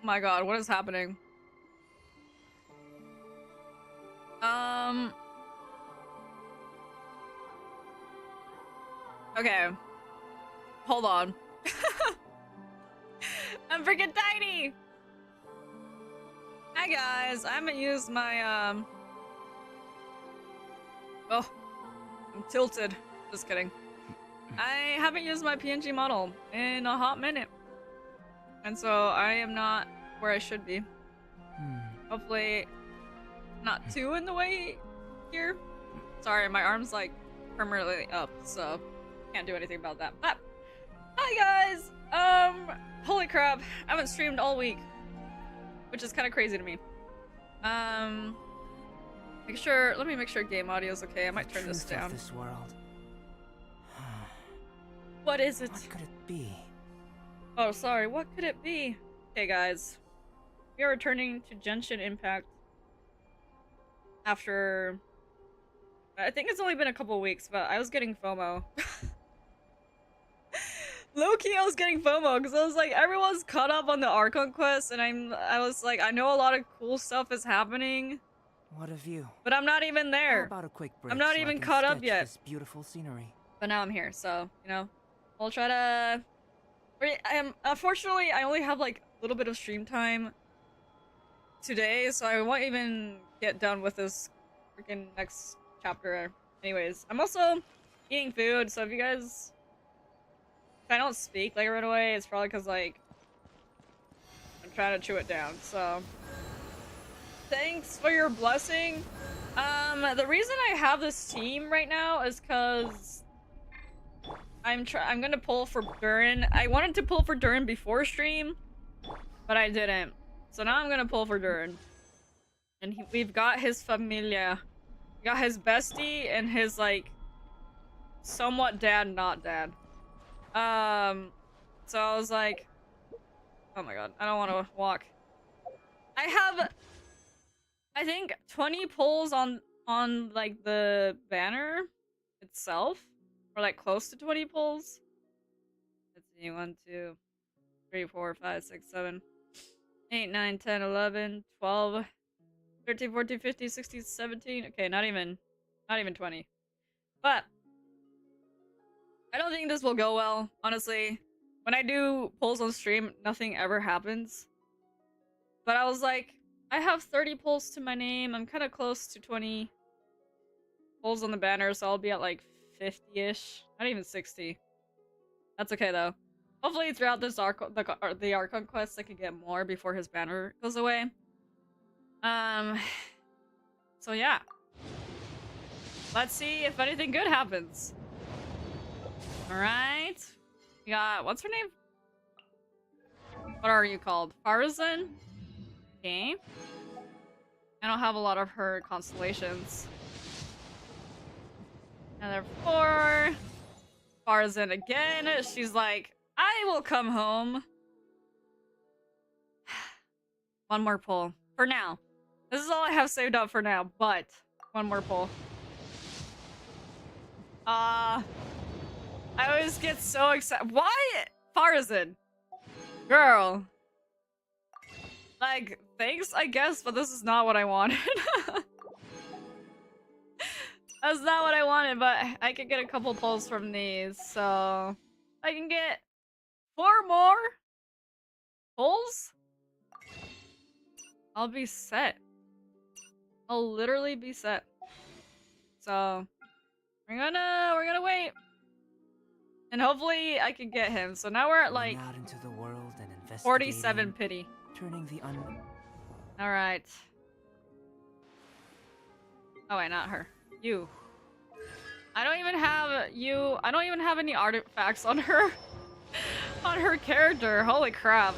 my god, what is happening? Okay. Hold on. I'm freaking tiny! Hi guys, I haven't used my, oh, I'm tilted. Just kidding. I haven't used my PNG model in a hot minute. And so I am not where I should be. Hopefully not too in the way here. Sorry, my arm's like permanently up, so can't do anything about that. But hi guys! Holy crap, I haven't streamed all week, which is kind of crazy to me. Let me make sure game audio is okay. I might turn this down. This world. What is it? What could it be? Oh, sorry. What could it be? Okay, guys. We are returning to Genshin Impact after... I think it's only been a couple weeks, but I was getting FOMO. Low-key, I was getting FOMO because I was like, everyone's caught up on the Archon quest, and I was like, I know a lot of cool stuff is happening. What a view. But I'm not even there. How about a quick break I'm not so even I can caught up sketch yet. This beautiful scenery. But now I'm here, so, you know, we'll try to... Unfortunately, I only have, like, a little bit of stream time today, so I won't even get done with this freaking next chapter. Anyways, I'm also eating food, so if you guys... If I don't speak, like, right away, it's probably because, like, I'm trying to chew it down, so... Thanks for your blessing. The reason I have this team right now is because I'm gonna pull for Durin. I wanted to pull for Durin before stream, but I didn't. So now I'm gonna pull for Durin. And we've got his familia. We got his bestie and his, like, somewhat dad, not dad. So I was like, oh my god, I don't want to walk. I have, I think, 20 pulls on like the banner itself, or like close to 20 pulls. Let's see, 1, 2, 3, 4, 5, 6, 7, 8, 9, 10, 11, 12, 13, 14, 15, 16, 17. Okay, not even 20. But I don't think this will go well, honestly. When I do pulls on stream, nothing ever happens. But I was like, I have 30 pulls to my name. I'm kind of close to 20 pulls on the banner, so I'll be at like 50-ish. Not even 60. That's okay, though. Hopefully throughout this the Archon quest, I can get more before his banner goes away. So yeah. Let's see if anything good happens. Alright. We got... What's her name? What are you called? Farazan? Okay. I don't have a lot of her constellations. Another 4. Farazan again. She's like, I will come home. One more pull. For now. This is all I have saved up for now, but one more pull. I always get so excited. Why? Farazan? Girl. Like, thanks, I guess, but this is not what I wanted. That's not what I wanted, but I could get a couple pulls from these, so... I can get 4 more pulls? I'll be set. I'll literally be set. So... We're gonna wait. And hopefully I can get him. So now we're at like out into the world and 47 pity. Turning the Alright. Oh wait, not her. You. I don't even have you. I don't even have any artifacts on her on her character. Holy crap.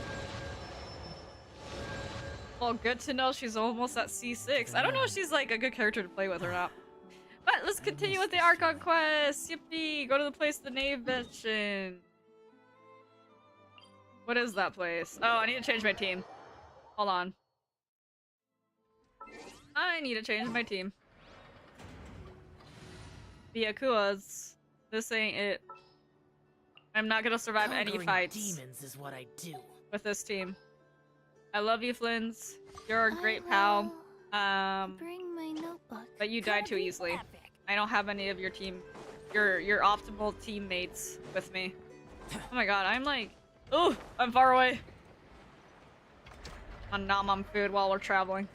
Well, good to know she's almost at C6. I don't know if she's like a good character to play with or not. But let's continue with the Archon quest. Yippee! Go to the place the knave mentioned. What is that place? Oh, I need to change my team. Hold on. I need to change my team. Byakua's. This ain't it. I'm not gonna survive any fights. Demons is what I do. With this team. I love you, Flins. You're a great pal. Bring my notebook. But you died too easily. I don't have any of your your optimal teammates with me. Oh my god, I'm like, oh, I'm far away. On nom food while we're traveling.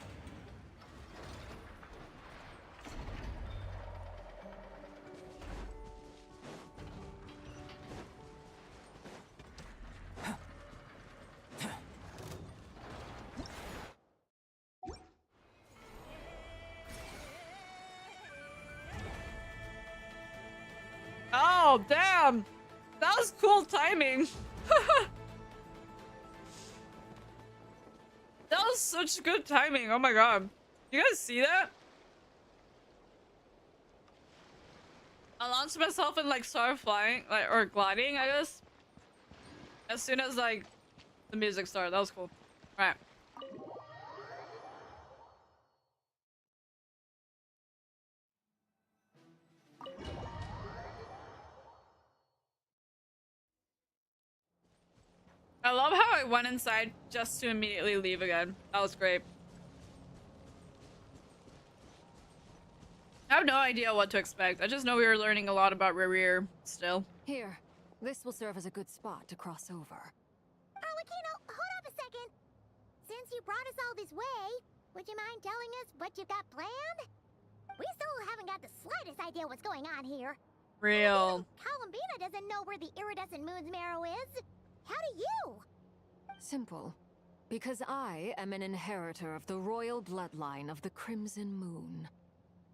Oh, damn! That was cool timing. That was such good timing. Oh my god. You guys see that? I launched myself and like started flying, like, or gliding, I guess. As soon as like the music started. That was cool. Alright. I love how I went inside just to immediately leave again. That was great. I have no idea what to expect. I just know we were learning a lot about Rerir still. Here, this will serve as a good spot to cross over. Arlecchino, hold up a second. Since you brought us all this way, would you mind telling us what you got planned? We still haven't got the slightest idea what's going on here. Real. Columbina doesn't know where the iridescent moon's marrow is. How do you? Simple. Because I am an inheritor of the royal bloodline of the Crimson Moon.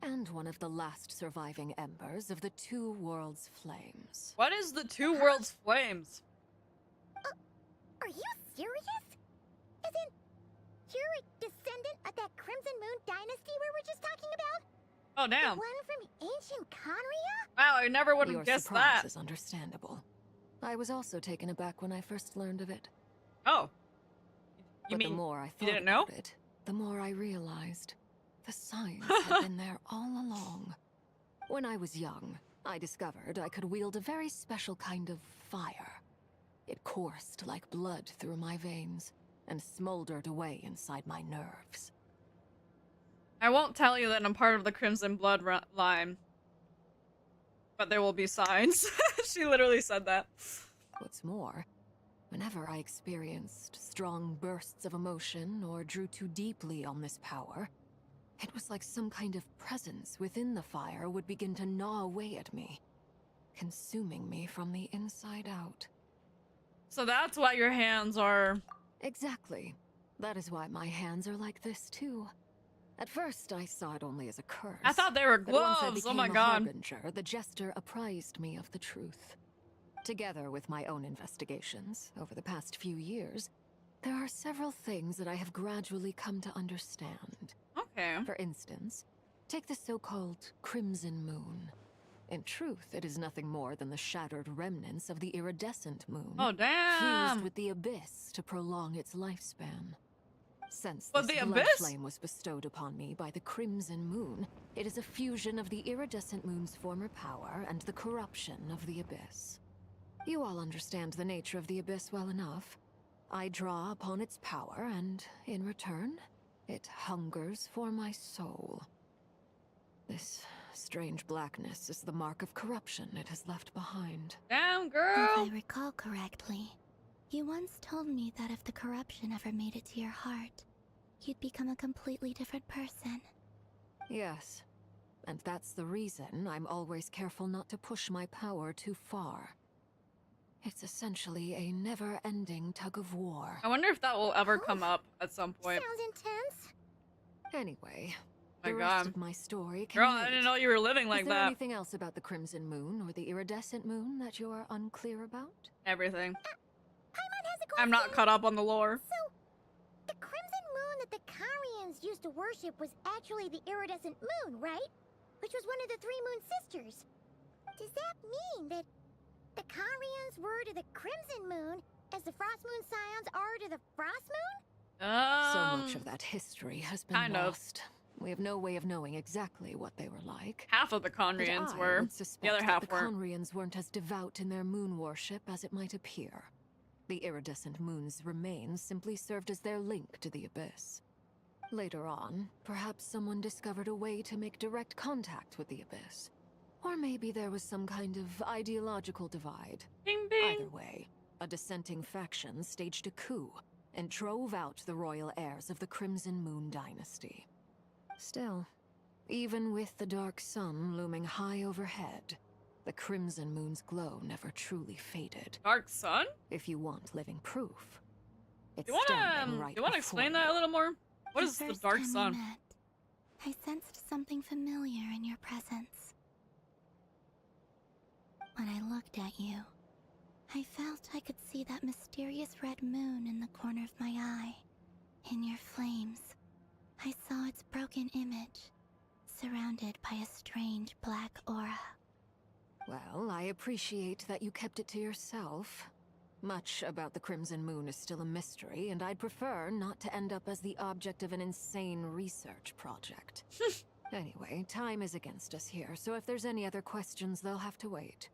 And one of the last surviving embers of the Two Worlds Flames. What is the Two Worlds Flames? Are you serious? Isn't you're a descendant of that Crimson Moon dynasty we were just talking about? Oh, damn. The one from ancient Conria? Wow, I never would Your have guessed surprise that. is understandable. I was also taken aback when I first learned of it. Oh. You But mean the more I you thought didn't know? about it, the more I realized the signs had been there all along. When I was young, I discovered I could wield a very special kind of fire. It coursed like blood through my veins and smoldered away inside my nerves. I won't tell you that I'm part of the Crimson Bloodline. But there will be signs. She literally said that. What's more, whenever I experienced strong bursts of emotion or drew too deeply on this power, it was like some kind of presence within the fire would begin to gnaw away at me, consuming me from the inside out. So that's why your hands are... Exactly. That is why my hands are like this too. At first, I saw it only as a curse. I thought they were But once I gloves. Oh became my a god. harbinger, the jester apprised me of the truth. Together with my own investigations over the past few years, there are several things that I have gradually come to understand. Okay. For instance, take the so-called Crimson Moon. In truth, it is nothing more than the shattered remnants of the iridescent moon. Oh, Fused damn. with the abyss to prolong its lifespan. Since But this the blood abyss? flame was bestowed upon me by the Crimson Moon, it is a fusion of the iridescent moon's former power and the corruption of the abyss. You all understand the nature of the abyss well enough. I draw upon its power, and in return, it hungers for my soul. This strange blackness is the mark of corruption it has left behind. Damn, If girl. I recall correctly, you once told me that if the corruption ever made it to your heart, you'd become a completely different person. Yes, and that's the reason I'm always careful not to push my power too far. It's essentially a never-ending tug of war. I wonder if that will ever come up at some point. Sounds intense. Anyway, My the rest god. of my story can Girl, I wait. didn't know you were living like Is there that. anything else about the Crimson Moon or the Iridescent Moon that you're unclear about? Everything. Paimon has a question. I'm not caught up on the lore. So, the Crimson Moon that the Carians used to worship was actually the iridescent moon, right? Which was one of the three moon sisters. Does that mean that the Carians were to the Crimson Moon as the Frost Moon Scions are to the Frost Moon? So much of that history has been kind of. lost. We have no way of knowing exactly what they were like. half of the But Conrians I were. would The suspect other that half the weren't. Conrians weren't as devout in their moon worship as it might appear. The iridescent moon's remains simply served as their link to the Abyss. Later on, perhaps someone discovered a way to make direct contact with the Abyss. Or maybe there was some kind of ideological divide. Bing bing. Either way, a dissenting faction staged a coup and drove out the royal heirs of the Crimson Moon dynasty. Still, even with the dark sun looming high overhead, the Crimson Moon's glow never truly faded. Dark sun? If you want living proof, it's You wanna standing right you wanna before explain you. that a little more? What The is the first dark time we sun? met, I sensed something familiar in your presence. When I looked at you, I felt I could see that mysterious red moon in the corner of my eye. In your flames, I saw its broken image, surrounded by a strange black aura. Well, I appreciate that you kept it to yourself. Much about the Crimson Moon is still a mystery, and I'd prefer not to end up as the object of an insane research project. Anyway, time is against us here, so if there's any other questions, they'll have to wait.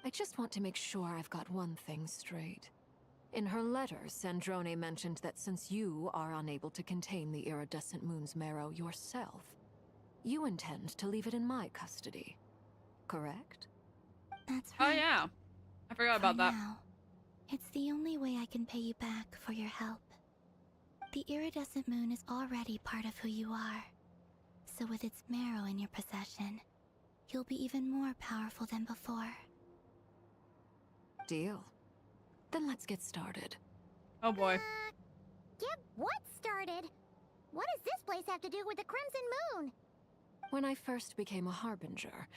I just want to make sure I've got one thing straight. In her letter, Sandrone mentioned that since you are unable to contain the iridescent moon's marrow yourself, you intend to leave it in my custody. Correct? That's Oh right. yeah. I forgot about that. Now, it's the only way I can pay you back for your help. The iridescent moon is already part of who you are. So with its marrow in your possession, you'll be even more powerful than before. Deal. Then let's get started. Oh boy. Get what started? What does this place have to do with the Crimson Moon? When I first became a Harbinger,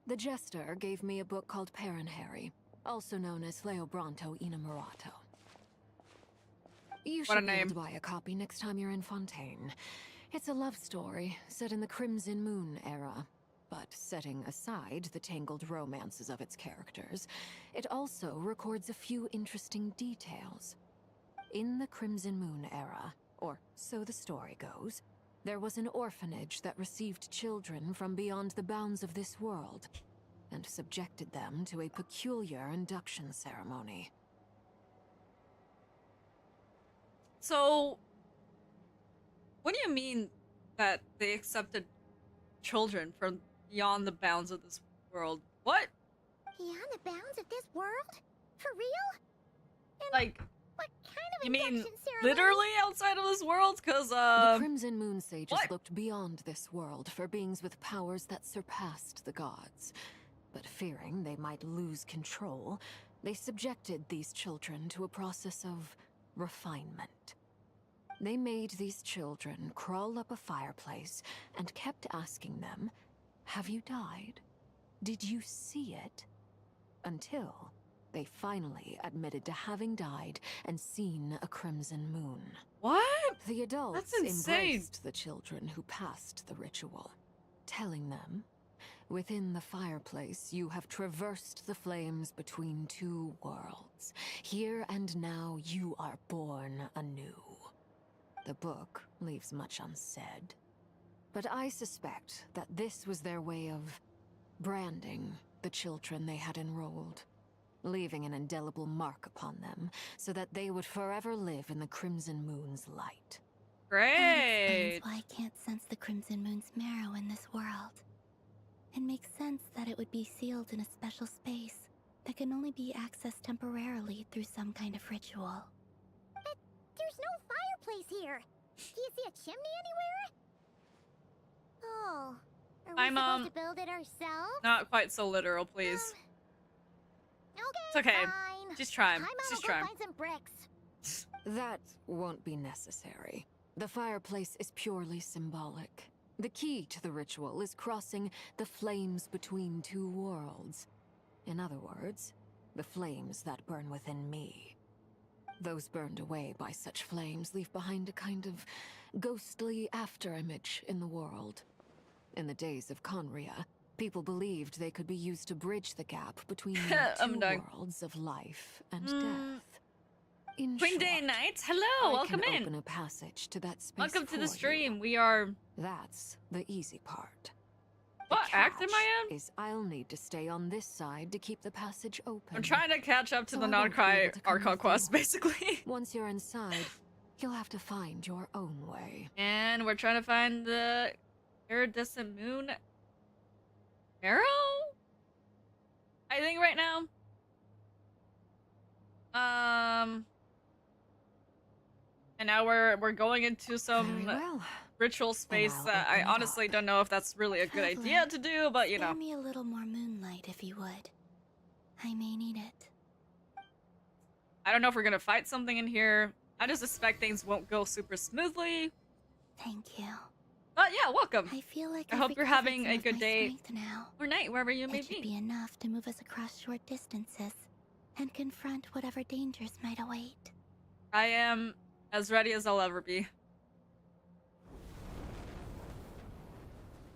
the Jester gave me a book called Harry, also known as Leobranto Inamorato. You What a should be able name. to buy a copy next time you're in Fontaine. It's a love story set in the Crimson Moon era, but setting aside the tangled romances of its characters, it also records a few interesting details. In the Crimson Moon era, or so the story goes, there was an orphanage that received children from beyond the bounds of this world, and subjected them to a peculiar induction ceremony. So, what do you mean that they accepted children from beyond the bounds of this world? What? Beyond the bounds of this world? For real? Like, What kind of you mean induction ceremony? literally outside of this world? Cause The Crimson Moon sages what? looked beyond this world for beings with powers that surpassed the gods. But fearing they might lose control, they subjected these children to a process of refinement. They made these children crawl up a fireplace and kept asking them, "Have you died? Did you see it?" Until they finally admitted to having died and seen a crimson moon. what? The adults That's insane. embraced the children who passed the ritual, telling them, "Within the fireplace, you have traversed the flames between two worlds. Here and now, you are born anew." The book leaves much unsaid, but I suspect that this was their way of branding the children they had enrolled, leaving an indelible mark upon them so that they would forever live in the Crimson Moon's light. That Great. explains why I can't sense the Crimson Moon's marrow in this world. It makes sense that it would be sealed in a special space that can only be accessed temporarily through some kind of ritual. But there's no fireplace here. Do you see a chimney anywhere? Oh, are we I'm, supposed to build it ourselves? Not quite so literal, please. Okay, It's okay. fine. Just try 'em. Time out, Just I'll try go 'em. find some bricks. That won't be necessary. The fireplace is purely symbolic. The key to the ritual is crossing the flames between two worlds. In other words, the flames that burn within me. Those burned away by such flames leave behind a kind of ghostly afterimage in the world. In the days of Conria, people believed they could be used to bridge the gap between the I'm two done. worlds of life and Mm. death. In Queen Day and short, Night, hello, I welcome can in. open a passage to that space Welcome to the for you. stream. We are That's the easy part. What act am I in? Is I'll need to stay on this side to keep the passage open. I'm trying to catch up to So the I won't be non-cry able to come Archon with quest, you. basically. Once you're inside, you'll have to find your own way. And we're trying to find the iridescent moon arrow? I think right now. And now we're going into some Very well. ritual space I'll that open I it honestly up. don't know if that's really a good Traveler, idea to do, but you Spare know. me a little more moonlight if you would. I may need it. I don't know if we're gonna fight something in here. I just suspect things won't go super smoothly. Thank you. But yeah, welcome. I feel like I I've hope you're recovered having some a of good my day strength now. or night, wherever you may It should be. be enough to move us across short distances and confront whatever dangers might await. I am as ready as I'll ever be.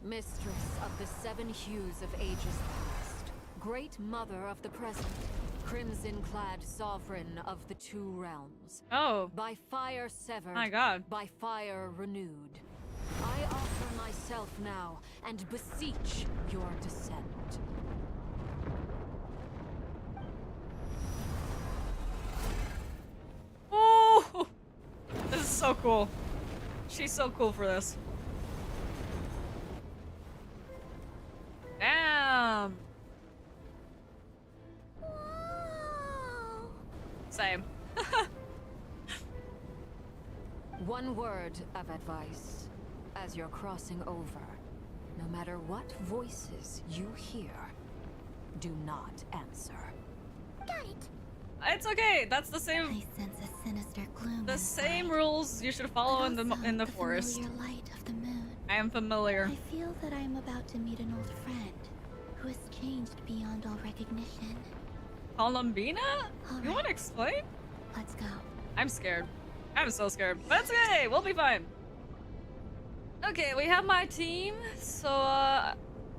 Mistress of the 7 hues of ages past, Great Mother of the present, crimson-clad sovereign of the 2 realms. Oh, By fire severed, my god. by fire renewed. I offer myself now and beseech your descent. Oh, this is so cool. She's so cool for this. Damn. Whoa! Same. One word of advice. As you're crossing over, no matter what voices you hear, do not answer. Got it! It's okay. That's the same. I sense a sinister gloom The inside, same rules you should follow in but the also forest. familiar light of the moon. I am familiar. I feel that I am about to meet an old friend who has changed beyond all recognition. Columbina? All You right. want to explain? Let's go. I'm scared. I'm so scared. But it's okay. We'll be fine. Okay, we have my team. So,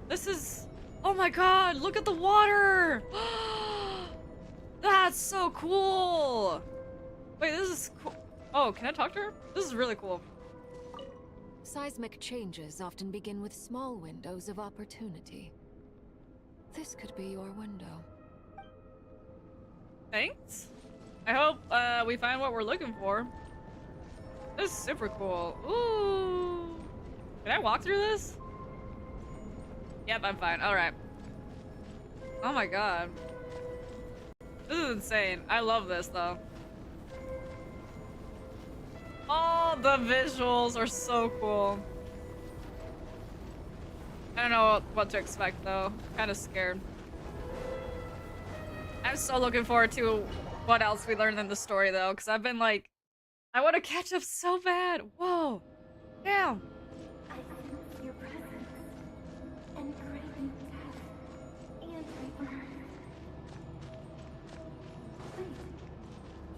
this is... Oh my god, look at the water! That's so cool! Wait, this is cool. Oh, can I talk to her? This is really cool. Seismic changes often begin with small windows of opportunity. This could be your window. Thanks. I hope, we find what we're looking for. This is super cool. Ooh. Can I walk through this? Yep, I'm fine. Alright. Oh my god. This is insane. I love this, though. Oh, the visuals are so cool. I don't know what to expect, though. Kind of scared. I'm so looking forward to what else we learn in the story, though, because I've been like, I want to catch up so bad. Whoa. Damn. I sense your presence and craving death and rebirth.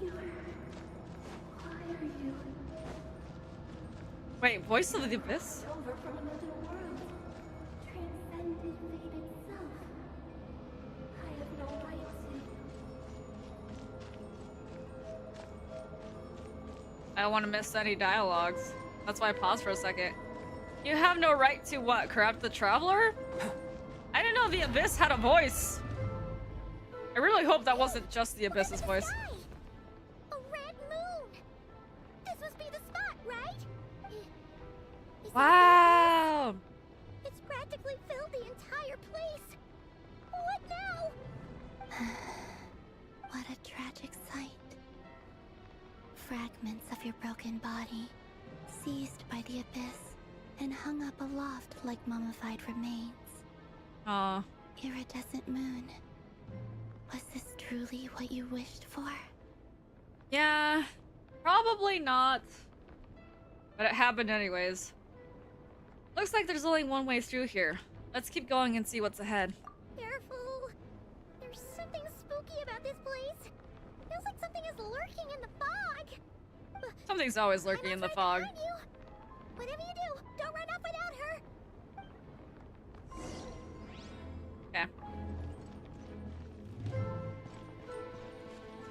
Wait, why are you Wait, Voice of the Abyss? over from another world? Transcended fate itself. I have no right to. I don't want to miss any dialogues. That's why I paused for a second. You have no right to what? Corrupt the traveler? I didn't know the Abyss had a voice. I really hope that wasn't just the Abyss's voice. A red moon. This must be the spot, right? Is that Wow. it? It's practically filled the entire place. What now? What a tragic sight. Fragments of your broken body, seized by the abyss, and hung up aloft like mummified remains. Aw. Iridescent moon. Was this truly what you wished for? Yeah. Probably not. But it happened anyways. Looks like there's only one way through here. Let's keep going and see what's ahead. Careful! There's something spooky about this place. Feels like something is lurking in the fog. Something's always lurking in the fog. Behind you. Whatever you do, don't run off without her. Okay.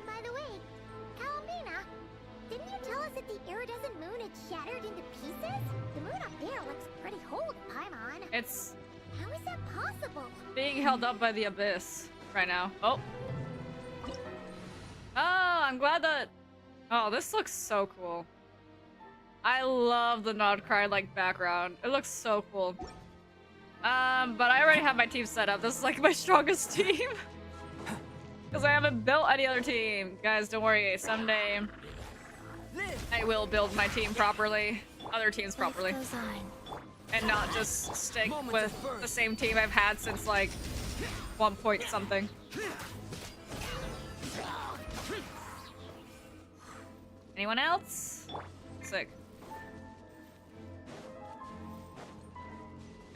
By the way, Kalamina, didn't you tell us that the iridescent moon had shattered into pieces? The moon up there looks pretty whole, Paimon. It's How is impossible. Being held up by the abyss right now. Oh. Oh, I'm glad that... Oh, this looks so cool. I love the Nodcry like background. It looks so cool. But I already have my team set up. This is like my strongest team. Because I haven't built any other team. Guys, don't worry. Someday I will build my team properly. Other teams properly. Life goes on. And not just stick with the same team I've had since like 1 point something. Anyone else? Sick.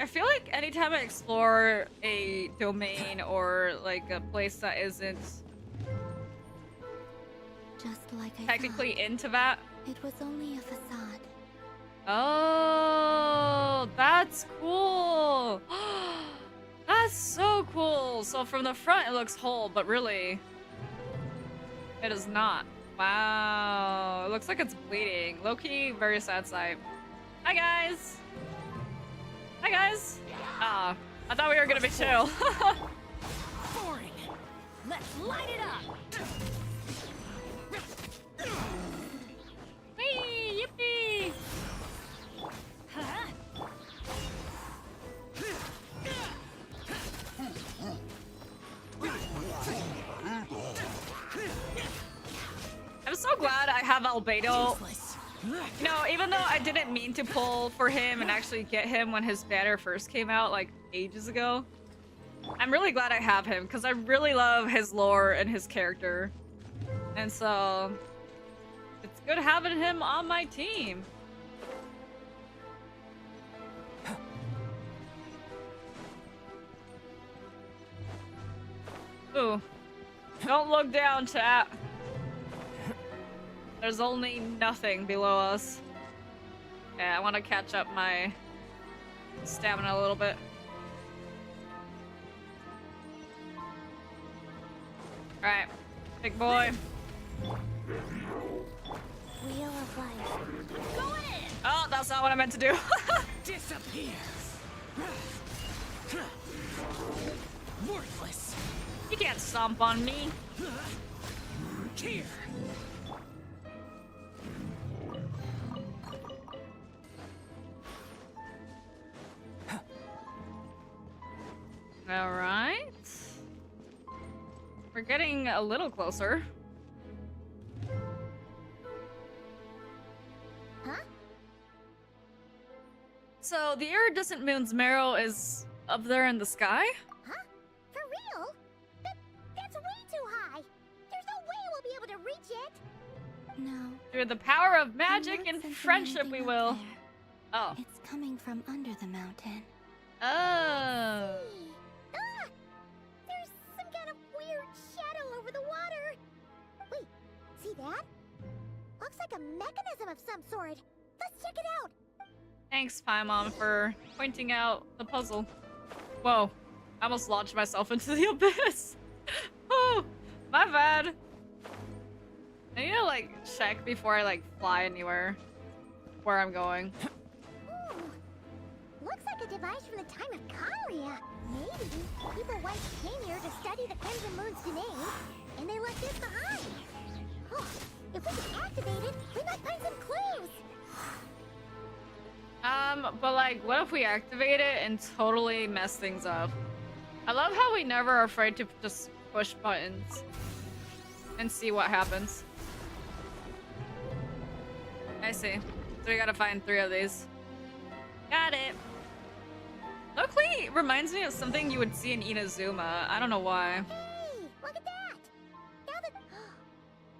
I feel like anytime I explore a domain or like a place that isn't Just like I technically into that. thought, it was only a facade. Oh, that's cool. That's so cool. So from the front it looks whole, but really it is not. Wow, it looks like it's bleeding. Low-key, very sad sight. Hi guys. Hi guys. Ah, I thought we were gonna be chill. Boring. Let's light it up. Whee, yippee. I'm so glad I have Albedo. You know, even though I didn't mean to pull for him and actually get him when his banner first came out, like, ages ago, I'm really glad I have him, because I really love his lore and his character. And so, it's good having him on my team. Ooh. Don't look down, chat. There's only nothing below us. Yeah, I want to catch up my stamina a little bit. Alright, big boy. Wheel of life. Going in. Oh, that's not what I meant to do. Disappear. Worthless. You can't stomp on me. Here. Alright. We're getting a little closer. Huh? So, the iridescent moon's marrow is up there in the sky? Huh? For real? That's way too high. There's no way we'll be able to reach it. No. Through the power of I'm magic not and sensing friendship, we anything will. up there. Oh. It's coming from under the mountain. Oh. Ah! There's some kind of weird shadow over the water. Wait, see that? Looks like a mechanism of some sort. Let's check it out. Thanks, Paimon, for pointing out the puzzle. Whoa. I almost launched myself into the abyss. Oh, my bad. I need to, like, check before I, like, fly anywhere where I'm going. Ooh, looks like a device from the time of Karia. Maybe people once came here to study the Crimson Moon's domain, and they left this behind. Oh, if we can activate it, we might find some clues. But, like, what if we activate it and totally mess things up? I love how we never are afraid to just push buttons and see what happens. I see. So we gotta find 3 of these. Got it. Locally reminds me of something you would see in Inazuma. I don't know why. Hey, look at that. Now that...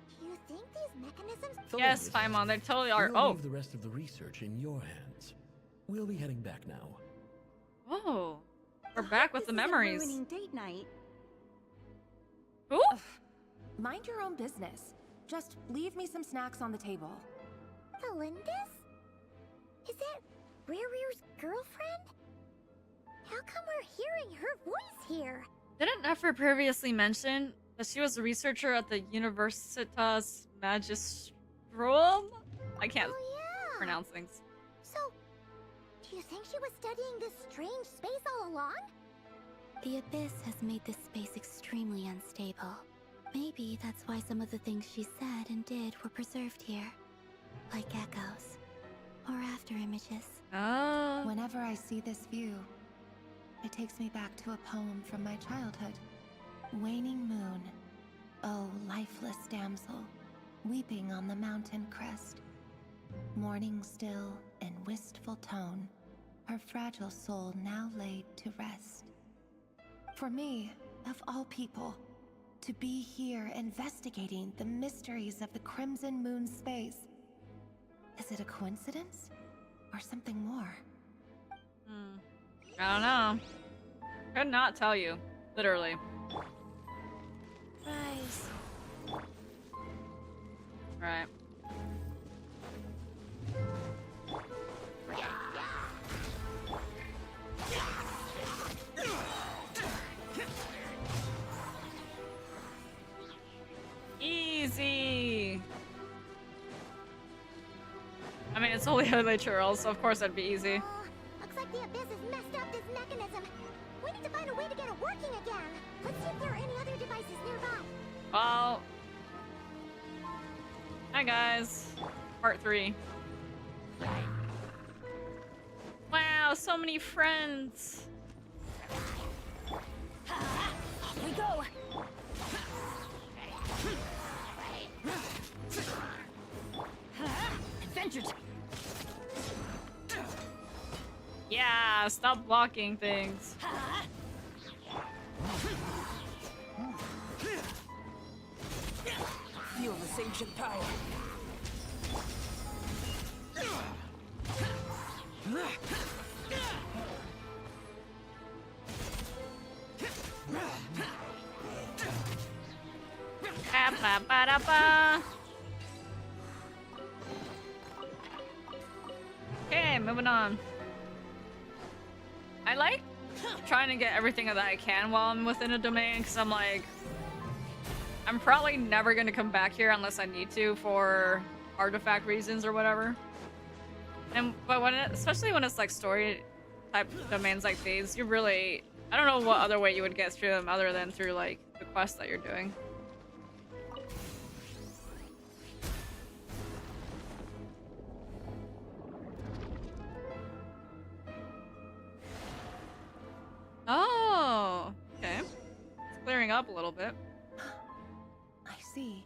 Do you think these mechanisms... Yes, Paimon, they totally are. We'll Oh. leave the rest of the research in your hands. We'll be heading back now. Oh. We're back with the memories. Ruining date night. Ooh. Mind your own business. Just leave me some snacks on the table. Felindis? Is that Rerir's girlfriend? How come we're hearing her voice here? Didn't Nefer previously mention that she was a researcher at the Universitas Magistrorum? I can't Oh yeah. pronounce things. So, do you think she was studying this strange space all along? The Abyss has made this space extremely unstable. Maybe that's why some of the things she said and did were preserved here. Like echoes. Or after images. Oh. Whenever I see this view, it takes me back to a poem from my childhood. Waning moon, oh lifeless damsel, weeping on the mountain crest. Mourning still in wistful tone, her fragile soul now laid to rest. For me, of all people, to be here investigating the mysteries of the Crimson Moon space. Is it a coincidence? Or something more? I don't know. Could not tell you. Literally. Rise. Right. Easy. I mean, it's only Hydrate, so of course that'd be easy. Looks like the Abyss has messed up this mechanism. We need to find a way to get it working again. Let's see if there are any other devices nearby. Well, hi guys. Part 3. Wow, so many friends. Off we go. Adventure time. Yeah, stop blocking things. Feel this ancient power. Ba-ba-ba-da-ba. Okay, moving on. I like trying to get everything that I can while I'm within a domain, because I'm like, I'm probably never going to come back here unless I need to for artifact reasons or whatever. But when especially when it's like story type domains like these, you really, I don't know what other way you would get through them other than through like the quest that you're doing. Oh, okay. It's clearing up a little bit. I see.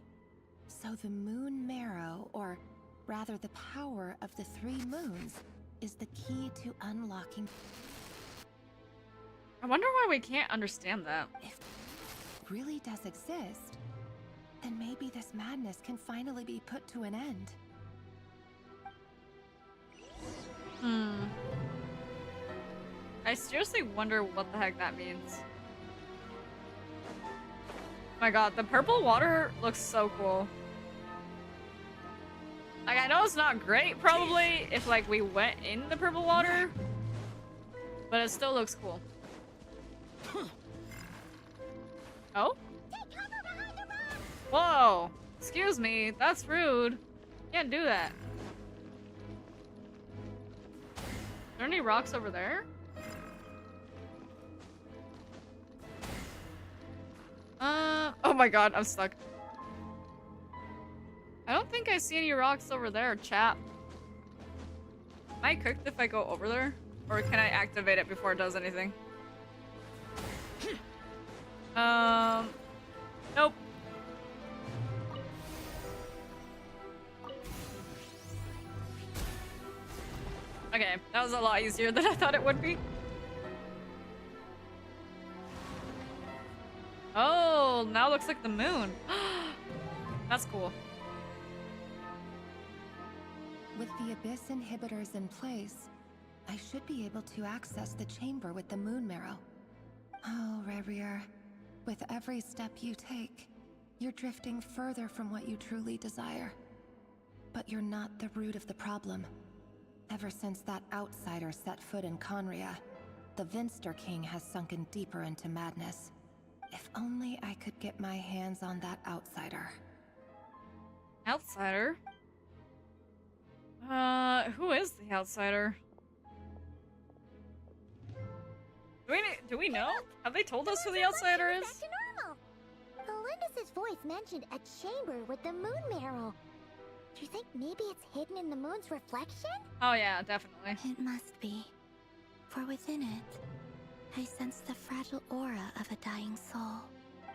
So the moon marrow, or rather the power of the 3 moons, is the key to unlocking. I wonder why we can't understand that. If it really does exist, then maybe this madness can finally be put to an end. I seriously wonder what the heck that means. Oh my god, the purple water looks so cool. Like, I know it's not great, probably, if, like, we went in the purple water. But it still looks cool. Oh? Take cover behind the rock. Whoa! Excuse me, that's rude. Can't do that. Are there any rocks over there? Oh my god, I'm stuck. I don't think I see any rocks over there, chap. Am I cooked if I go over there? Or can I activate it before it does anything? Nope. Okay, that was a lot easier than I thought it would be. Oh, now it looks like the moon. That's cool. With the Abyss inhibitors in place, I should be able to access the chamber with the moon marrow. Oh, Rerir, with every step you take, you're drifting further from what you truly desire. But you're not the root of the problem. Ever since that outsider set foot in Conria, the Vinster King has sunken deeper into madness. If only I could get my hands on that outsider. Outsider? Who is the outsider? Do Do we know? Have they told us who the outsider is? Back to normal. Elendis's voice mentioned a chamber with the moon marrow. Do you think maybe it's hidden in the moon's reflection? Oh yeah, definitely. It must be. For within it, I sense the fragile aura of a dying soul.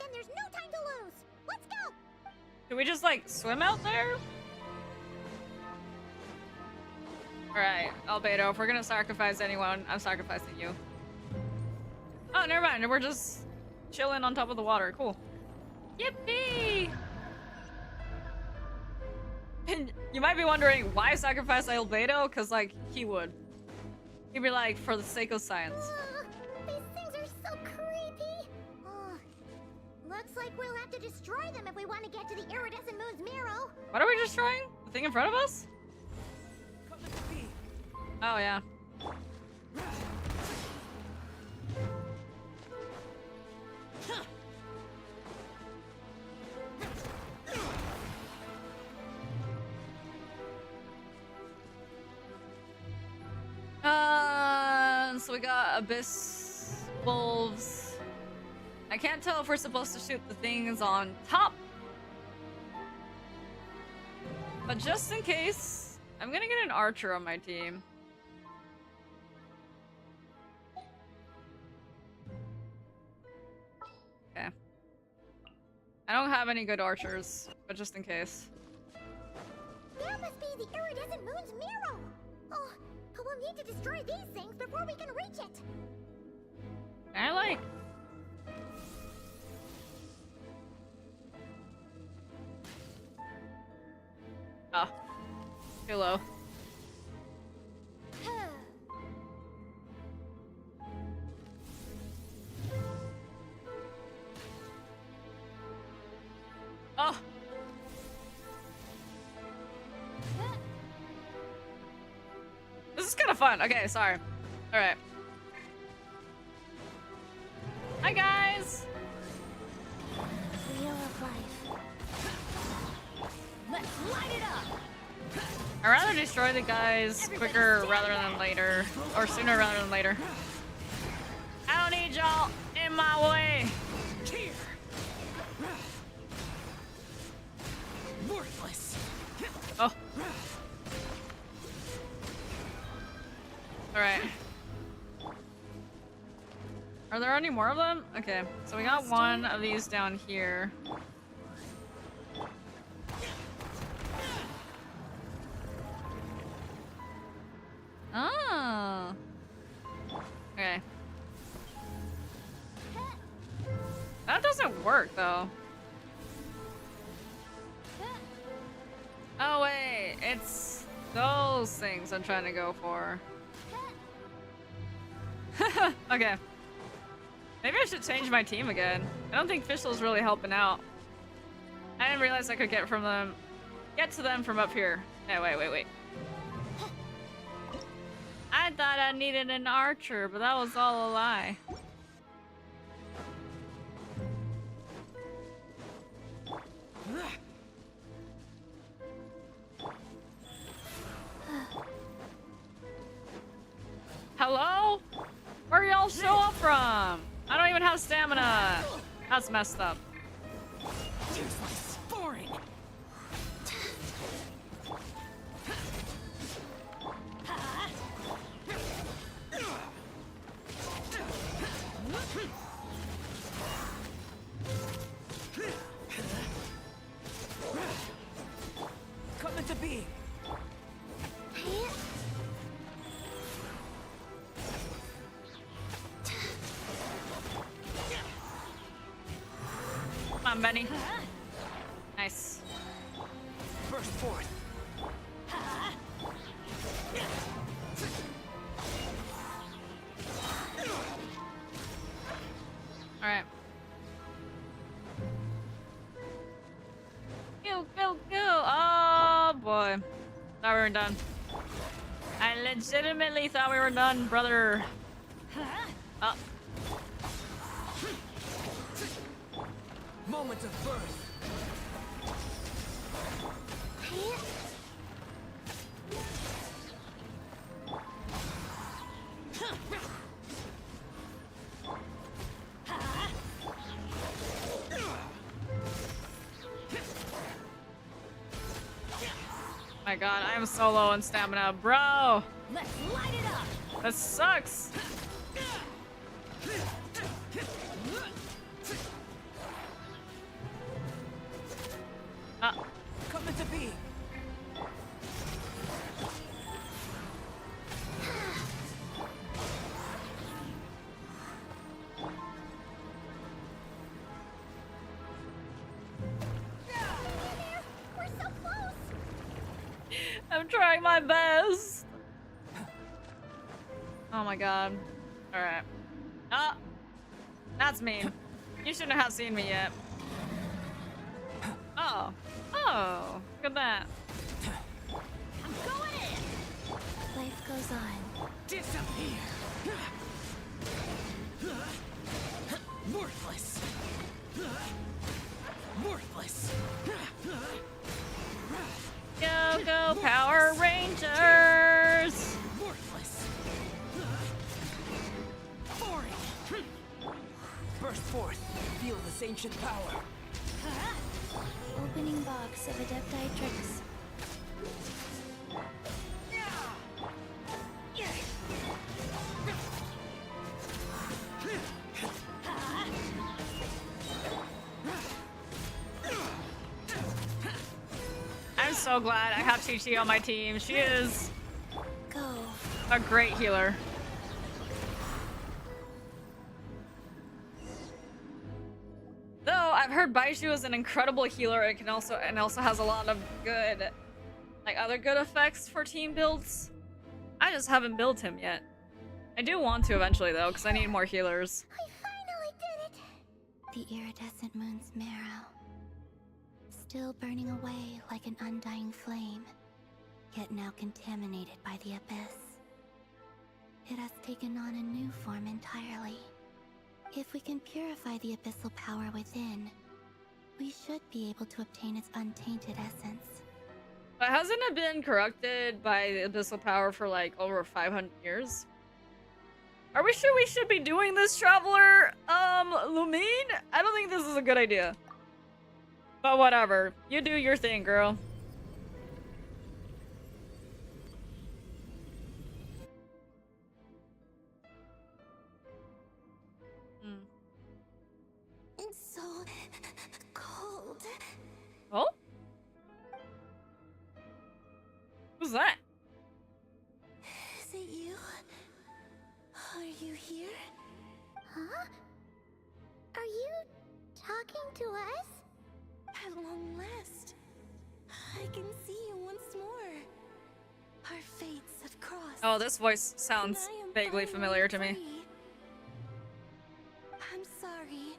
Then there's no time to lose. Let's go. Do we just like swim out there? Alright, Albedo, if we're gonna sacrifice anyone, I'm sacrificing you. Oh, never mind. We're just chilling on top of the water. Cool. Yippee! And you might be wondering why sacrifice Albedo? Because, like, he would. He'd be like, for the sake of science. These things are so creepy. Looks like we'll have to destroy them if we want to get to the iridescent moon's marrow. What are we destroying? The thing in front of us? Oh, yeah. So we got Abyss Wolves. I can't tell if we're supposed to shoot the things on top. But just in case, I'm gonna get an archer on my team. Okay. I don't have any good archers, but just in case. That must be the iridescent moon's marrow. Oh, but we'll need to destroy these things before we can reach it. I like. Ah. Too low. Oh. This is kind of fun. Okay, sorry. All right. Hi, guys. Wheel of life. Let's light it up! I'd rather destroy the guys quicker rather than later. Or sooner rather than later. I don't need y'all in my way. Worthless. Oh. Alright. Are there any more of them? Okay, so we got one of these down here. Oh. Okay. That doesn't work though. Oh wait, it's those things I'm trying to go for. Okay. Maybe I should change my team again. I don't think Fischl's really helping out. I didn't realize I could get to them from up here. Hey, wait. I thought I needed an archer, but that was all a lie. Hello? Where y'all show up from? I don't even have stamina. That's messed up. Useless. Boring. Come into being. Come on, Benny. Nice. Burst forth. Alright. Go. Oh boy. Thought we were done. I legitimately thought we were done, brother. Oh. Moment of birth. My god, I am so low on stamina, bro. Let's light it up! That sucks. Coming to be! We're so close! I'm trying my best. Oh my god. Alright. Ah! That's mean. You shouldn't have seen me yet. Oh. Oh. Look at that. I'm going in! Life goes on. Disappear! Worthless! Worthless! Go, go, Power Rangers! Worthless! Boring! Burst forth! Feel this ancient power! Opening box of Adepti tricks. I'm so glad I have Chi-Chi on my team. She is Go. a great healer. Though I've heard Baishu is an incredible healer. It can also has a lot of good, like other good effects for team builds. I just haven't built him yet. I do want to eventually though, because I need more healers. I finally did it! The iridescent moon's marrow. Still burning away like an undying flame, yet now contaminated by the abyss. It has taken on a new form entirely. If we can purify the abyssal power within, we should be able to obtain its untainted essence. But hasn't it been corrupted by the abyssal power for like over 500 years? Are we sure we should be doing this, Traveler? Lumine? I don't think this is a good idea. But whatever. You do your thing, girl. It's so cold. Oh? Who's that? Is it you? Are you here? Huh? Are you talking to us? At long last, I can see you once more. Our fates have crossed. Oh, this voice sounds and I am vaguely finally familiar to me. free. I'm sorry.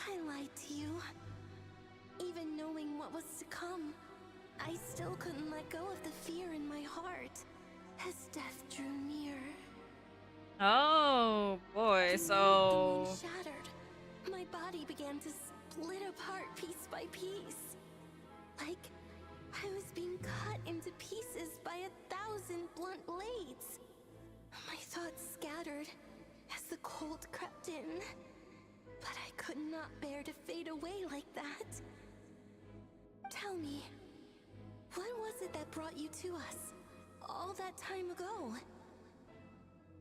I lied to you. Even knowing what was to come, I still couldn't let go of the fear in my heart as death drew near. Oh, boy, The so... moon shattered. My body began to split apart piece by piece. Like I was being cut into pieces by 1,000 blunt blades. My thoughts scattered as the cold crept in. But I could not bear to fade away like that. Tell me, what was it that brought you to us all that time ago?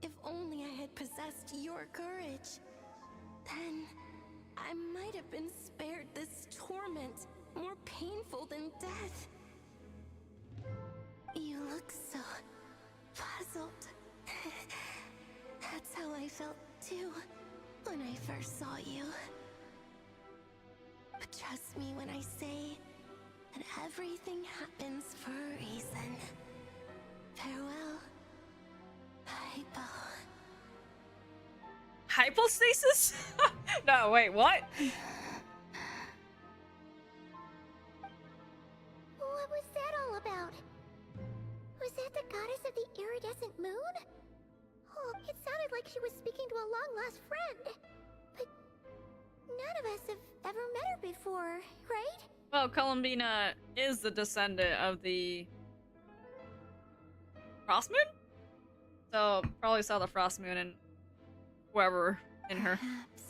If only I had possessed your courage, then I might have been spared this torment, more painful than death. You look so puzzled. That's how I felt too when I first saw you. But trust me when I say that everything happens for a reason. Farewell, Hypo. Hypostasis? No, wait, what? What was that all about? Was that the goddess of the iridescent moon? Oh, it sounded like she was speaking to a long-lost friend. But none of us have ever met her before, right? Well, Columbina is the descendant of the Frost Moon? So, probably saw the Frost Moon and whoever in her. Perhaps.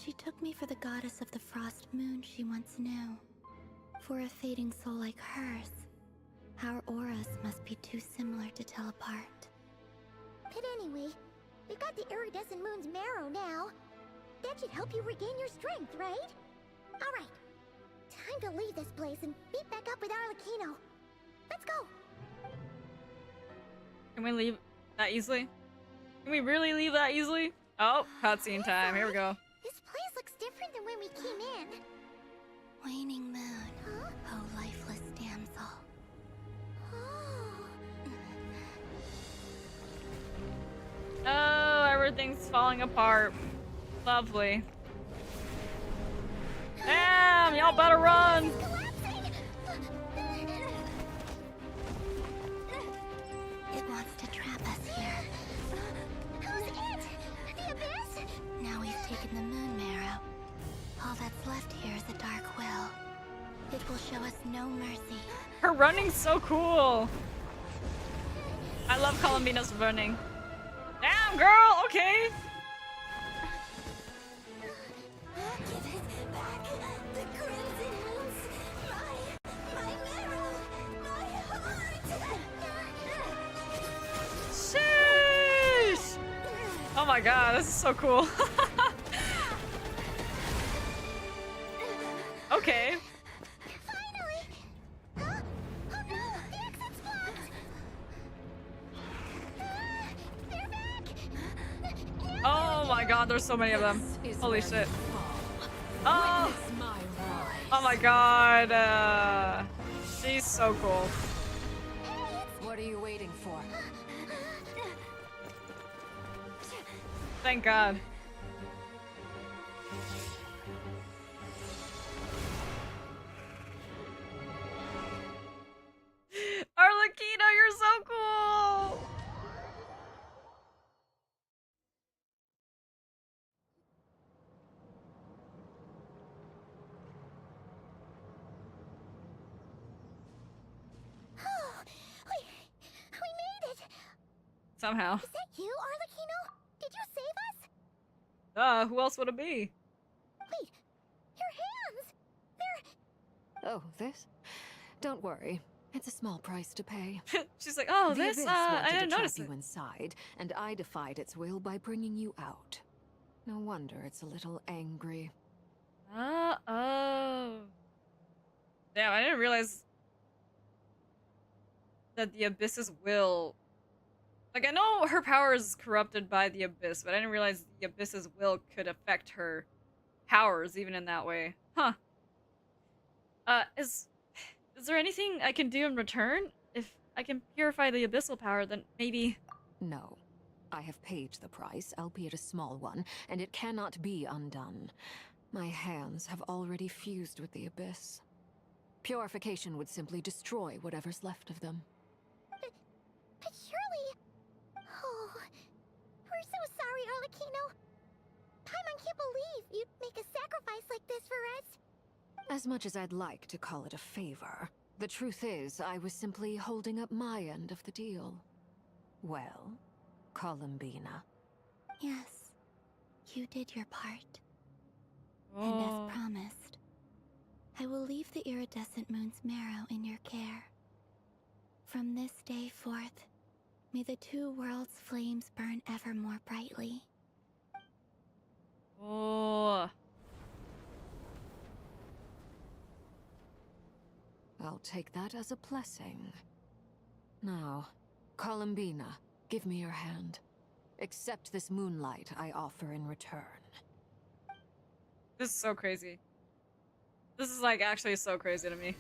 She took me for the goddess of the frost moon she once knew. For a fading soul like hers, Our auras must be too similar to tell apart. But anyway, we've got the iridescent moon's marrow now. That should help you regain your strength, right? Alright. Time to leave this place and meet back up with Arlecchino. Let's go! Can we leave that easily? Can we really leave that easily? Oh, cutscene time. Here we go. This place looks different than when we came in. Waning moon, Huh? oh lifeless damsel. Oh. Oh, everything's falling apart. Lovely. Damn, y'all better run. It's collapsing! It wants to trap us here. Who's it? The Abyss? Now we've taken the moon marrow. All that's left here is a dark will. It will show us no mercy. Her running's so cool. I love Columbina's running. Damn, girl. Okay. Give it back! The crimson moons! My marrow! My heart! Sheesh. Oh my god, this is so cool. Okay. Finally! Huh? Oh no! The exit's blocked! They're back! Oh my god, there's so many of them. Is Holy where shit. you fall. Oh, Witness my rise. oh my god. She's so cool. What are you waiting for? Thank god. Arlecchino, you're so cool. We made it! Somehow. Is that you, Arlecchino? Did you save us? Who else would it be? Wait, your hands! They're... Oh, this? Don't worry. It's a small price to pay. She's like, oh, The this, Abyss I wanted didn't to notice trap it. you inside, and I defied its will by bringing you out. No wonder it's a little angry. Oh. Damn, I didn't realize that the Abyss's will... Like, I know her power is corrupted by the Abyss, but I didn't realize the Abyss's will could affect her powers, even in that way. Huh. Is there anything I can do in return? If I can purify the Abyssal power, then maybe... No. I have paid the price, albeit a small one, and it cannot be undone. My hands have already fused with the Abyss. Purification would simply destroy whatever's left of them. But surely... Oh... We're so sorry, Arlecchino. Paimon can't believe you'd make a sacrifice like this for us. As much as I'd like to call it a favor, the truth is I was simply holding up my end of the deal. Well, Columbina. Yes, you did your part. And Oh. as promised, I will leave the iridescent moon's marrow in your care. From this day forth, may the two worlds' flames burn ever more brightly. Oh. I'll take that as a blessing. Now, Columbina, give me your hand. Accept this moonlight I offer in return. This is so crazy. This is like actually so crazy to me.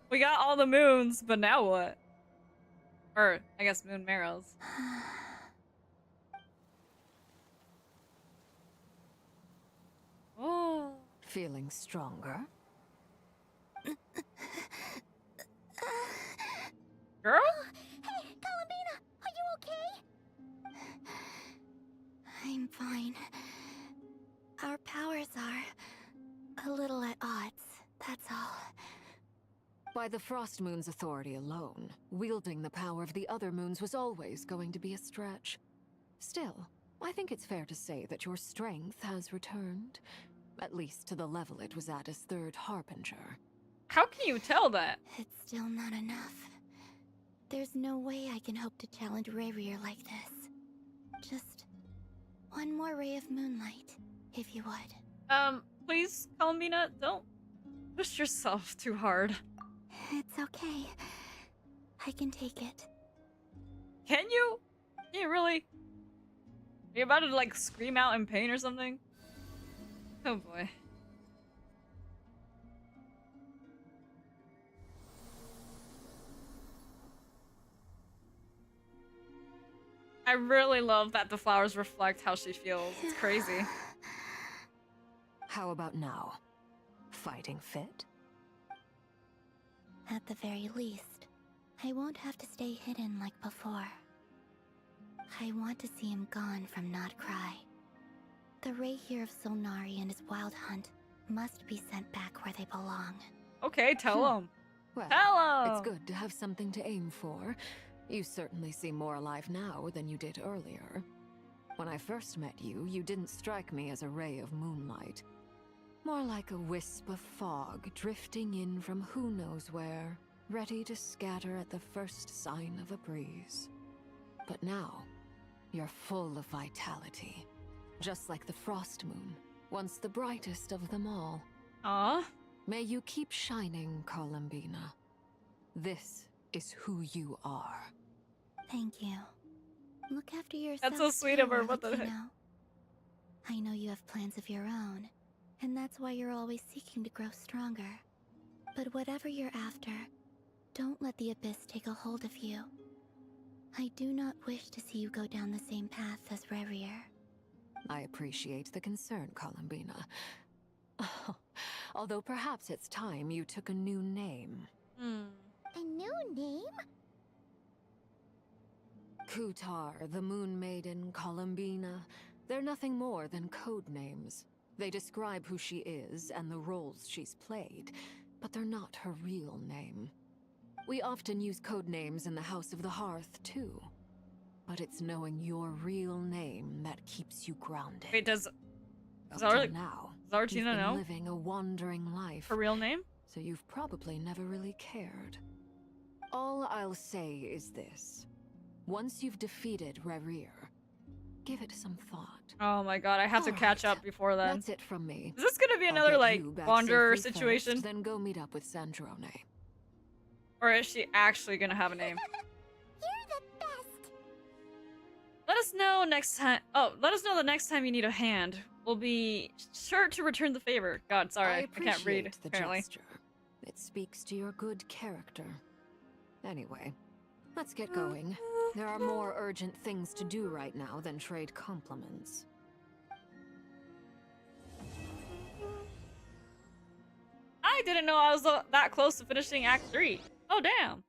We got all the moons, but now what? Or, I guess moon marrows. Oh. Feeling stronger? Girl? Hey, Columbina, are you okay? I'm fine. Our powers are a little at odds, that's all. By the Frost Moon's authority alone, wielding the power of the other moons was always going to be a stretch. Still, I think it's fair to say that your strength has returned. At least to the level it was at as Third Harbinger. How can you tell that? It's still not enough. There's no way I can hope to challenge Rerir like this. Just one more ray of moonlight, if you would. Please, Columbina, don't push yourself too hard. It's okay. I can take it. Can you? Can you really? Are you about to like scream out in pain or something? Oh boy. I really love that the flowers reflect how she feels. It's crazy. How about now? Fighting fit? At the very least, I won't have to stay hidden like before. I want to see him gone from Not Cry. The Rerir of Solnari and his wild hunt must be sent back where they belong. Okay, tell him. Well, Tell him. it's good to have something to aim for. You certainly seem more alive now than you did earlier. When I first met you, you didn't strike me as a ray of moonlight. More like a wisp of fog drifting in from who knows where, ready to scatter at the first sign of a breeze. But now, you're full of vitality. Just like the Frost Moon, once the brightest of them all. Aw. May you keep shining, Columbina. This is who you are. Thank you. Look after yourself. That's so sweet too, of her. What the heck? Arlecchino. I know you have plans of your own, and that's why you're always seeking to grow stronger. But whatever you're after, don't let the Abyss take a hold of you. I do not wish to see you go down the same path as Rerir. I appreciate the concern, Columbina. Although perhaps it's time you took a new name. A new name? Kutar, the Moon Maiden, Columbina. They're nothing more than code names. They describe who she is and the roles she's played, but they're not her real name. We often use code names in the House of the Hearth, too. But it's knowing your real name that keeps you grounded. Wait, does Up Zar- till now, Zartina you've been know living a wandering life, her real name? so you've probably never really cared. All I'll say is this. Once you've defeated Rerir, give it some thought. Oh my god, I have to All catch right. up before then. That's it from me. Is this gonna be I'll another get like you back wanderer safely situation? first, then go meet up with Sandrone. Or is she actually gonna have a name? You're the best! Let us know next time. Oh, let us know the next time you need a hand. We'll be sure to return the favor. God, sorry, I can't read. appreciate the Apparently. gesture. It speaks to your good character. Anyway, let's get going. There are more urgent things to do right now than trade compliments. I didn't know I was that close to finishing Act 3. Oh damn.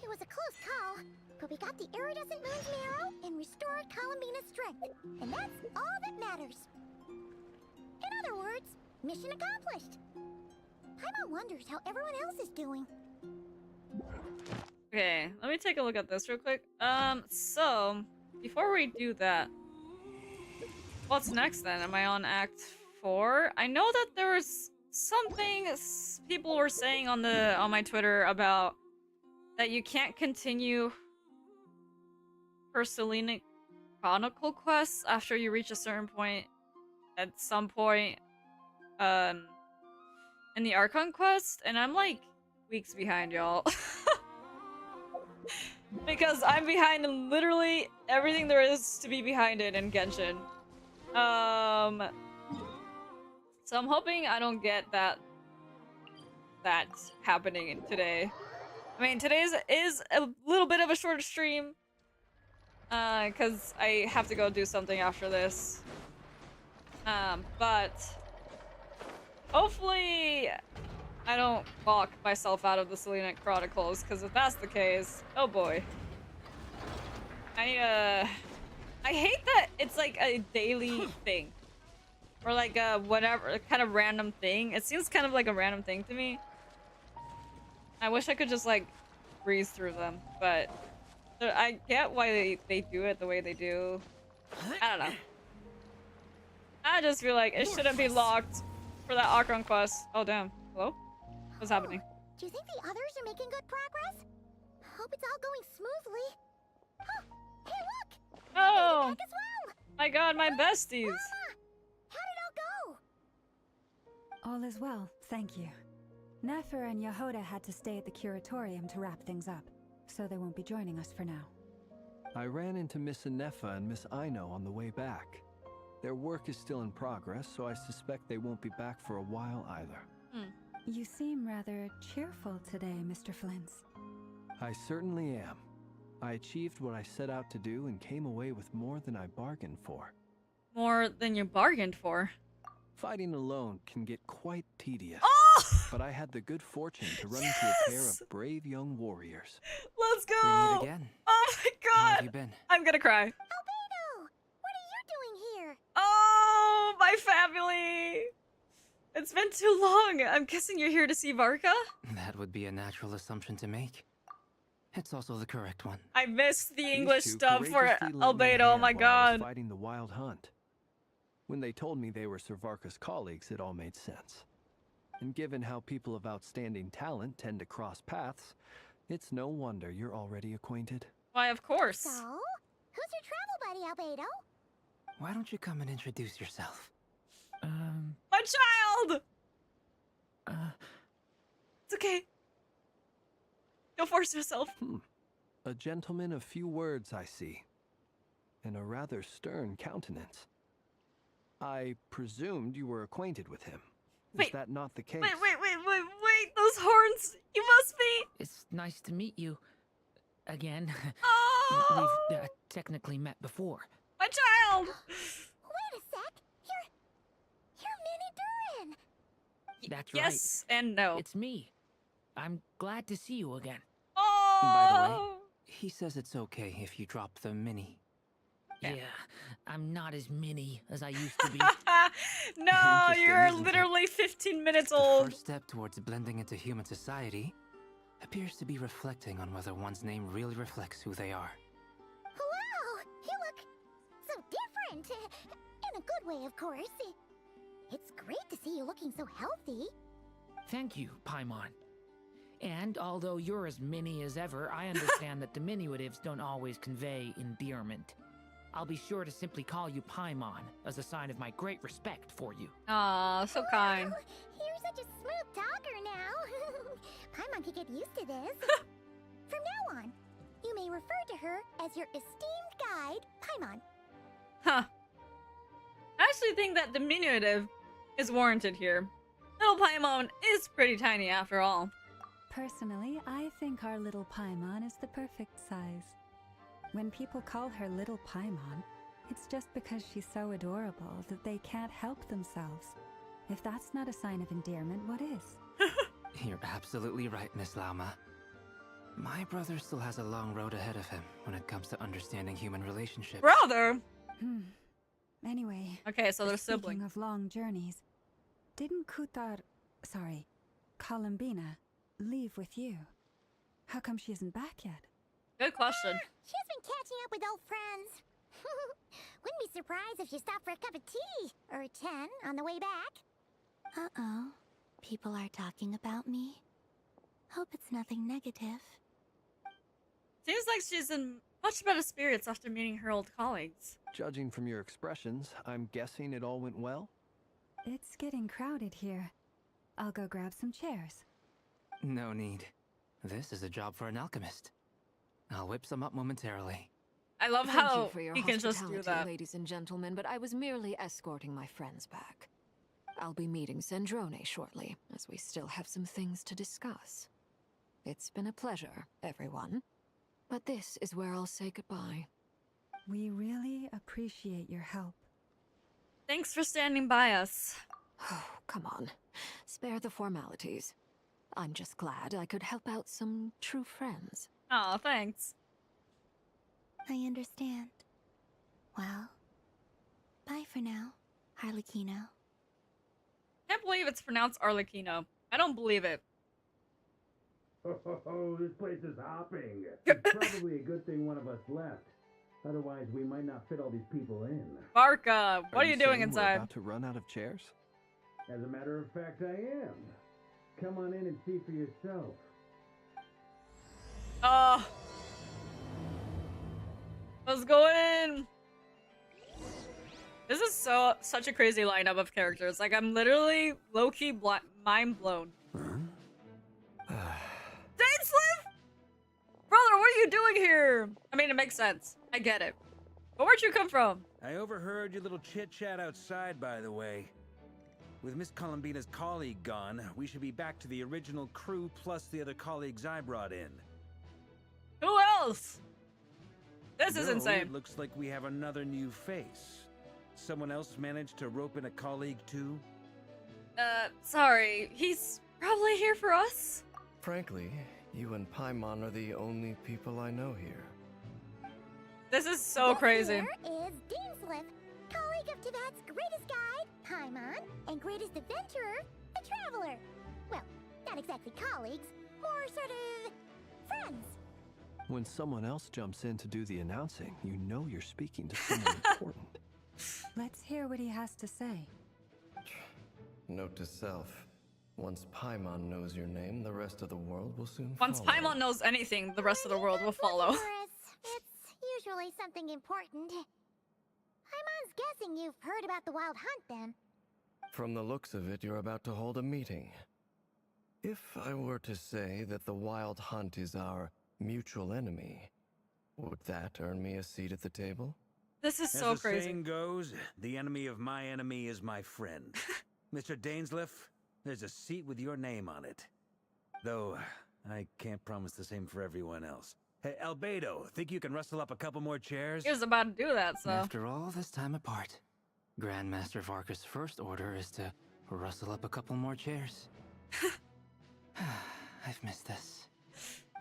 It was a close call, but we got the iridescent moon's marrow and restored Columbina's strength, and that's all that matters. In other words, mission accomplished. Paimon wonders how everyone else is doing. Okay, let me take a look at this real quick. So before we do that, what's next then? Am I on Act 4? I know that there was something people were saying on my Twitter about that you can't continue her Selenic Chronicle quests after you reach a certain point at some point in the Archon quest, and I'm like weeks behind, y'all. Because I'm behind in literally everything there is to be behind it in Genshin. So I'm hoping I don't get that happening today. I mean, today's is a little bit of a shorter stream, because I have to go do something after this. But hopefully I don't lock myself out of the Selenic Chronicles, because if that's the case, oh boy. I hate that it's like a daily thing. Or like a whatever, kind of random thing. It seems kind of like a random thing to me. I wish I could just like breeze through them, but I get why they do it the way they do. I don't know. I just feel like it shouldn't be locked for that Akron quest. Oh damn. Hello? What's happening? Do you think the others are making good progress? Hope it's all going smoothly. Oh, hey, look! Oh Back as well! my god, my besties. Mama! How did it all go? All is well, thank you. Nefer and Yehoda had to stay at the curatorium to wrap things up, so they won't be joining us for now. I ran into Miss Anefa and Miss Aino on the way back. Their work is still in progress, so I suspect they won't be back for a while either. You seem rather cheerful today, Mr. Flintz. I certainly am. I achieved what I set out to do and came away with more than I bargained for. More than you bargained for. Fighting alone can get quite tedious. Oh! But I had the good fortune to run into a pair Yes! of brave young warriors. Let's go! We meet again. Oh my How have god! you been? I'm gonna cry. Albedo! What are you doing here? Oh, my family! It's been too long. I'm guessing you're here to see Varka? That would be a natural assumption to make. It's also the correct one. I missed the These English two stuff for courageously lent me a Albedo. Oh hand my while I was god. fighting the wild hunt. When they told me they were Sir Varka's colleagues, it all made sense. And given how people of outstanding talent tend to cross paths, it's no wonder you're already acquainted. Why, of course. So, who's your travel buddy, Albedo? Why don't you come and introduce yourself? My child! It's okay. Don't force yourself. A gentleman of few words, I see. And a rather stern countenance. I presumed you were acquainted with him. Is Wait. that not the case? Wait. Those horns. You must be. It's nice to meet you. Again. Oh! We've technically met before. My child! Wait a sec. You're Minnie Durin. That's right. Yes and no. It's me. I'm glad to see you again. Oh! By the way, he says it's okay if you drop the mini. Yeah, I'm not as mini as I used to be. No, Interesting, you're isn't it? literally 15 minutes The old. first step towards blending into human society appears to be reflecting on whether one's name really reflects who they are. Wow, you look so different. In a good way, of course. It's great to see you looking so healthy. Thank you, Paimon. And although you're as mini as ever, I understand that diminutives don't always convey endearment. I'll be sure to simply call you Paimon as a sign of my great respect for you. Aw, so kind. Wow, you're such a smooth talker now. Paimon could get used to this. From now on, you may refer to her as your esteemed guide, Paimon. Huh. I actually think that diminutive is warranted here. Little Paimon is pretty tiny after all. Personally, I think our little Paimon is the perfect size. When people call her Little Paimon, it's just because she's so adorable that they can't help themselves. If that's not a sign of endearment, what is? You're absolutely right, Miss Lauma. My brother still has a long road ahead of him when it comes to understanding human relationships. Brother! Anyway. Okay, so they're speaking siblings. of long journeys, didn't Columbina, leave with you? How come she isn't back yet? Good question. She's been catching up with old friends. Wouldn't be surprised if she stopped for a cup of tea or 10 on the way back. Uh-oh. People are talking about me. Hope it's nothing negative. Seems like she's in much better spirits after meeting her old colleagues. Judging from your expressions, I'm guessing it all went well? It's getting crowded here. I'll go grab some chairs. No need. This is a job for an alchemist. I'll whip some up momentarily. I love Thank how you for your he can just do hospitality, that. ladies and gentlemen, but I was merely escorting my friends back. I'll be meeting Sandrone shortly, as we still have some things to discuss. It's been a pleasure, everyone. But this is where I'll say goodbye. We really appreciate your help. Thanks for standing by us. Oh, come on. Spare the formalities. I'm just glad I could help out some true friends. Aw, thanks. I understand. Well, bye for now, Harlequino. Can't believe it's pronounced Arlecchino. I don't believe it. Oh, this place is hopping. It's probably a good thing one of us left. Otherwise, we might not fit all these people in. Barca, what are you doing saying we're inside? about to run out of chairs? As a matter of fact, I am. Come on in and see for yourself. Let's go in. This is such a crazy lineup of characters. Like, I'm literally low-key mind blown. Dainsleif! Brother, what are you doing here? I mean, it makes sense. I get it. But where'd you come from? I overheard your little chit-chat outside, by the way. With Miss Columbina's colleague gone, we should be back to the original crew plus the other colleagues I brought in. Who else? This is insane. It looks like we have another new face. Someone else managed to rope in a colleague too? Sorry. He's probably here for us? Frankly, you and Paimon are the only people I know here. This is so crazy. Here is Dainsleif, colleague of Teyvat's greatest guide, Paimon, and greatest adventurer, the Traveler. Well, not exactly colleagues, more sort of friends. When someone else jumps in to do the announcing, you know you're speaking to someone important. Let's hear what he has to say. Note to self. Once Paimon knows your name, the rest of the world will soon Once follow. Paimon knows anything, the rest of the world will follow. It's usually something important. Paimon's guessing you've heard about the Wild Hunt, then. From the looks of it, you're about to hold a meeting. If I were to say that the Wild Hunt is our mutual enemy, would that earn me a seat at the table? This is so As the crazy. saying goes, the enemy of my enemy is my friend. Mr. Dainsleif, there's a seat with your name on it. Though, I can't promise the same for everyone else. Hey, Albedo, think you can rustle up a couple more chairs? He was about to do that, so. After all this time apart, Grandmaster Varka's first order is to rustle up a couple more chairs. I've missed this.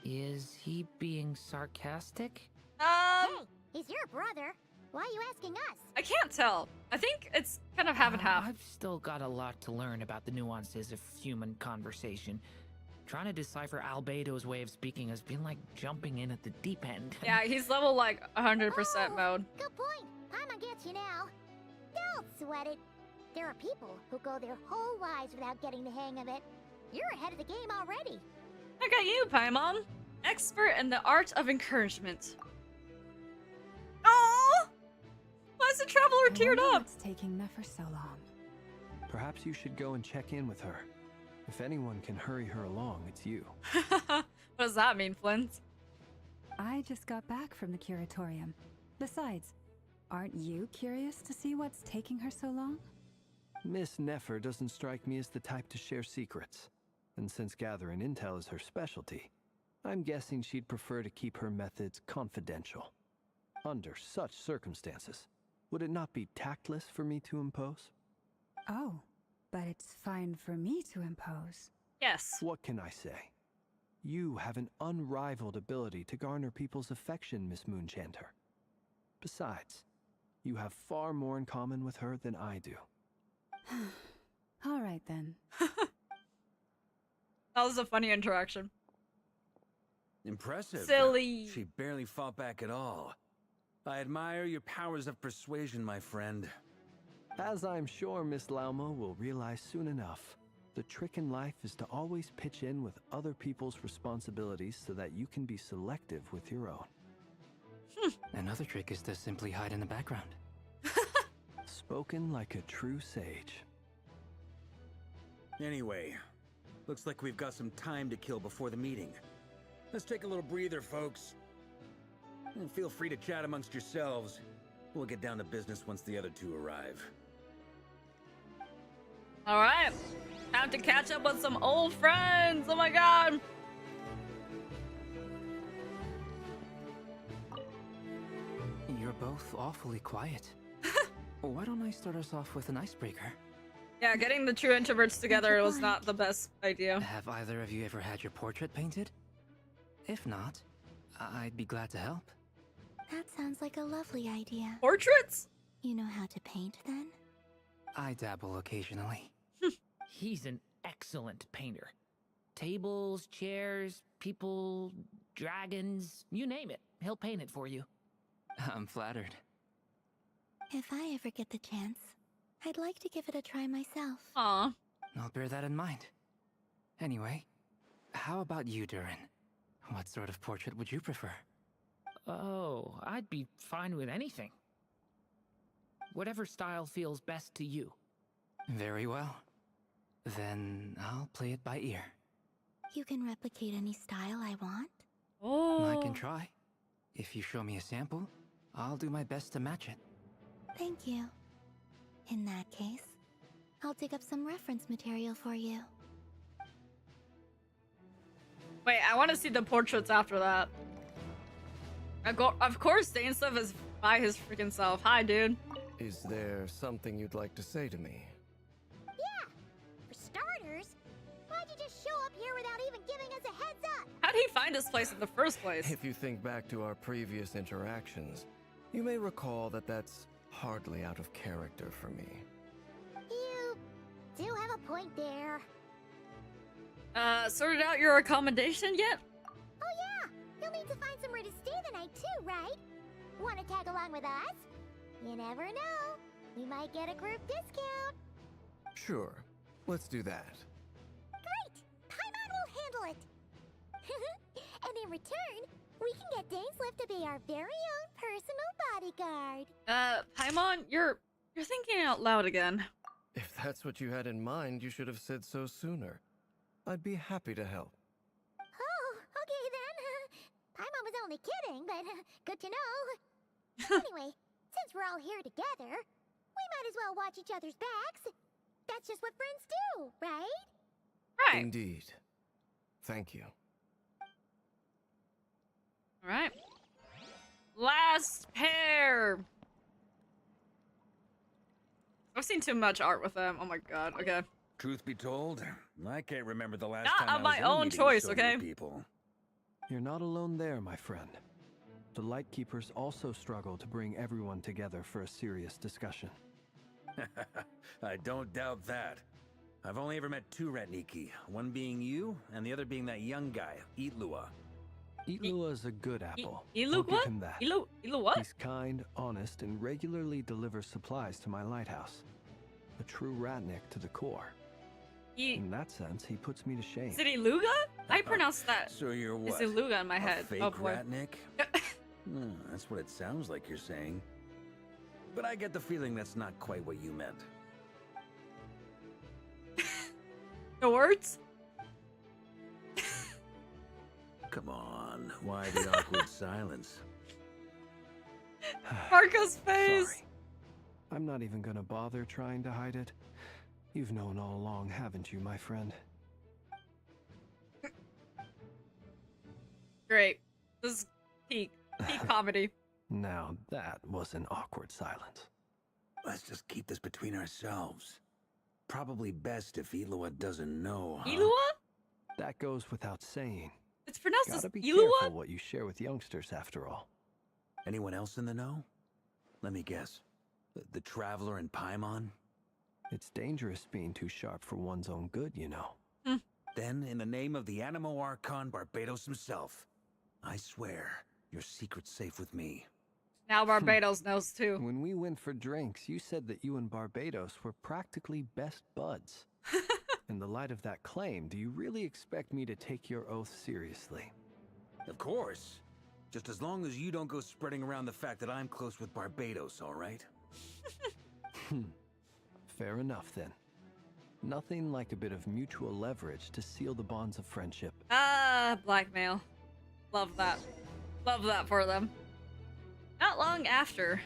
Is he being sarcastic? Hey, he's your brother. Why are you asking us? I can't tell. I think it's kind of half and half. I've still got a lot to learn about the nuances of human conversation. Trying to decipher Albedo's way of speaking has been like jumping in at the deep end. Yeah, he's level like 100% mode. Good point. Paimon gets you now. Don't sweat it. There are people who go their whole lives without getting the hang of it. You're ahead of the game already. Look at you, Paimon. Expert in the art of encouragement. Oh! Why is the Traveler teared up? What's taking Nefer so long? Perhaps you should go and check in with her. If anyone can hurry her along, it's you. What does that mean, Flint? I just got back from the curatorium. Besides, aren't you curious to see what's taking her so long? Miss Nefer doesn't strike me as the type to share secrets. And since gathering intel is her specialty, I'm guessing she'd prefer to keep her methods confidential. Under such circumstances, would it not be tactless for me to impose? Oh, but it's fine for me to impose. Yes. What can I say? You have an unrivaled ability to garner people's affection, Miss Moonchanter. Besides, you have far more in common with her than I do. All right then. That was a funny interaction. Impressive. Silly. She barely fought back at all. I admire your powers of persuasion, my friend. As I'm sure Miss Lauma will realize soon enough, the trick in life is to always pitch in with other people's responsibilities so that you can be selective with your own. Another trick is to simply hide in the background. Spoken like a true sage. Anyway, looks like we've got some time to kill before the meeting. Let's take a little breather, folks. And feel free to chat amongst yourselves. We'll get down to business once the other two arrive. Alright. Time to catch up with some old friends. Oh my god. You're both awfully quiet. Why don't I start us off with an icebreaker? Yeah, getting the true introverts together was not the best idea. Have either of you ever had your portrait painted? If not, I'd be glad to help. That sounds like a lovely idea. Portraits? You know how to paint then? I dabble occasionally. He's an excellent painter. Tables, chairs, people, dragons, you name it. He'll paint it for you. I'm flattered. If I ever get the chance, I'd like to give it a try myself. Aw. I'll bear that in mind. Anyway, how about you, Durin? What sort of portrait would you prefer? Oh, I'd be fine with anything. Whatever style feels best to you. Very well. Then I'll play it by ear. You can replicate any style I want? Oh. I can try. If you show me a sample, I'll do my best to match it. Thank you. In that case, I'll dig up some reference material for you. Wait, I want to see the portraits after that. Of course, Dainsleif is by his freaking self. Hi, dude. Is there something you'd like to say to me? Yeah. For starters, why'd you just show up here without even giving us a heads up? How did he find this place in the first place? If you think back to our previous interactions, you may recall that that's hardly out of character for me. You do have a point there. Sorted out your accommodation yet? Oh yeah, you'll need to find somewhere to stay the night too, right? Want to tag along with us? You never know. We might get a group discount. Sure, let's do that. Great! Paimon will handle it. And in return, we can get Dainsleif to be our very own personal bodyguard. Paimon, you're thinking out loud again. If that's what you had in mind, you should have said so sooner. I'd be happy to help. Oh, okay then. Paimon was only kidding, but good to know. Anyway, since we're all here together, we might as well watch each other's backs. That's just what friends do, right? Right. Indeed. Thank you. Alright. Last pair! I've seen too much art with them. Oh my god, okay. Truth be told, I can't remember the last Not time I of was my in a own meeting choice, with so many okay? people. You're not alone there, my friend. The Lightkeepers also struggle to bring everyone together for a serious discussion. I don't doubt that. I've only ever met two Ratniki, one being you, and the other being that young guy, Itlua. Itlua is a good apple. Ilu I'll give what? him that. Ilu what? He's kind, honest, and regularly delivers supplies to my lighthouse. A true Ratnik to the core. In that sense, he puts me to shame. Is it Iluga? I pronounced that. So you're what? It's Iluga in my head. A fake Oh boy. Ratnik? That's what it sounds like you're saying. But I get the feeling that's not quite what you meant. No words? Come on, why the awkward silence? Marco's face! Sorry. I'm not even gonna bother trying to hide it. You've known all along, haven't you, my friend? Great. This is peak comedy. Now that was an awkward silence. Let's just keep this between ourselves. Probably best if Itlua doesn't know, huh? Ilua? That goes without saying. It's pronounced as Gotta be Ilua? careful what you share with youngsters, after all. Anyone else in the know? Let me guess. The Traveler and Paimon? It's dangerous being too sharp for one's own good, you know. Then, in the name of the Animo Archon Barbados himself, I swear, your secret's safe with me. Now Barbados knows too. When we went for drinks, you said that you and Barbados were practically best buds. In the light of that claim, do you really expect me to take your oath seriously? Of course. Just as long as you don't go spreading around the fact that I'm close with Barbados, all right? Fair enough, then. Nothing like a bit of mutual leverage to seal the bonds of friendship. Ah, blackmail. Love that. Love that for them. Not long after.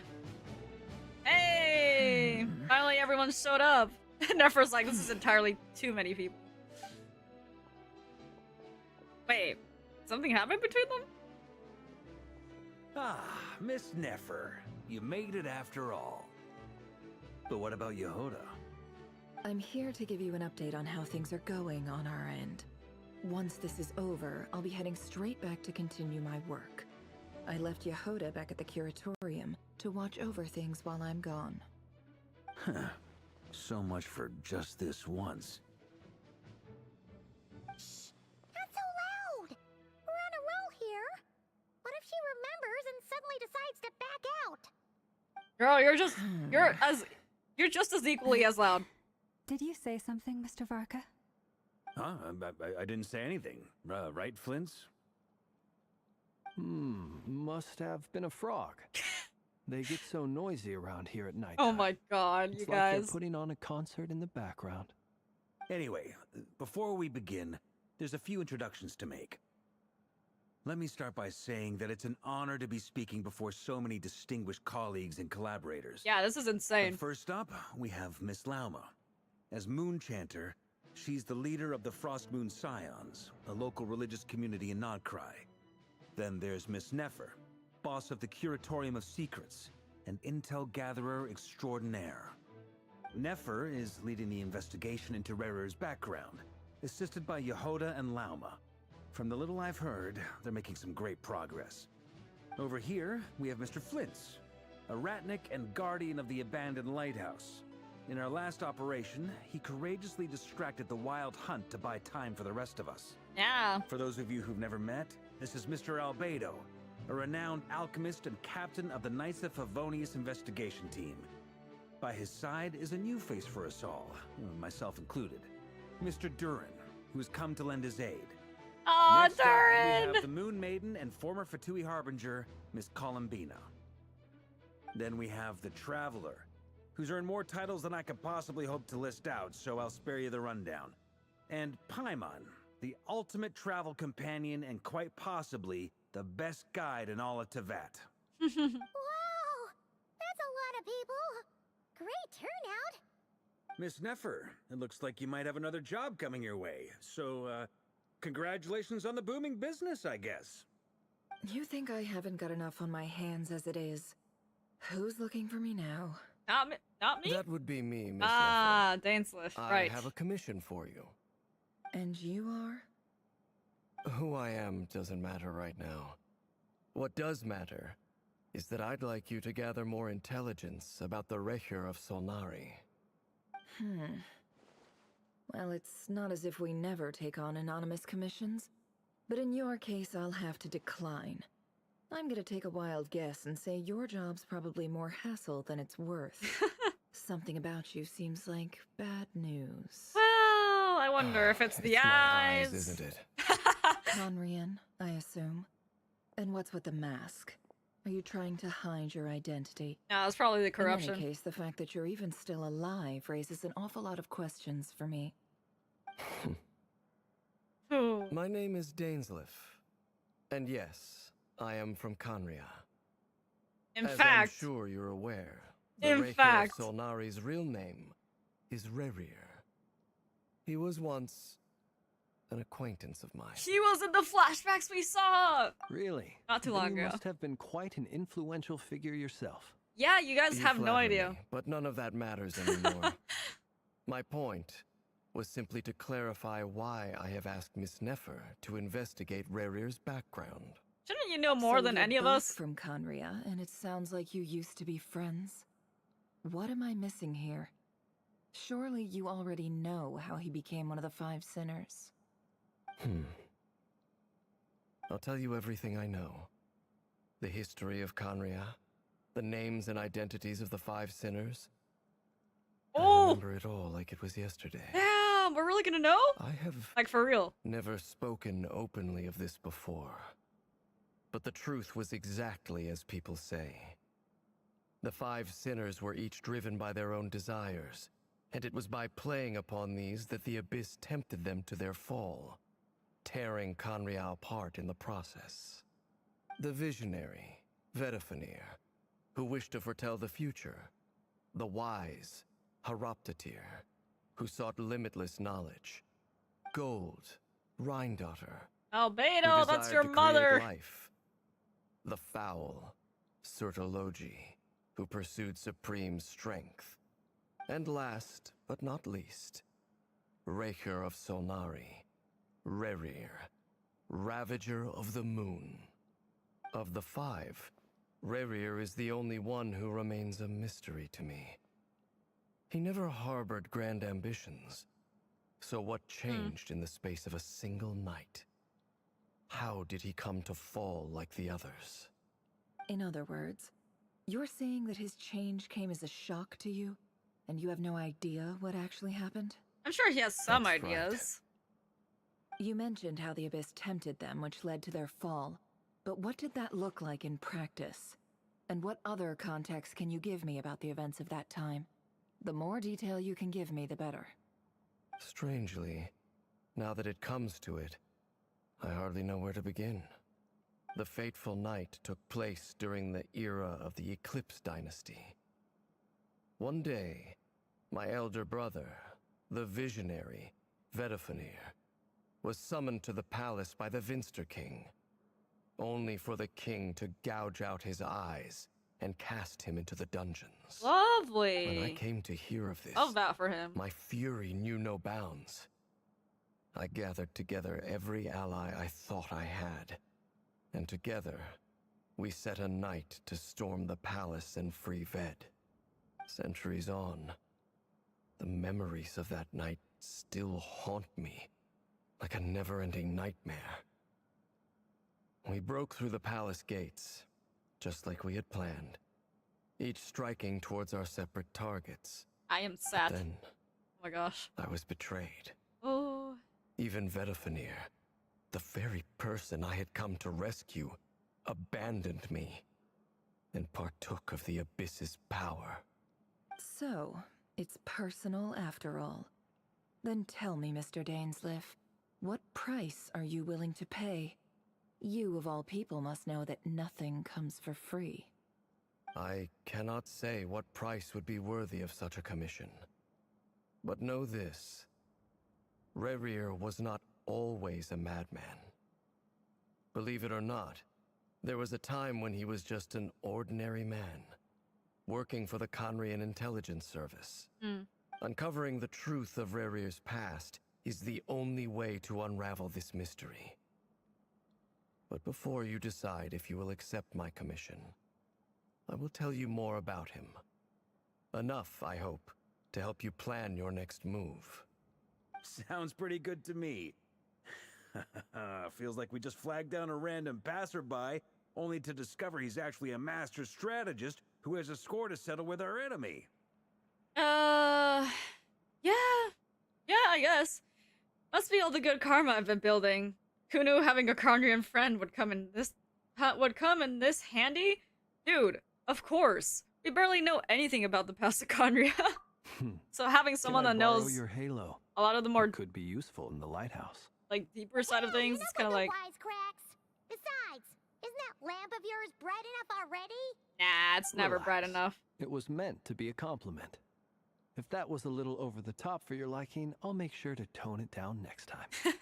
Hey! Finally everyone showed up. Nefer's like, this is entirely too many people. Wait, something happened between them? Ah, Miss Nefer. You made it after all. But what about Yehoda? I'm here to give you an update on how things are going on our end. Once this is over, I'll be heading straight back to continue my work. I left Yehoda back at the Curatorium to watch over things while I'm gone. Huh. So much for just this once. Shh! Not so loud! We're on a roll here. What if she remembers and suddenly decides to back out? Girl, you're You're just as equally as loud. Did you say something, Mr. Varka? Huh? I didn't say anything. Right, Flints? Must have been a frog. They get so noisy around here at night. Oh my god, you it's guys. like they're putting on a concert in the background. Anyway, before we begin, there's a few introductions to make. Let me start by saying that it's an honor to be speaking before so many distinguished colleagues and collaborators. Yeah, this is insane. But first up, we have Miss Lauma. As Moon Chanter, she's the leader of the Frost Moon Scions, a local religious community in Nodcry. Then there's Miss Nefer, boss of the Curatorium of Secrets, an intel gatherer extraordinaire. Nefer is leading the investigation into Rerir's background, assisted by Yehoda and Lauma. From the little I've heard, they're making some great progress. Over here, we have Mr. Flints, a ratnik and guardian of the abandoned lighthouse. In our last operation, he courageously distracted the Wild Hunt to buy time for the rest of us. Yeah. For those of you who've never met, this is Mr. Albedo, a renowned alchemist and captain of the Knights of Favonius investigation team. By his side is a new face for us all, myself included, Mr. Durin, who's come to lend his aid. Aw, Next up, we Durin! have the Moon Maiden and former Fatui Harbinger, Miss Columbina. Then we have the Traveler, who's earned more titles than I could possibly hope to list out, so I'll spare you the rundown. And Paimon, the ultimate travel companion and quite possibly the best guide in all of Tevat. Wow! That's a lot of people! Great turnout! Miss Nefer, it looks like you might have another job coming your way, so, congratulations on the booming business, I guess. You think I haven't got enough on my hands as it is? Who's looking for me now? Not me? That would be me, Miss Ah, Dainsliff, Nefer. right. I have a commission for you. And you are? Who I am doesn't matter right now. What does matter is that I'd like you to gather more intelligence about the Rerir of Solnari. Well, it's not as if we never take on anonymous commissions. But in your case, I'll have to decline. I'm gonna take a wild guess and say your job's probably more hassle than it's worth. Something about you seems like bad news. Well, I wonder if it's the my eyes. eyes, isn't it? Conrian, I assume. And what's with the mask? Are you trying to hide your identity? No, it's probably the corruption. In any case, the fact that you're even still alive raises an awful lot of questions for me. My name is Dainsliff. And yes, I am from Conria. In As fact, I'm sure you're aware, the in Rerir fact, of Solnari's real name is Rerir. He was once an acquaintance of mine. he was in the flashbacks we saw. Really? Not too Then long you ago. must have been quite an influential figure yourself. Yeah, you guys You have no flatter idea. me, but none of that matters anymore. My point was simply to clarify why I have asked Miss Nefer to investigate Rerir's background. Shouldn't you know more So than you're any of both us? from Conria, and it sounds like you used to be friends. What am I missing here? Surely you already know how he became one of the Five Sinners. I'll tell you everything I know. The history of Conria, the names and identities of the Five Sinners. I Oh, remember it all like it was yesterday. damn, we're really gonna know? I have Like, for real. never spoken openly of this before. But the truth was exactly as people say. The Five Sinners were each driven by their own desires, and it was by playing upon these that the Abyss tempted them to their fall, tearing Conria apart in the process. The visionary, Vedafenir, who wished to foretell the future. The wise, Haroptatir, who sought limitless knowledge. Gold, Rhindaughter, who Albedo, that's desired your to create mother. life. The foul, Sertologi, who pursued supreme strength. And last, but not least, Rerir of Solnari, Rerir, Ravager of the Moon. Of the five, Rerir is the only one who remains a mystery to me. He never harbored grand ambitions. So what changed in the space of a single night? How did he come to fall like the others? In other words, you're saying that his change came as a shock to you? And you have no idea what actually happened? I'm sure he has some That's right. ideas. You mentioned how the Abyss tempted them, which led to their fall. But what did that look like in practice? And what other context can you give me about the events of that time? The more detail you can give me, the better. Strangely, now that it comes to it, I hardly know where to begin. The fateful night took place during the era of the Eclipse Dynasty. One day, my elder brother, the visionary, Vedifenir, was summoned to the palace by the Vinster King, only for the king to gouge out his eyes and cast him into the dungeons. Lovely. When I came to hear of this, Love that for him. my fury knew no bounds. I gathered together every ally I thought I had, and together, we set a night to storm the palace and free Ved. Centuries on, the memories of that night still haunt me, like a never-ending nightmare. We broke through the palace gates, just like we had planned, each striking towards our separate targets. I am sad. Then, Oh my gosh. I was betrayed. Oh. Even Vedifenir, the very person I had come to rescue, abandoned me and partook of the Abyss's power. So, it's personal after all. Then tell me, Mr. Dainsleif, what price are you willing to pay? You, of all people, must know that nothing comes for free. I cannot say what price would be worthy of such a commission. But know this. Rerir was not always a madman. Believe it or not, there was a time when he was just an ordinary man, working for the Conrian Intelligence Service. Uncovering the truth of Rerir's past is the only way to unravel this mystery. But before you decide if you will accept my commission, I will tell you more about him. Enough, I hope, to help you plan your next move. Sounds pretty good to me. Feels like we just flagged down a random passerby, only to discover he's actually a master strategist who has a score to settle with our enemy. Yeah. Yeah, I guess. Must be all the good karma I've been building. Who knew having a Conrian friend would come in this handy? Dude, of course. We barely know anything about the past of Conria. So having someone that knows your halo? a lot of the more It could be useful in the lighthouse. like deeper side of things, it's kind of like, wisecracks. Besides, isn't that lamp of yours bright enough already? nah, it's never bright Relax. enough. It was meant to be a compliment. If that was a little over the top for your liking, I'll make sure to tone it down next time.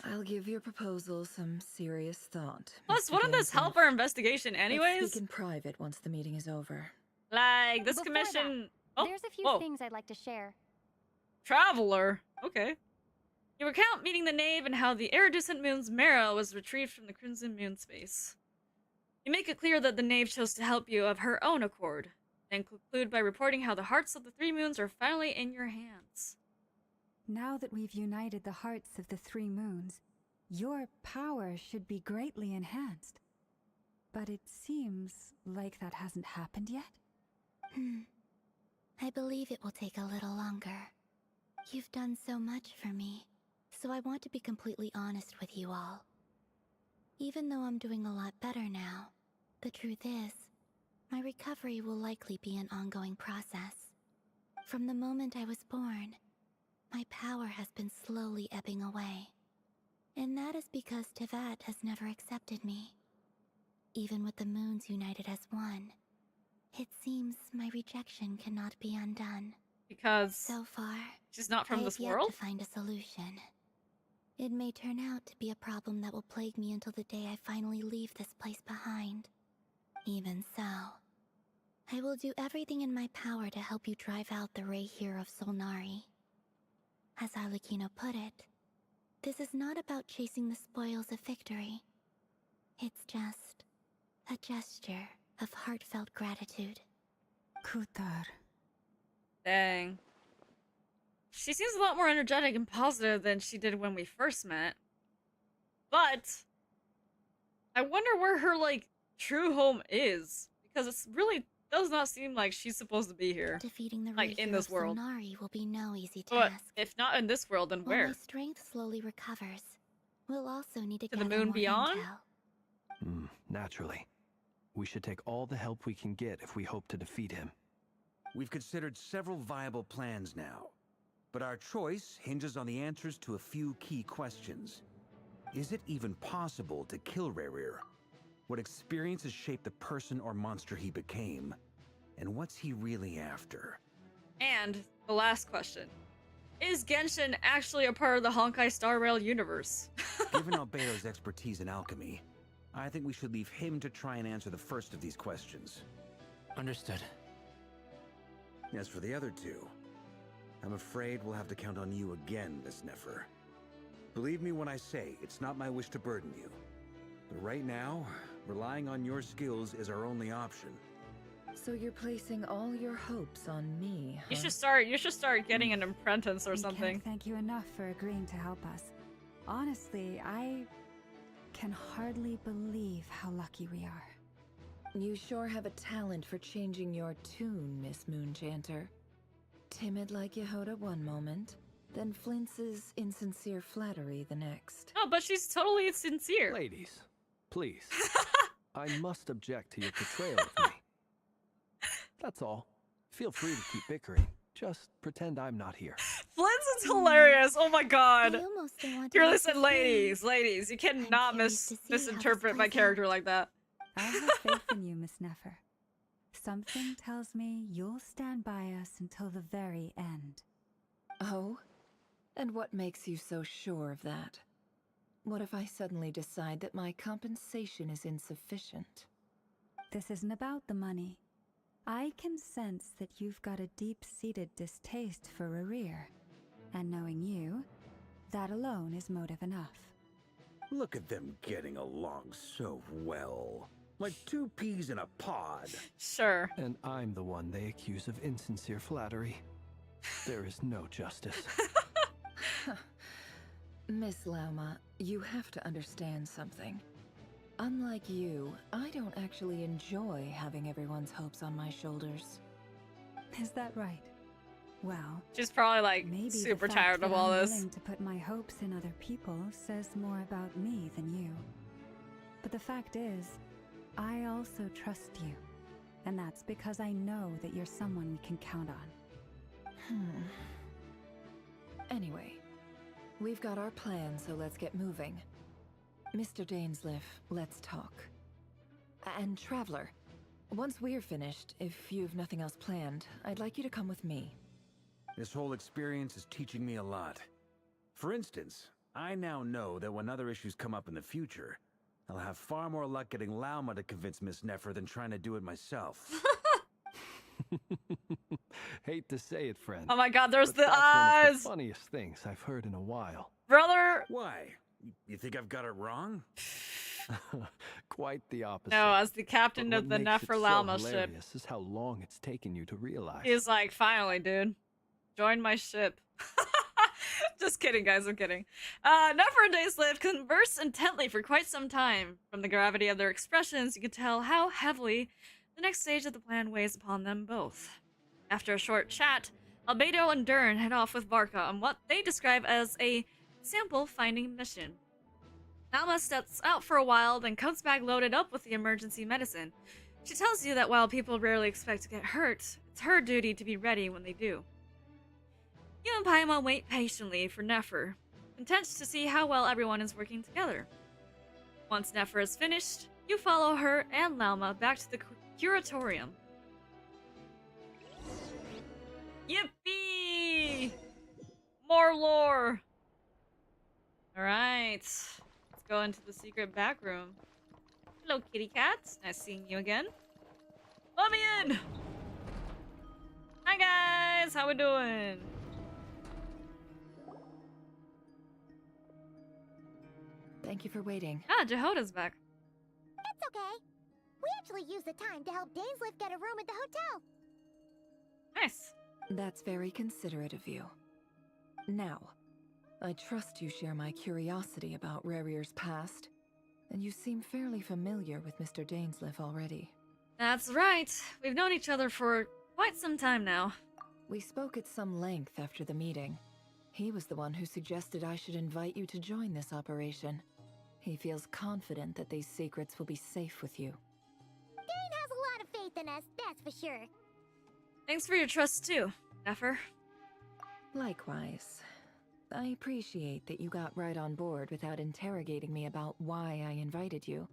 I'll give your proposal some serious thought. Plus, Mr. wouldn't this Dainsleif. help our investigation Let's anyways? speak in private once the meeting is over. Like, this Before commission... Oh, There's a few whoa. things I'd like to share. Traveler. Okay. You recount meeting the knave and how the iridescent moon's Maelo was retrieved from the crimson moon space. You make it clear that the knave chose to help you of her own accord, then conclude by reporting how the hearts of the three moons are finally in your hands. Now that we've united the hearts of the three moons, your power should be greatly enhanced. But it seems like that hasn't happened yet. I believe it will take a little longer. You've done so much for me, so I want to be completely honest with you all. Even though I'm doing a lot better now, the truth is, my recovery will likely be an ongoing process. From the moment I was born, my power has been slowly ebbing away. And that is because Tevat has never accepted me. Even with the moons united as one, it seems my rejection cannot be undone. Because So far, she's not I from have this yet world? to find a solution. It may turn out to be a problem that will plague me until the day I finally leave this place behind. Even so, I will do everything in my power to help you drive out the Rerir of Solnari. As Arlecchino put it, this is not about chasing the spoils of victory. It's just a gesture of heartfelt gratitude. Kutar. Dang. She seems a lot more energetic and positive than she did when we first met. But I wonder where her, like, true home is. Because it really does not seem like she's supposed to be here. Defeating the Like, in this world. Sonari will be no easy But task. if not in this world, then While where? my strength slowly recovers, we'll also need to To the gather moon more beyond? intel. Naturally. We should take all the help we can get if we hope to defeat him. We've considered several viable plans now, but our choice hinges on the answers to a few key questions. Is it even possible to kill Rerir? What experiences shaped the person or monster he became? And what's he really after? And the last question. Is Genshin actually a part of the Honkai Star Rail universe? Given Albedo's expertise in alchemy, I think we should leave him to try and answer the first of these questions. Understood. As for the other two, I'm afraid we'll have to count on you again, Miss Nefer. Believe me when I say it's not my wish to burden you. But right now, relying on your skills is our only option. So you're placing all your hopes on me, huh? You should start getting an apprentice or We something. can't thank you enough for agreeing to help us. Honestly, I can hardly believe how lucky we are. You sure have a talent for changing your tune, Miss Moonchanter. Timid like Yehoda one moment, then flinches insincere flattery the next. Oh, but she's totally sincere. Ladies, please. I must object to your portrayal of me. That's all. Feel free to keep bickering. Just pretend I'm not here. Flint's is hilarious. Oh my god. I almost don't want to Here, make listen, this ladies, you cannot curious to see how this misinterpret my plays out. character like that. I have faith in you, Miss Nefer. Something tells me you'll stand by us until the very end. Oh? And what makes you so sure of that? What if I suddenly decide that my compensation is insufficient? This isn't about the money. I can sense that you've got a deep-seated distaste for Rerir. And knowing you, that alone is motive enough. Look at them getting along so well. Like two peas in a pod. Sure. And I'm the one they accuse of insincere flattery. There is no justice. Miss Lauma, you have to understand something. Unlike you, I don't actually enjoy having everyone's hopes on my shoulders. Is that right? Well, She's probably like maybe super the fact tired of that all I'm this. willing to put my hopes in other people says more about me than you. But the fact is, I also trust you. And that's because I know that you're someone we can count on. Anyway, we've got our plan, so let's get moving. Mr. Dainsliff, let's talk. And Traveler, once we're finished, if you've nothing else planned, I'd like you to come with me. This whole experience is teaching me a lot. For instance, I now know that when other issues come up in the future, I'll have far more luck getting Lauma to convince Miss Nefer than trying to do it myself. Hate to say it, friend. Oh my god, there's but the that's one of eyes! the funniest things I've heard in a while. Brother! Why? You think I've got it wrong? Quite the opposite. No, as the captain But of the what makes it so Neferlauma ship. hilarious is how long it's taken you to realize. He's like, finally, dude. Join my ship. Just kidding, guys, I'm kidding. Nefer and Dainsliff converse intently for quite some time. From the gravity of their expressions, you can tell how heavily the next stage of the plan weighs upon them both. After a short chat, Albedo and Dern head off with Varka on what they describe as a sample-finding mission. Alma steps out for a while, then comes back loaded up with the emergency medicine. She tells you that while people rarely expect to get hurt, it's her duty to be ready when they do. You and Paimon wait patiently for Nefer, content to see how well everyone is working together. Once Nefer is finished, you follow her and Lauma back to the curatorium. Yippee! More lore! Alright, let's go into the secret back room. Hello, kitty cats. Nice seeing you again. Let me in! Hi guys, how we doing? Thank you for waiting. Ah, Jehoda's back. It's okay. We actually used the time to help Dainsliff get a room at the hotel. Nice. That's very considerate of you. Now, I trust you share my curiosity about Rerir's past, and you seem fairly familiar with Mr. Dainsliff already. That's right. We've known each other for quite some time now. We spoke at some length after the meeting. He was the one who suggested I should invite you to join this operation. He feels confident that these secrets will be safe with you. Dane has a lot of faith in us, that's for sure. Thanks for your trust too, Nefer. Likewise. I appreciate that you got right on board without interrogating me about why I invited you.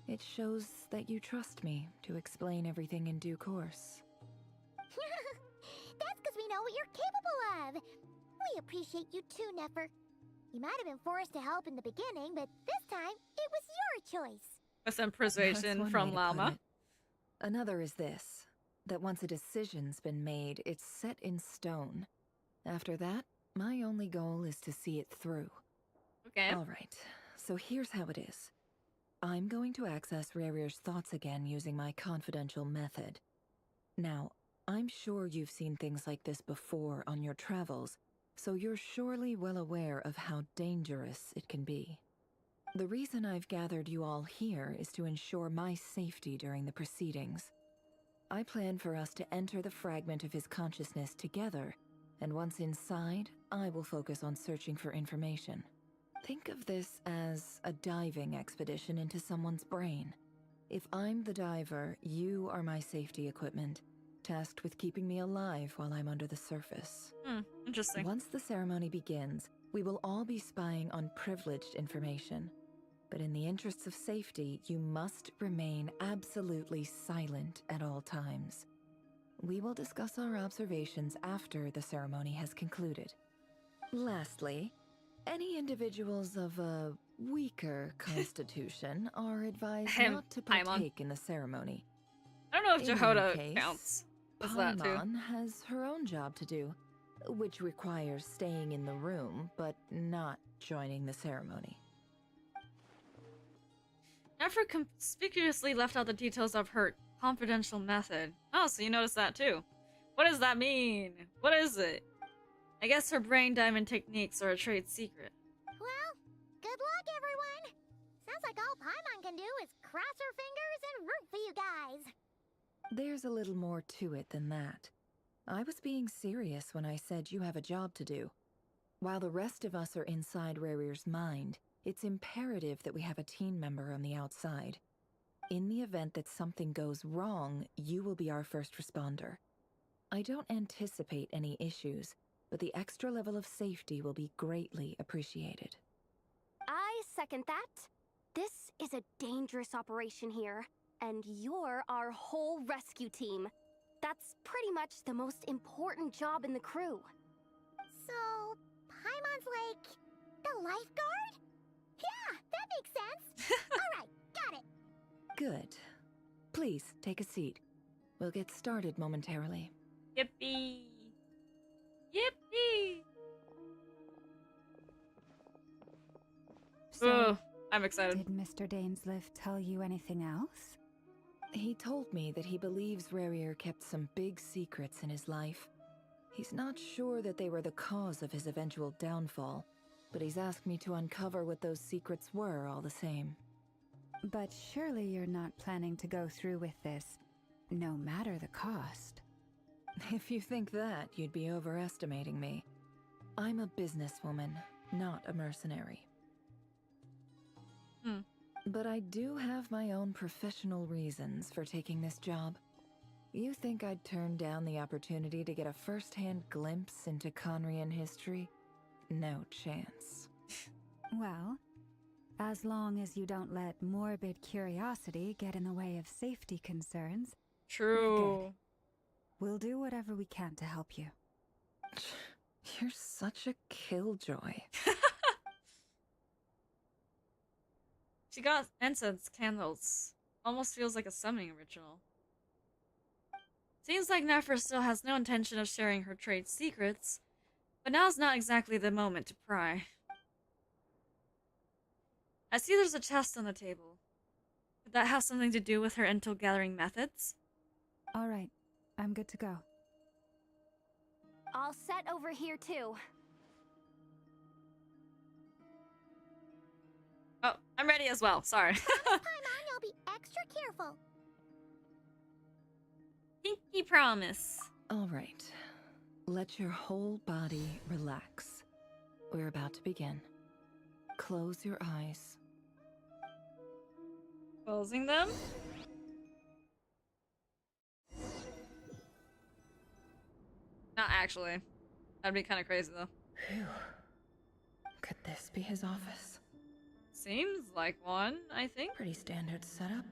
It shows that you trust me to explain everything in due course. That's because we know what you're capable of. We appreciate you too, Nefer. You might have been forced to help in the beginning, but this time, it was your choice. With some That's persuasion one from way to put Llama. it. Another is this, that once a decision's been made, it's set in stone. After that, my only goal is to see it through. Okay. Alright, so here's how it is. I'm going to access Rerir's thoughts again using my confidential method. Now, I'm sure you've seen things like this before on your travels, so you're surely well aware of how dangerous it can be. The reason I've gathered you all here is to ensure my safety during the proceedings. I plan for us to enter the fragment of his consciousness together, and once inside, I will focus on searching for information. Think of this as a diving expedition into someone's brain. If I'm the diver, you are my safety equipment, tasked with keeping me alive while I'm under the surface. Interesting. Once the ceremony begins, we will all be spying on privileged information. But in the interests of safety, you must remain absolutely silent at all times. We will discuss our observations after the ceremony has concluded. Lastly, any individuals of a weaker constitution are advised not to partake in the ceremony. I don't know if In any Jehoda case, counts. What's that too? Paimon has her own job to do, which requires staying in the room, but not joining the ceremony. Nefer conspicuously left out the details of her confidential method. Oh, so you noticed that too. What does that mean? What is it? I guess her brain diamond techniques are a trade secret. Well, good luck, everyone. Sounds like all Paimon can do is cross her fingers and root for you guys. There's a little more to it than that. I was being serious when I said you have a job to do. While the rest of us are inside Rerir's mind, it's imperative that we have a team member on the outside. In the event that something goes wrong, you will be our first responder. I don't anticipate any issues, but the extra level of safety will be greatly appreciated. I second that. This is a dangerous operation here, and you're our whole rescue team. That's pretty much the most important job in the crew. So, Paimon's like the lifeguard? Yeah, that makes sense. Alright, got it. Good. Please, take a seat. We'll get started momentarily. Yippee! Yippee! So, I'm excited. Did Mr. Dainsliff tell you anything else? He told me that he believes Rerir kept some big secrets in his life. He's not sure that they were the cause of his eventual downfall, but he's asked me to uncover what those secrets were all the same. But surely you're not planning to go through with this, no matter the cost. If you think that, you'd be overestimating me. I'm a businesswoman, not a mercenary. But I do have my own professional reasons for taking this job. You think I'd turn down the opportunity to get a first-hand glimpse into Conrian history? No chance. Well, as long as you don't let morbid curiosity get in the way of safety concerns. True. We'll do whatever we can to help you. You're such a killjoy. She got incense candles. Almost feels like a summoning ritual. Seems like Nefer still has no intention of sharing her trade secrets, but now's not exactly the moment to pry. I see there's a chest on the table. Could that have something to do with her intel gathering methods? Alright, I'm good to go. All set over here too. Oh, I'm ready as well. Sorry. Paimon, you'll be extra careful. He promise. All right. Let your whole body relax. We're about to begin. Close your eyes. Closing them? Not actually. That'd be kind of crazy though. Phew. Could this be his office? Seems like one, I think. Pretty standard setup.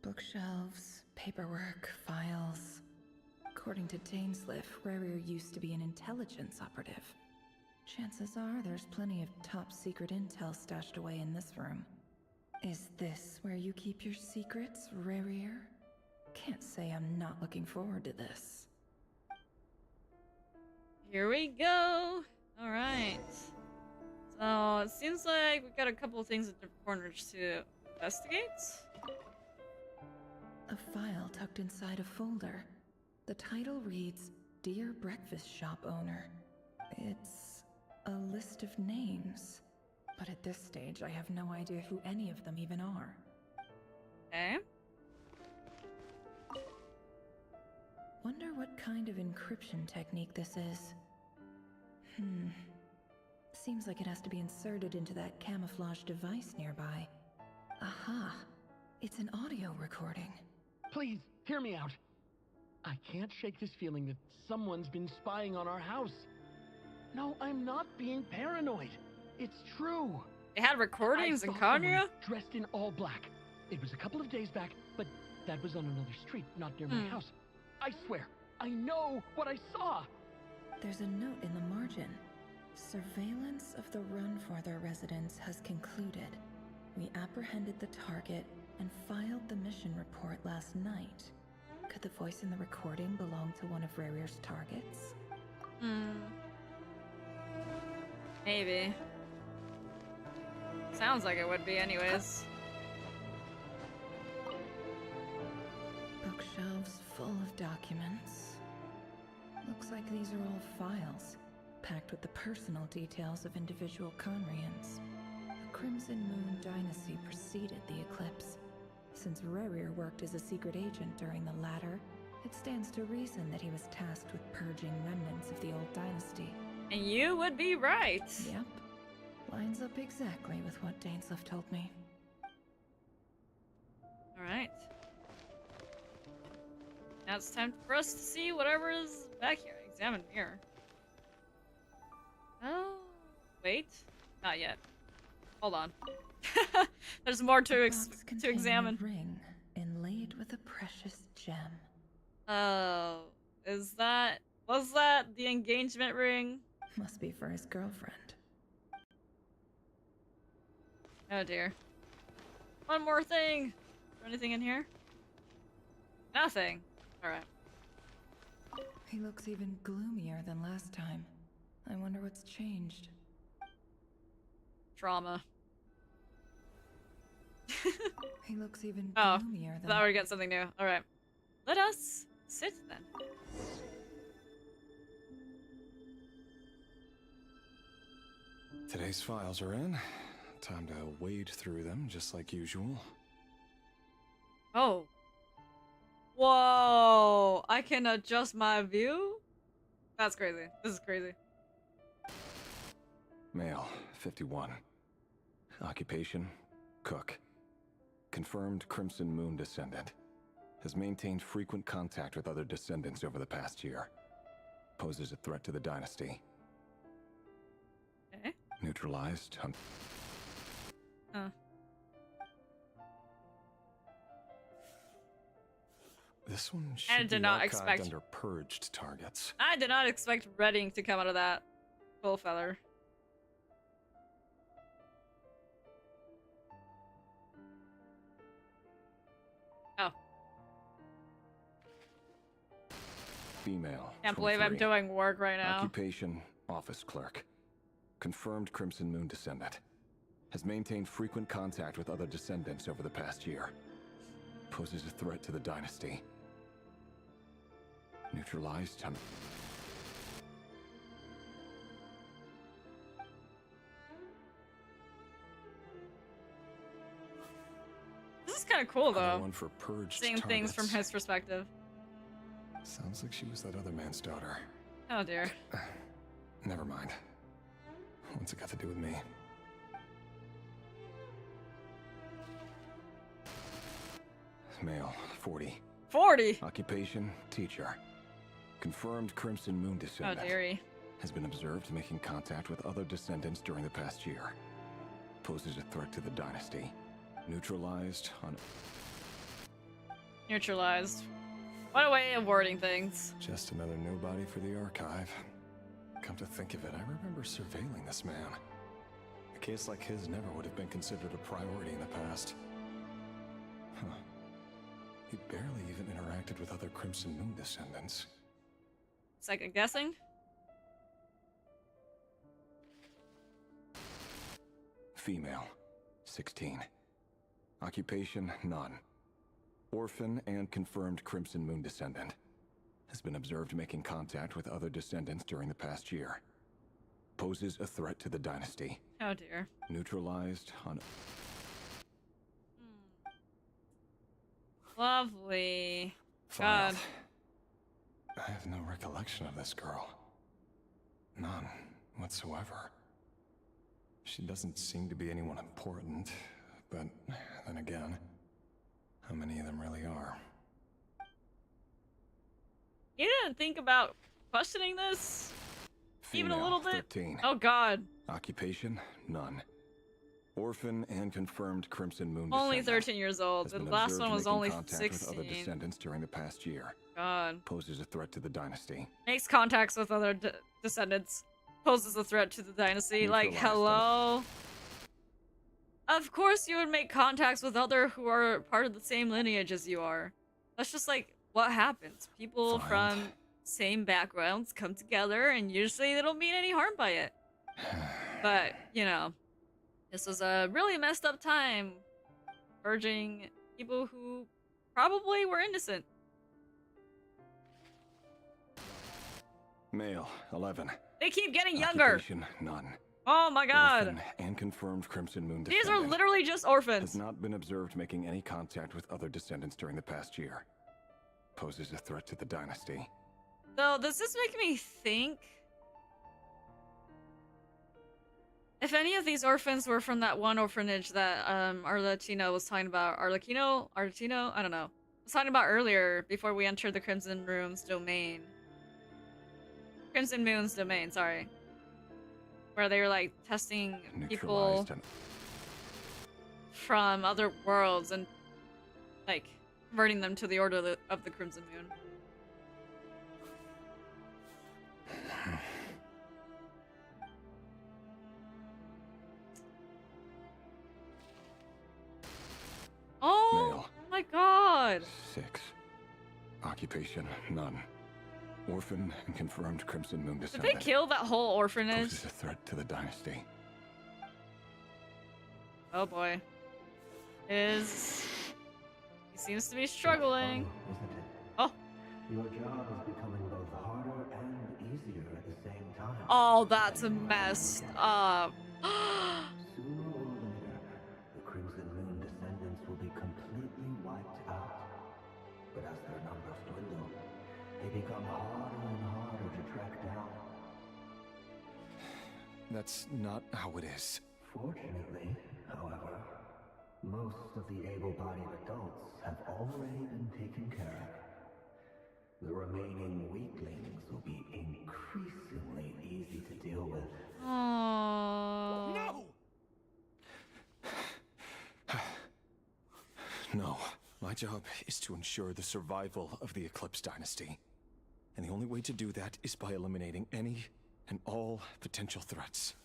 Bookshelves, paperwork, files. According to Dainsliff, Rerir used to be an intelligence operative. Chances are there's plenty of top secret intel stashed away in this room. Is this where you keep your secrets, Rerir? Can't say I'm not looking forward to this. Here we go. All right. So it seems like we've got a couple of things at different corners to investigate. A file tucked inside a folder. The title reads, Dear Breakfast Shop Owner. It's a list of names. But at this stage, I have no idea who any of them even are. Okay. Wonder what kind of encryption technique this is. Seems like it has to be inserted into that camouflage device nearby. Aha! It's an audio recording. Please, hear me out. I can't shake this feeling that someone's been spying on our house. No, I'm not being paranoid. It's true. They had recordings I in saw someone Conria? dressed in all black. It was a couple of days back, but that was on another street, not near my house. I swear, I know what I saw. There's a note in the margin. Surveillance of the Runfather residence has concluded. We apprehended the target and filed the mission report last night. Could the voice in the recording belong to one of Rerir's targets? Maybe. Sounds like it would be anyways. Bookshelves full of documents. Looks like these are all files, packed with the personal details of individual Conrians. The Crimson Moon dynasty preceded the eclipse. Since Rerir worked as a secret agent during the latter, it stands to reason that he was tasked with purging remnants of the old dynasty. And you would be right. Yep. Lines up exactly with what Dainsliff told me. Alright. Now it's time for us to see whatever is back here. Examine mirror. Oh, wait. Not yet. Hold on. There's more to examine. A ring inlaid with a precious gem. Oh, was that the engagement ring? Must be for his girlfriend. Oh dear. One more thing. Is there anything in here? Nothing. Alright. He looks even gloomier than last time. I wonder what's changed. Trauma. He looks even Oh, gloomier than... thought we'd get something new. Alright. Let us sit then. Today's files are in. Time to wade through them, just like usual. Oh. Whoa! I can adjust my view? That's crazy. This is crazy. Male, 51. Occupation, cook. Confirmed Crimson Moon descendant. Has maintained frequent contact with other descendants over the past year. Poses a threat to the dynasty. Okay. Neutralized. This one should did be not archived expect- under purged targets. I did not expect Redding to come out of that full feather. Oh. Female. Can't believe I'm 23. doing work right now. Occupation, office clerk. Confirmed Crimson Moon descendant. Has maintained frequent contact with other descendants over the past year. Poses a threat to the dynasty. Neutralized. This is kind of cool Another though. one for purged Seeing things from targets. his perspective. Sounds like she was that other man's daughter. Oh dear. Never mind. What's it got to do with me? Male, 40. 40? Occupation, teacher. Confirmed Crimson Moon descendant. Oh dearie. Has been observed making contact with other descendants during the past year. Poses a threat to the dynasty. Neutralized on... Neutralized. What a way of wording things. Just another nobody for the archive. Come to think of it, I remember surveilling this man. A case like his never would have been considered a priority in the past. Huh. He barely even interacted with other Crimson Moon descendants. Second guessing? Female, 16. Occupation, none. Orphan and confirmed Crimson Moon descendant. Has been observed making contact with other descendants during the past year. Poses a threat to the dynasty. Oh dear. Neutralized on... Lovely. Filed. God. I have no recollection of this girl. None whatsoever. She doesn't seem to be anyone important, but then again, how many of them really are? You didn't think about questioning this? Even a little bit? 13. Oh god. Occupation? None. Orphan and confirmed Crimson Moon Only descendant. 13 years old. Has The been last observed one was making only contact 16. with other descendants during the past year. God. Poses a threat to the dynasty. Makes contacts with other descendants. Poses a threat to the dynasty. Like, Neutralized hello? Of course you would make contacts with other who are part of the same lineage as you are. That's just like what happens. People from same backgrounds come together and usually they don't mean any harm by it. But, you know, this was a really messed up time. Urging people who probably were innocent. Male, 11. They keep getting younger. Occupation, none. Oh my god. Orphan and confirmed Crimson Moon These are descendant. literally just orphans. Has not been observed making any contact with other descendants during the past year. Poses a threat to the dynasty. So does this make me think if any of these orphans were from that one orphanage that Arlecchino was talking about, Arlecchino? I don't know. Was talking about earlier before we entered the Crimson Moon's domain. Crimson Moon's domain, sorry. Where they were like testing people from other worlds and like converting them to the Order of the Crimson Moon. Oh my god! 6. Occupation, none. Orphan and confirmed Crimson Moon Did descendant. they kill that whole orphanage? Poses a threat to the dynasty. Oh boy. He seems to be struggling. Oh. Your job is becoming both harder and easier at the same time. Oh, that's messed up. Sooner or later, the Crimson Moon descendants will be completely wiped out. But as their numbers dwindle, they become harder and harder to track down. That's not how it is. Fortunately, however, most of the able-bodied adults have already been taken care of. The remaining weaklings will be increasingly easy to deal with. Oh no! No. My job is to ensure the survival of the Eclipse Dynasty. And the only way to do that is by eliminating any and all potential threats.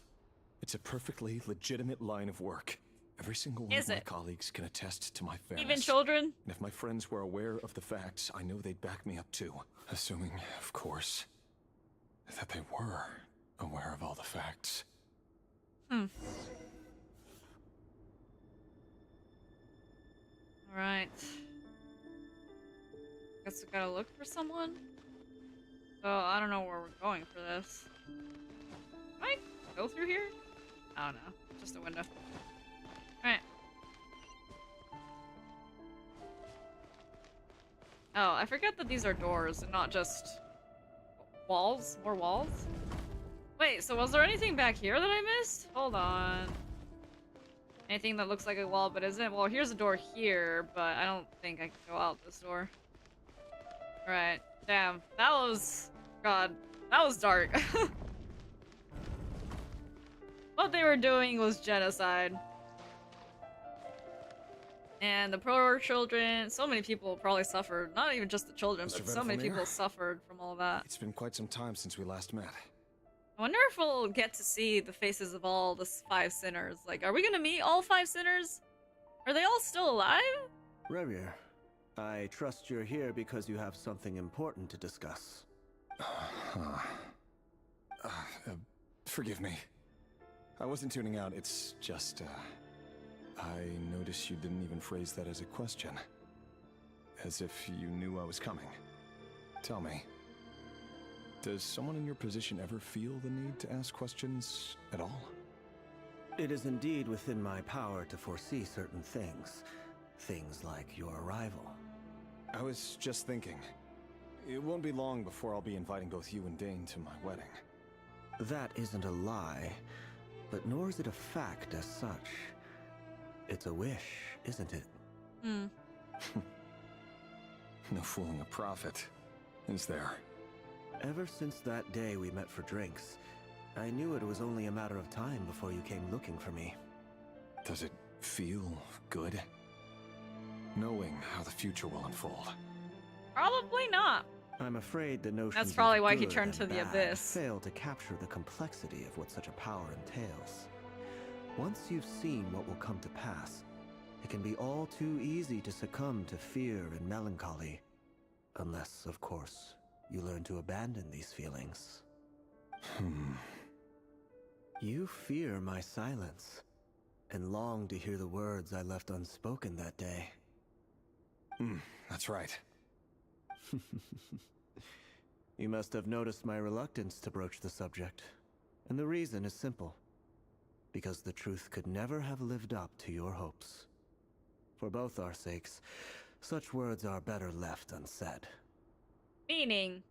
It's a perfectly legitimate line of work. Every single one of my colleagues can attest to my fairness. Even children? And if my friends were aware of the facts, I know they'd back me up too. Assuming, of course, that they were aware of all the facts. Alright. Guess we gotta look for someone? So, I don't know where we're going for this. Can I go through here? I don't know. Just a window. Alright. Oh, I forget that these are doors and not just walls. More walls? Wait, so was there anything back here that I missed? Hold on. Anything that looks like a wall but isn't? Well, here's a door here, but I don't think I can go out this door. Alright. Damn. That was... God. That was dark. What they were doing was genocide. And the poor children, so many people probably suffered. Not even just the children, but so many people suffered from all that. It's been quite some time since we last met. I wonder if we'll get to see the faces of all the 5 sinners. Like, are we gonna meet all 5 sinners? Are they all still alive? Rerir, I trust you're here because you have something important to discuss. Forgive me. I wasn't tuning out, it's just, I noticed you didn't even phrase that as a question. As if you knew I was coming. Tell me, does someone in your position ever feel the need to ask questions at all? It is indeed within my power to foresee certain things. Things like your arrival. I was just thinking, it won't be long before I'll be inviting both you and Dane to my wedding. That isn't a lie, but nor is it a fact as such. It's a wish, isn't it? Hmm. No fooling a prophet, is there? Ever since that day we met for drinks, I knew it was only a matter of time before you came looking for me. Does it feel good? Knowing how the future will unfold. Probably not. I'm afraid the notions That's probably of why he good turned to and the bad abyss. fail to capture the complexity of what such a power entails. Once you've seen what will come to pass, it can be all too easy to succumb to fear and melancholy. Unless, of course, you learn to abandon these feelings. You fear my silence, and long to hear the words I left unspoken that day. That's right. You must have noticed my reluctance to broach the subject. And the reason is simple. Because the truth could never have lived up to your hopes. For both our sakes, such words are better left unsaid. Meaning,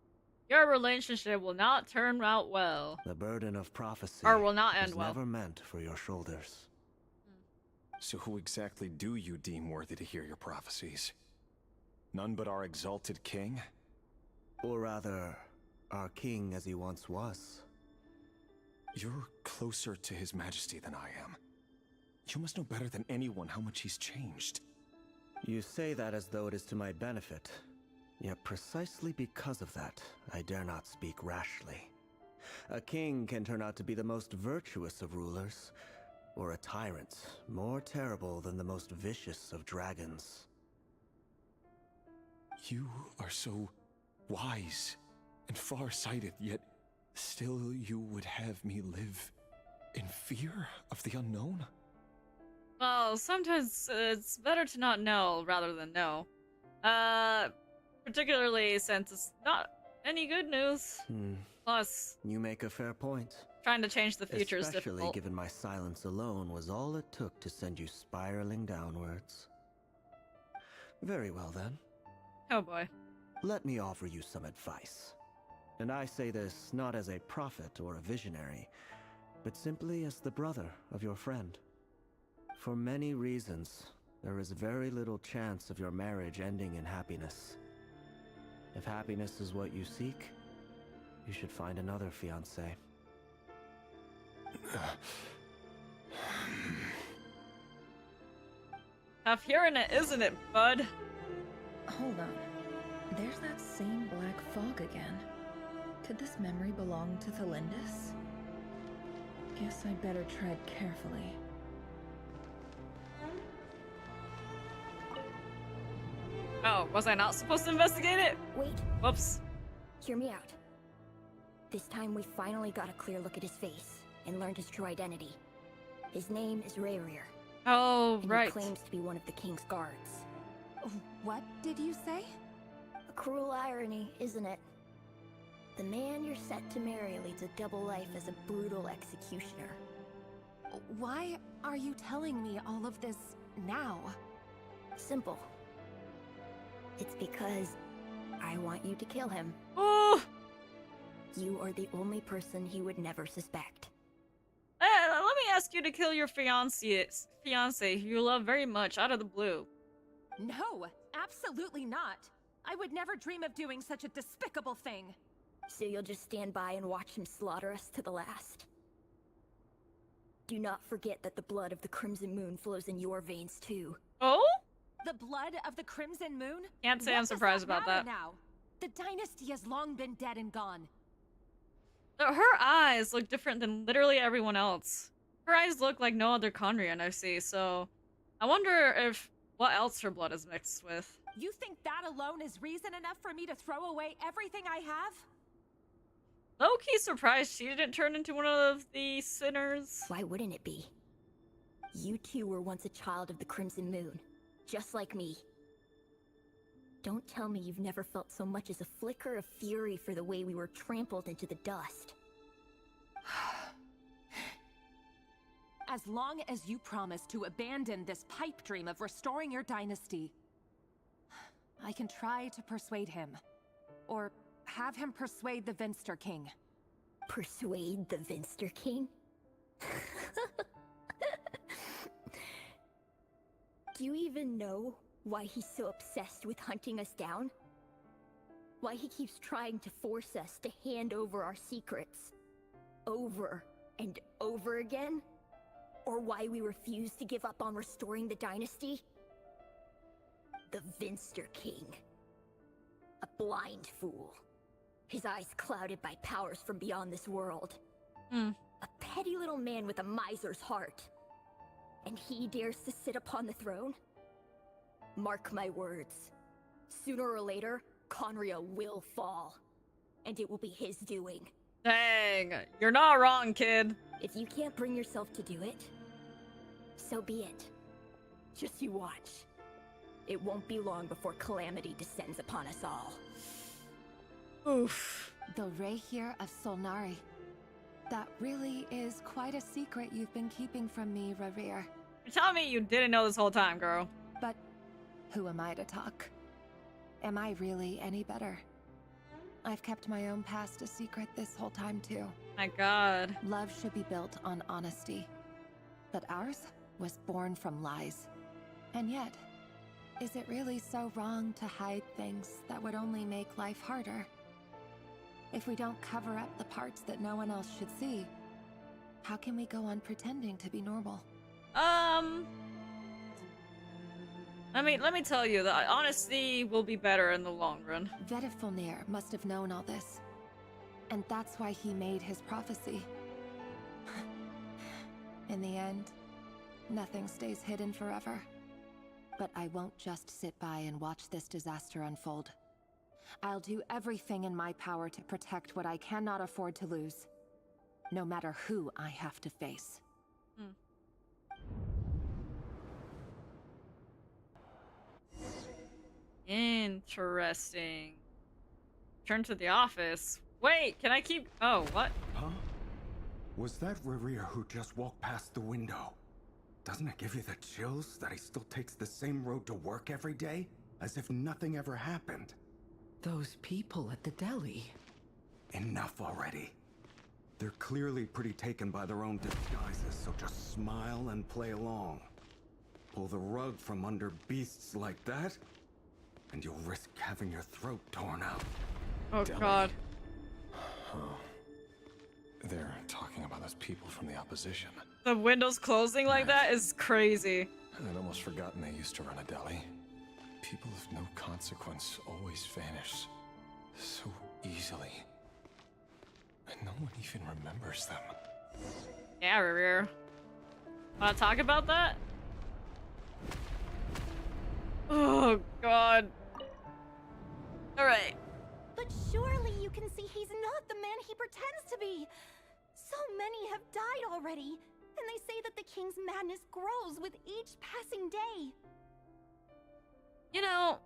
your relationship will not turn out well. The burden of prophecy Or will not end was well. never meant for your shoulders. So who exactly do you deem worthy to hear your prophecies? None but our exalted king? Or rather, our king as he once was. You're closer to his majesty than I am. You must know better than anyone how much he's changed. You say that as though it is to my benefit. Yet precisely because of that, I dare not speak rashly. A king can turn out to be the most virtuous of rulers, or a tyrant more terrible than the most vicious of dragons. You are so wise and far-sighted, yet still you would have me live in fear of the unknown? Well, sometimes it's better to not know rather than know. Particularly since it's not any good news. Plus, you make a fair point. Trying to change the future is Especially difficult. given my silence alone was all it took to send you spiraling downwards. Very well then. Oh boy. Let me offer you some advice. And I say this not as a prophet or a visionary, but simply as the brother of your friend. For many reasons, there is very little chance of your marriage ending in happiness. If happiness is what you seek, you should find another fiancé. Tough hearing it, isn't it, bud? Hold on. There's that same black fog again. Could this memory belong to Thelindis? Guess I'd better tread carefully. Oh, was I not supposed to investigate it? Wait. Whoops. Hear me out. This time we finally got a clear look at his face and learned his true identity. His name is Rerir. Oh, and right. He claims to be one of the king's guards. What did you say? A cruel irony, isn't it? The man you're set to marry leads a double life as a brutal executioner. Why are you telling me all of this now? Simple. It's because I want you to kill him. Oh! You are the only person he would never suspect. Let me ask you to kill your fiance who you love very much out of the blue. No, absolutely not. I would never dream of doing such a despicable thing. So you'll just stand by and watch him slaughter us to the last? Do not forget that the blood of the Crimson Moon flows in your veins too. Oh? The blood of the Crimson Moon? Can't say What I'm does surprised about matter that. Now? The dynasty has long been dead and gone. Her eyes look different than literally everyone else. Her eyes look like no other Conrian I see, so I wonder if what else her blood is mixed with. You think that alone is reason enough for me to throw away everything I have? Low-key surprised she didn't turn into one of the sinners. Why wouldn't it be? You two were once a child of the Crimson Moon, just like me. Don't tell me you've never felt so much as a flicker of fury for the way we were trampled into the dust. As long as you promise to abandon this pipe dream of restoring your dynasty, I can try to persuade him. Or have him persuade the Vinster King. Persuade the Vinster King? Do you even know why he's so obsessed with hunting us down? Why he keeps trying to force us to hand over our secrets? Over and over again? Or why we refuse to give up on restoring the dynasty? The Vinster King. A blind fool. His eyes clouded by powers from beyond this world. A petty little man with a miser's heart. And he dares to sit upon the throne? Mark my words. Sooner or later, Conria will fall. And it will be his doing. Dang, you're not wrong, kid. If you can't bring yourself to do it, so be it. Just you watch. It won't be long before calamity descends upon us all. Oof. The Rerir of Solnari. That really is quite a secret you've been keeping from me, Rerir. You're telling me you didn't know this whole time, girl. But who am I to talk? Am I really any better? I've kept my own past a secret this whole time, too. My god. Love should be built on honesty. But ours was born from lies. And yet, is it really so wrong to hide things that would only make life harder? If we don't cover up the parts that no one else should see, how can we go on pretending to be normal? Let me tell you that honesty will be better in the long run. Vedifulnir must have known all this. And that's why he made his prophecy. In the end, nothing stays hidden forever. But I won't just sit by and watch this disaster unfold. I'll do everything in my power to protect what I cannot afford to lose. No matter who I have to face. Interesting. Turn to the office. Wait, can I keep... Oh, what? Huh? Was that Rerir who just walked past the window? Doesn't it give you the chills that he still takes the same road to work every day? As if nothing ever happened. Those people at the deli. Enough already. They're clearly pretty taken by their own disguises, so just smile and play along. Pull the rug from under beasts like that, and you'll risk having your throat torn out. Oh, God. Oh. They're talking about those people from the opposition. The windows closing like that is crazy. I'd almost forgotten they used to run a deli. People of no consequence always vanish so easily. And no one even remembers them. Yeah, Rerir. Wanna talk about that? Oh, God. Alright. But surely you can see he's not the man he pretends to be. So many have died already, and they say that the king's madness grows with each passing day. You know,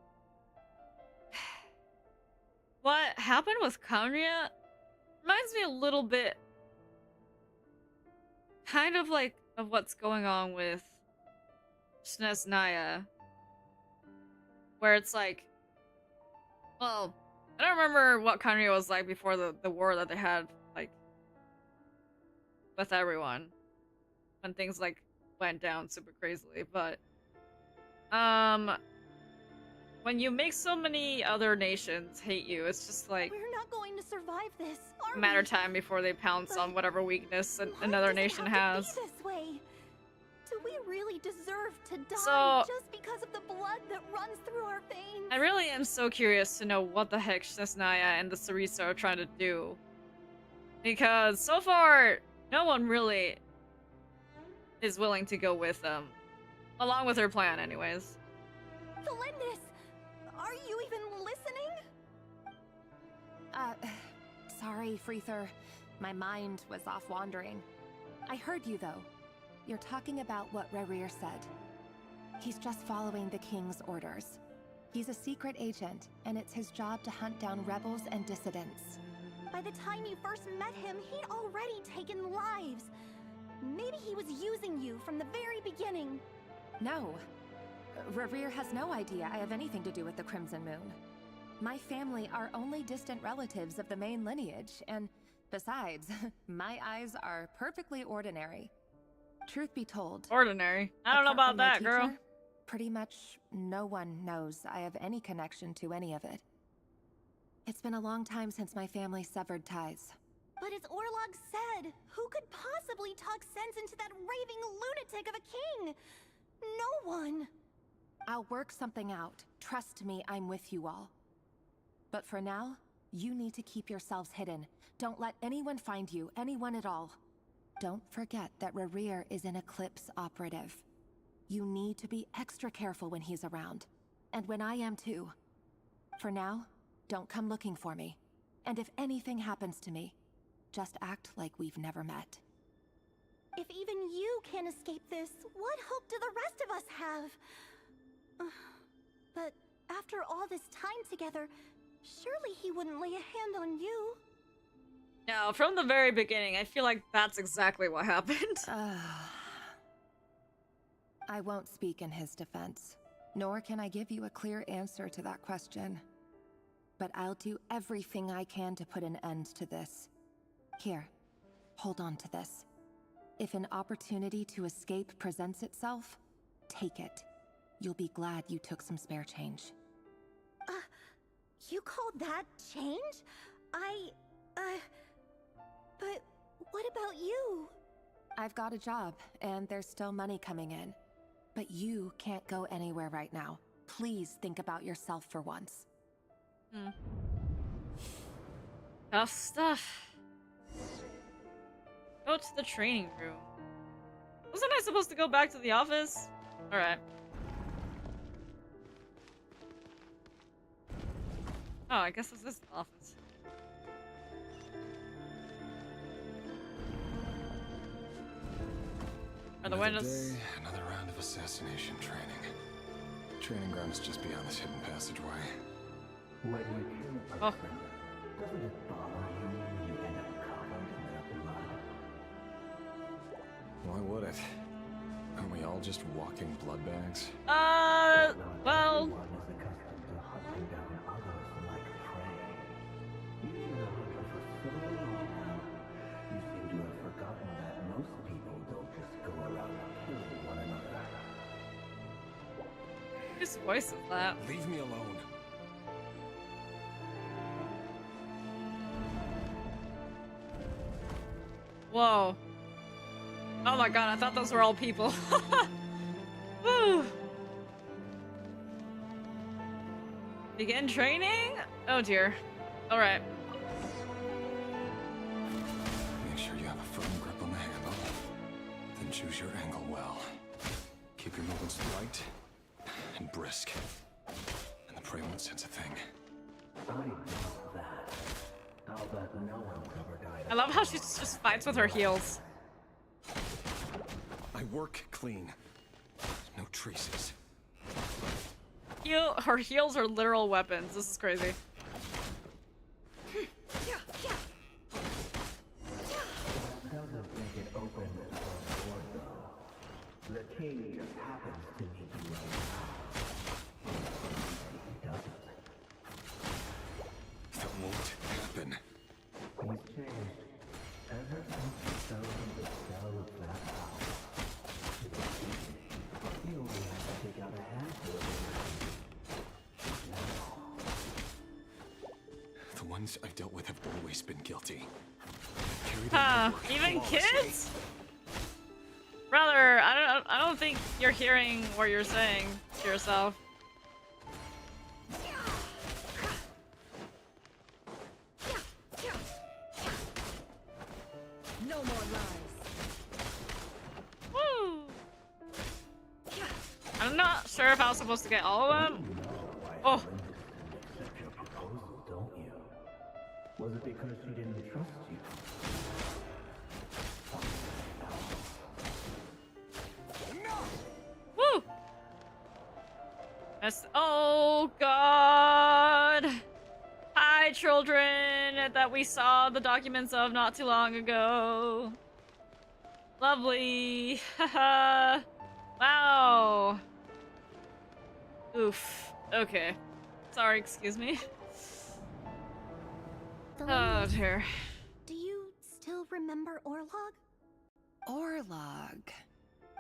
what happened with Conria reminds me a little bit kind of like of what's going on with Snezhnaya, where it's like, well, I don't remember what country it was like before the war that they had, like, with everyone. When things, like, went down super crazily, but... when you make so many other nations hate you, it's just like... We're not going to survive this, a matter of time before they pounce on whatever weakness another nation has. Be this way? Do we really deserve to die So- just because of the blood that runs through our veins? I really am so curious to know what the heck Shesnaya and the Sarisa are trying to do. Because so far, no one really is willing to go with them. Along with her plan, anyways. Felindis, are you even listening? Sorry, Freether. My mind was off wandering. I heard you, though. You're talking about what Rerir said. He's just following the king's orders. He's a secret agent, and it's his job to hunt down rebels and dissidents. By the time you first met him, he'd already taken lives. Maybe he was using you from the very beginning. No. Rerir has no idea I have anything to do with the Crimson Moon. My family are only distant relatives of the main lineage, and besides, my eyes are perfectly ordinary. Truth be told... Ordinary? I don't know apart about from my that, girl. teacher, pretty much no one knows I have any connection to any of it. It's been a long time since my family severed ties. But as Orlog said, who could possibly talk sense into that raving lunatic of a king? No one. I'll work something out. Trust me, I'm with you all. But for now, you need to keep yourselves hidden. Don't let anyone find you, anyone at all. Don't forget that Rerir is an Eclipse operative. You need to be extra careful when he's around. And when I am too. For now, don't come looking for me. And if anything happens to me, just act like we've never met. If even you can't escape this, what hope do the rest of us have? But after all this time together, surely he wouldn't lay a hand on you. No, from the very beginning, I feel like that's exactly what happened. I won't speak in his defense, nor can I give you a clear answer to that question. But I'll do everything I can to put an end to this. Here, hold on to this. If an opportunity to escape presents itself, take it. You'll be glad you took some spare change. You call that change? But what about you? I've got a job, and there's still money coming in. But you can't go anywhere right now. Please think about yourself for once. Tough stuff. Go to the training room. Wasn't I supposed to go back to the office? Alright. Oh, I guess this is the office. Are the Another windows... day, another round of assassination training. Training ground is just beyond this hidden passageway. When you kill a person, doesn't it bother you when you end up covered in their blood? Why would it? Aren't we all just walking blood bags? Well... One is accustomed to hunting down others like prey. You've been a hunter for so long now, you seem to have forgotten that most people don't just go around killing one another. Whose voice is that? Leave me alone. Whoa. Oh my god, I thought those were all people. Woo. Begin training? Oh dear. Alright. Make sure you have a firm grip on the handle. Then choose your angle well. Keep your movements light and brisk. And the prey won't sense a thing. I know that. I'll bet no one's ever died. I love how she just fights with her heels. I work clean. No traces. Her heels are literal weapons. This is crazy. Doesn't make it open the front door, though. The king just happens to need you right now. He doesn't. ones I've dealt with have always been guilty. Carried their work Even flawlessly. kids? Brother, I don't think you're hearing what you're saying to yourself. No more lies. Woo! I'm not sure if I was supposed to get all of them. Oh. Accept your proposal, don't you? Was it because she didn't trust you? Woo! That's, oh god! Hi, children that we saw the documents of not too long ago. Lovely. Haha. Wow. Oof. Okay. Sorry, excuse me. Oh dear. Do you still remember Orlog? Orlog.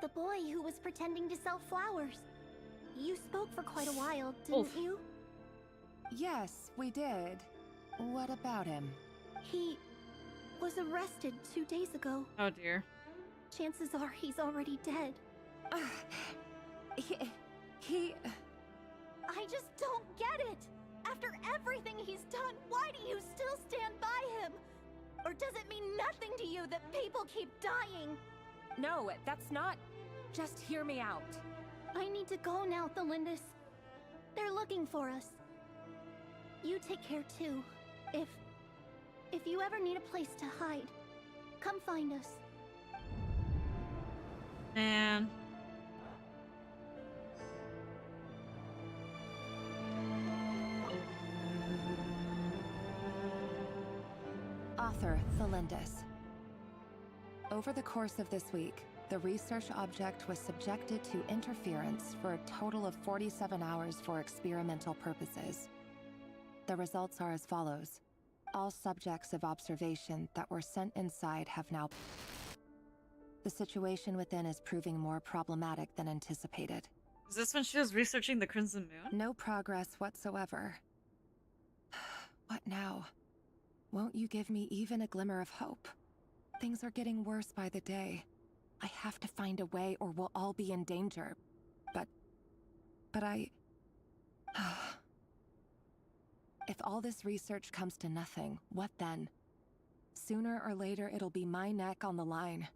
The boy who was pretending to sell flowers. You spoke for quite a while, didn't you? Yes, we did. What about him? He was arrested 2 days ago. Oh dear. Chances are he's already dead. He... I just don't get it! After everything he's done, why do you still stand by him? Or does it mean nothing to you that people keep dying? No, that's not... Just hear me out. I need to go now, Thelindis. They're looking for us. You take care too. If you ever need a place to hide, come find us. Man. Author Thelindis. Over the course of this week, the research object was subjected to interference for a total of 47 hours for experimental purposes. The results are as follows. All subjects of observation that were sent inside have now... The situation within is proving more problematic than anticipated. Is this when she was researching the Crimson Moon? No progress whatsoever. What now? Won't you give me even a glimmer of hope? Things are getting worse by the day. I have to find a way or we'll all be in danger. But I... If all this research comes to nothing, what then? Sooner or later, it'll be my neck on the line.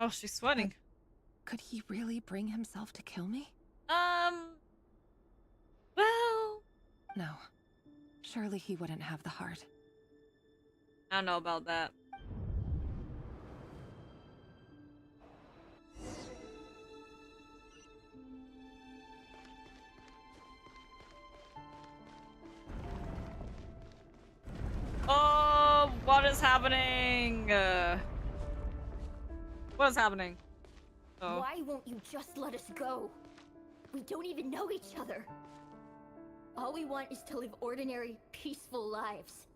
Oh, she's sweating. Could he really bring himself to kill me? Well... No. Surely he wouldn't have the heart. I don't know about that. Oh, what is happening? What is happening? Oh. Why won't you just let us go? We don't even know each other. All we want is to live ordinary, peaceful lives.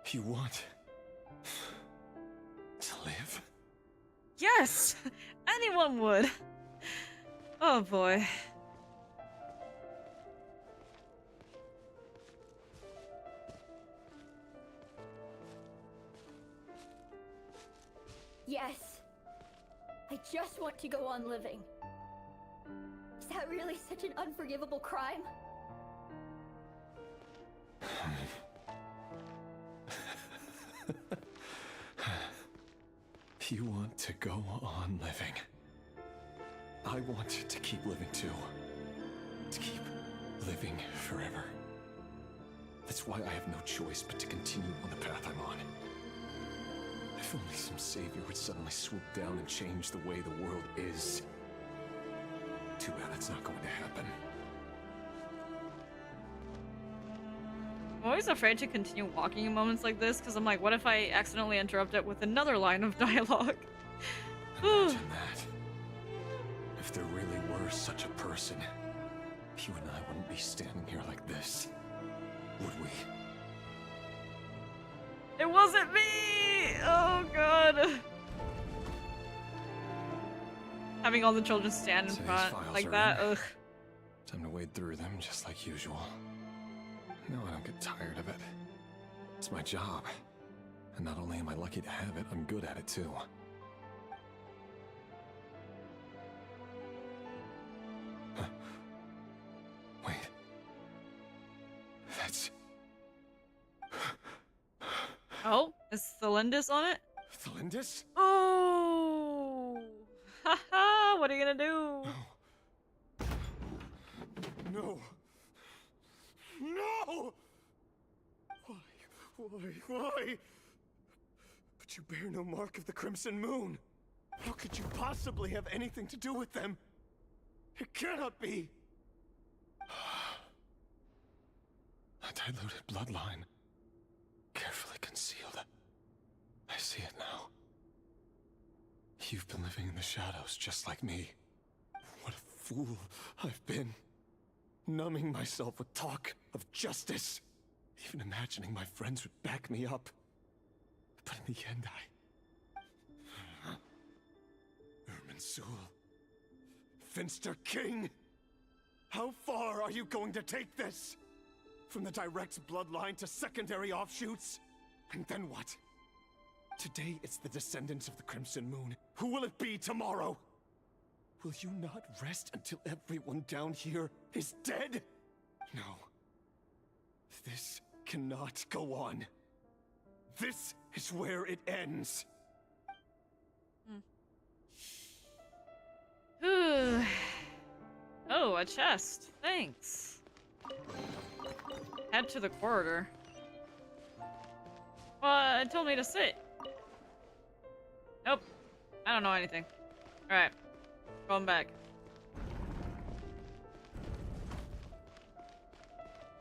You want to live? Yes! Anyone would. Oh boy. Yes. I just want to go on living. Is that really such an unforgivable crime? You want to go on living. I want to keep living too. To keep living forever. That's why I have no choice but to continue on the path I'm on. If only some savior would suddenly swoop down and change the way the world is. Too bad that's not going to happen. I'm always afraid to continue walking in moments like this, because I'm like, what if I accidentally interrupt it with another line of dialogue? Imagine that. If there really were such a person, you and I wouldn't be standing here like this, would we? It wasn't me! Oh god. Having all the children stand in So these front files like are that. in. Ugh. Time to wade through them just like usual. No, I don't get tired of it. It's my job. And not only am I lucky to have it, I'm good at it too. Huh. Wait. That's... Oh, is Thelindis on it? Thelindis? Oh! Haha, what are you gonna do? No! No! Why? But you bear no mark of the Crimson Moon. How could you possibly have anything to do with them? It cannot be! A diluted bloodline. Carefully concealed. I see it now. You've been living in the shadows just like me. What a fool I've been. Numbing myself with talk of justice. Even imagining my friends would back me up. But in the end, Irminsul. Finster King! How far are you going to take this? From the direct bloodline to secondary offshoots? And then what? Today it's the descendants of the Crimson Moon. Who will it be tomorrow? Will you not rest until everyone down here is dead? No. This cannot go on. This is where it ends. Ooh. Oh, a chest. Thanks. Head to the corridor. Well, it told me to sit. Nope. I don't know anything. Alright. Going back.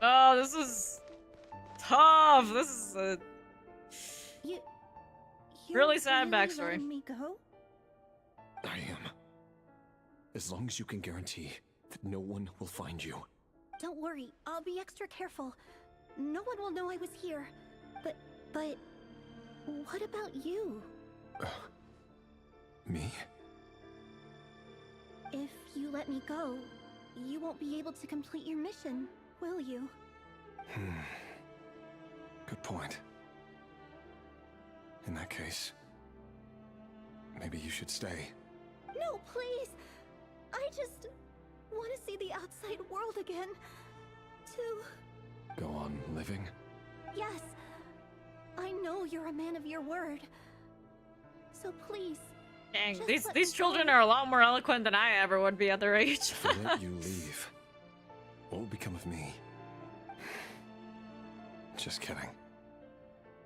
Oh, this is tough. This is a really sad backstory. Letting me go? I am. As long as you can guarantee that no one will find you. Don't worry, I'll be extra careful. No one will know I was here. But what about you? Me? If you let me go, you won't be able to complete your mission, will you? Good point. In that case, maybe you should stay. No, please! I just want to see the outside world again. To... Go on living? Yes. I know you're a man of your word. So please... Dang, these children are a lot more eloquent than I ever would be at their age. If I let you leave, what will become of me? Just kidding.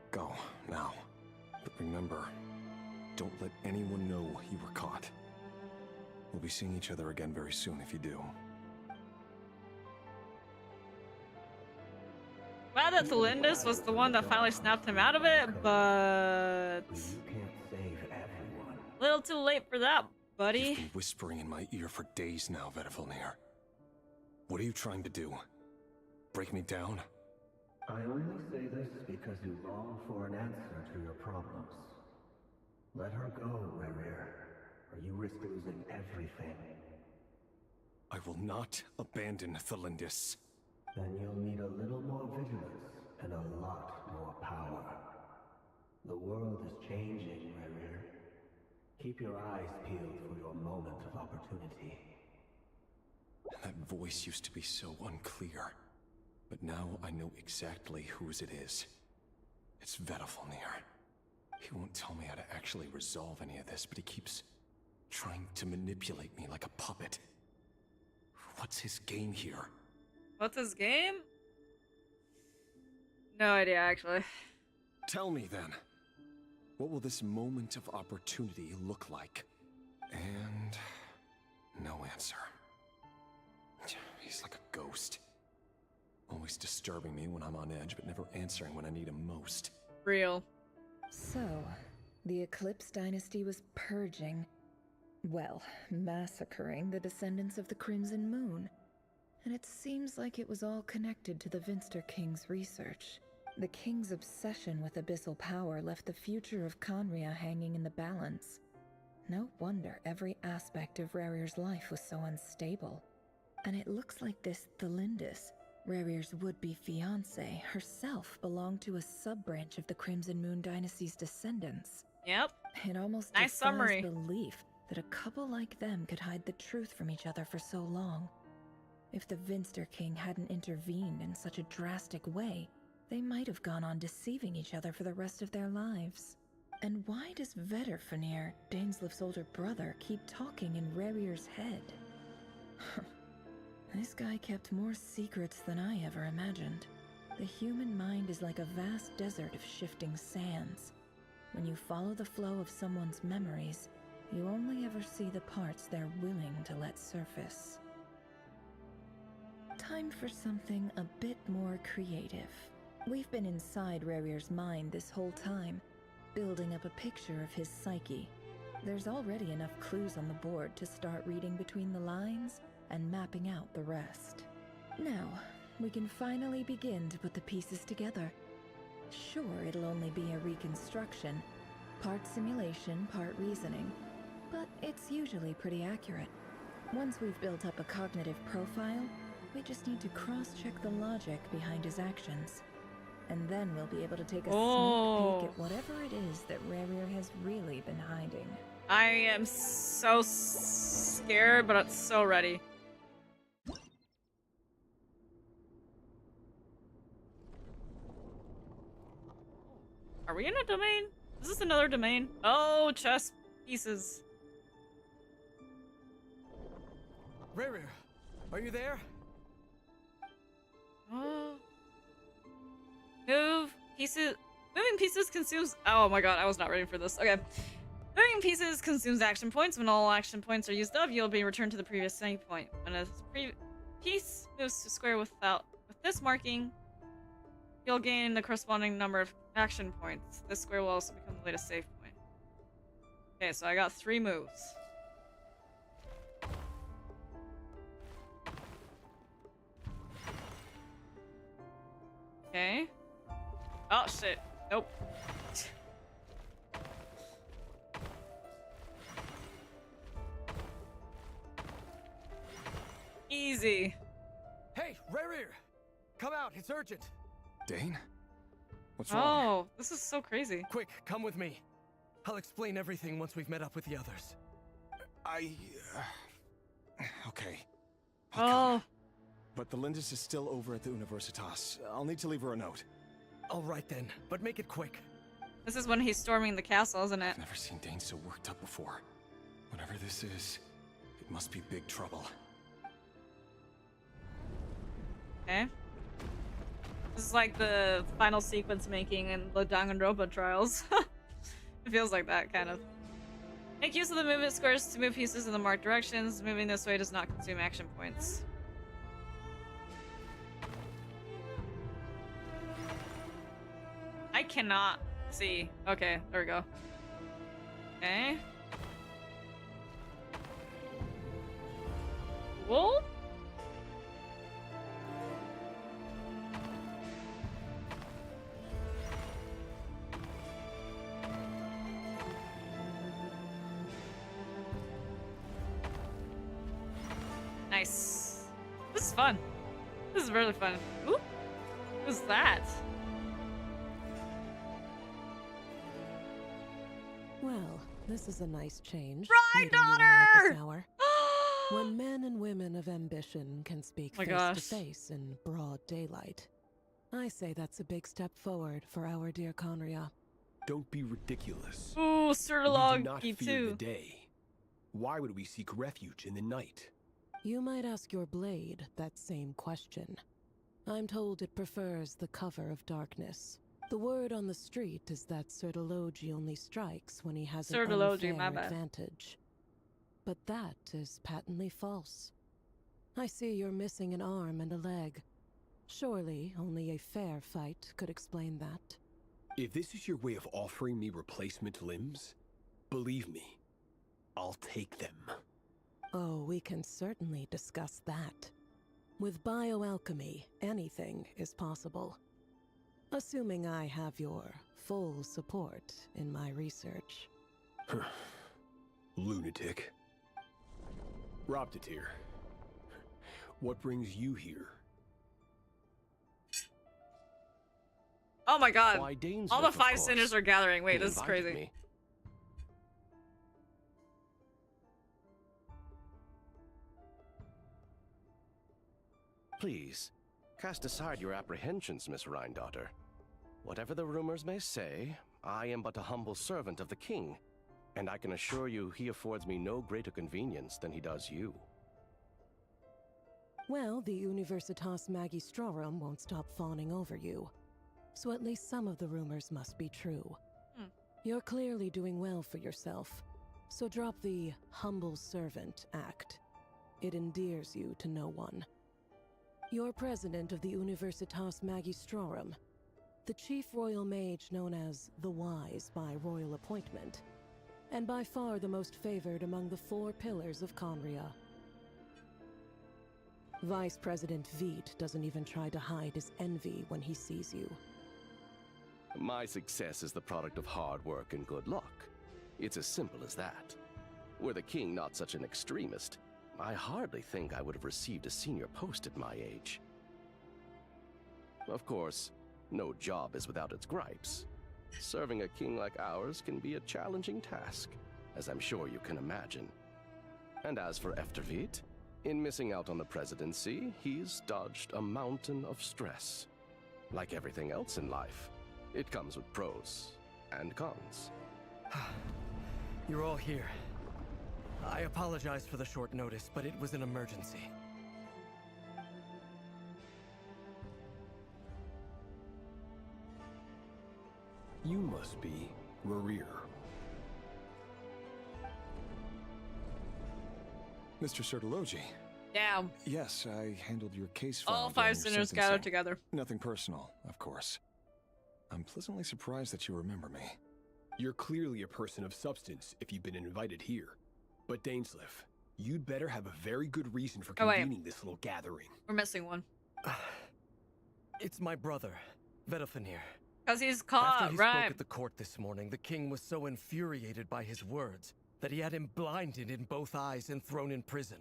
Go, now. But remember, don't let anyone know you were caught. We'll be seeing each other again very soon if you do. Glad that Thelindis was the one that finally snapped him out of it, but... Little too late for that, buddy. You've been whispering in my ear for days now, Vedifilnir. What are you trying to do? Break me down? I only say this because you long for an answer to your problems. Let her go, Rerir, or you risk losing everything. I will not abandon Thelindis. Then you'll need a little more vigilance and a lot more power. The world is changing, Rerir. Keep your eyes peeled for your moment of opportunity. That voice used to be so unclear. But now I know exactly whose it is. It's Vedifilnir. He won't tell me how to actually resolve any of this, but he keeps trying to manipulate me like a puppet. What's his game here? What's his game? No idea, actually. Tell me then. What will this moment of opportunity look like? And... no answer. He's like a ghost. Always disturbing me when I'm on edge, but never answering when I need him most. Real. So, the Eclipse Dynasty was purging, well, massacring the descendants of the Crimson Moon. And it seems like it was all connected to the Finster King's research. The King's obsession with abyssal power left the future of Conria hanging in the balance. No wonder every aspect of Rerir's life was so unstable. And it looks like this Thelindis, Rerir's would-be fiancé, herself belonged to a sub-branch of the Crimson Moon Dynasty's descendants. Yep. It almost Nice defies summary. belief that a couple like them could hide the truth from each other for so long. If the Vinster King hadn't intervened in such a drastic way, they might have gone on deceiving each other for the rest of their lives. And why does Vedderfanir, Daneslif's older brother, keep talking in Rerir's head? This guy kept more secrets than I ever imagined. The human mind is like a vast desert of shifting sands. When you follow the flow of someone's memories, you only ever see the parts they're willing to let surface. Time for something a bit more creative. We've been inside Rerir's mind this whole time, building up a picture of his psyche. There's already enough clues on the board to start reading between the lines and mapping out the rest. Now, we can finally begin to put the pieces together. Sure, it'll only be a reconstruction, part simulation, part reasoning, but it's usually pretty accurate. Once we've built up a cognitive profile, we just need to cross-check the logic behind his actions. And then we'll be able to take a sneak peek at whatever it is that Rerir has really been hiding. I am so scared, but it's so ready. Are we in a domain? Is this another domain? Oh, chess pieces. Rerir, are you there? Move pieces. Moving pieces consumes. Oh my god, I was not ready for this. Okay. Moving pieces consumes action points. When all action points are used up, you'll be returned to the previous save point. When a piece moves to square with this marking, you'll gain the corresponding number of action points. This square will also become the latest save point. Okay, so I got 3 moves. Okay. Oh shit. Nope. Easy. Hey, Rerir! Come out, it's urgent! Dane? What's wrong? Oh, this is so crazy. Quick, come with me. I'll explain everything once we've met up with the others. Okay. Oh. But the Lindis is still over at the Universitas. I'll need to leave her a note. All right then, but make it quick. This is when he's storming the castle, isn't it? I've never seen Dane so worked up before. Whatever this is, it must be big trouble. Okay. This is like the final sequence making in the Danganronpa trials. It feels like that, kind of. Make use of the movement squares to move pieces in the marked directions. Moving this way does not consume action points. I cannot see. Okay, there we go. Okay. Cool. Nice. This is fun. This is really fun. Ooh. Who's that? Well, this is a nice change. Bride meeting you all at daughter! this hour. When men and women of ambition can speak Oh my face gosh. to face in broad daylight, I say that's a big step forward for our dear Conria. Don't be ridiculous. Ooh, We Sertalog do not fear P2. the day. Why would we seek refuge in the night? You might ask your blade that same question. I'm told it prefers the cover of darkness. The word on the street is that Sertologi only strikes when he has an Sertologi, my unfair bad. advantage. But that is patently false. I see you're missing an arm and a leg. Surely only a fair fight could explain that. If this is your way of offering me replacement limbs, believe me, I'll take them. Oh, we can certainly discuss that. With bioalchemy, anything is possible. Assuming I have your full support in my research. lunatic. Roptatir, what brings you here? Oh my god. Why, Dainsleif, All the of five course. sinners are gathering. Wait, He this is invited crazy. me. Please, cast aside your apprehensions, Miss Rhine-daughter. Whatever the rumors may say, I am but a humble servant of the king, and I can assure you he affords me no greater convenience than he does you. Well, the Universitas Magistrorum won't stop fawning over you. So at least some of the rumors must be true. You're clearly doing well for yourself, so drop the humble servant act. It endears you to no one. You're president of the Universitas Magistrorum, the chief royal mage known as the Wise by royal appointment, and by far the most favored among the 4 pillars of Conria. Vice President Veit doesn't even try to hide his envy when he sees you. My success is the product of hard work and good luck. It's as simple as that. Were the king not such an extremist, I hardly think I would have received a senior post at my age. Of course, no job is without its gripes. Serving a king like ours can be a challenging task, as I'm sure you can imagine. And as for Efterveit, in missing out on the presidency, he's dodged a mountain of stress. Like everything else in life, it comes with pros and cons. You're all here. I apologize for the short notice, but it was an emergency. You must be Rerir. Mr. Sertologi. Damn. Yes, I handled your case file. All during 5 your sinners sentencing. gathered together. Nothing personal, of course. I'm pleasantly surprised that you remember me. You're clearly a person of substance if you've been invited here. But Dainsleif, you'd better have a very good reason for Oh, wait. convening this little gathering. We're missing one. It's my brother, Vedalfenir. Because he's caught, After he right? spoke at the court this morning, the king was so infuriated by his words that he had him blinded in both eyes and thrown in prison.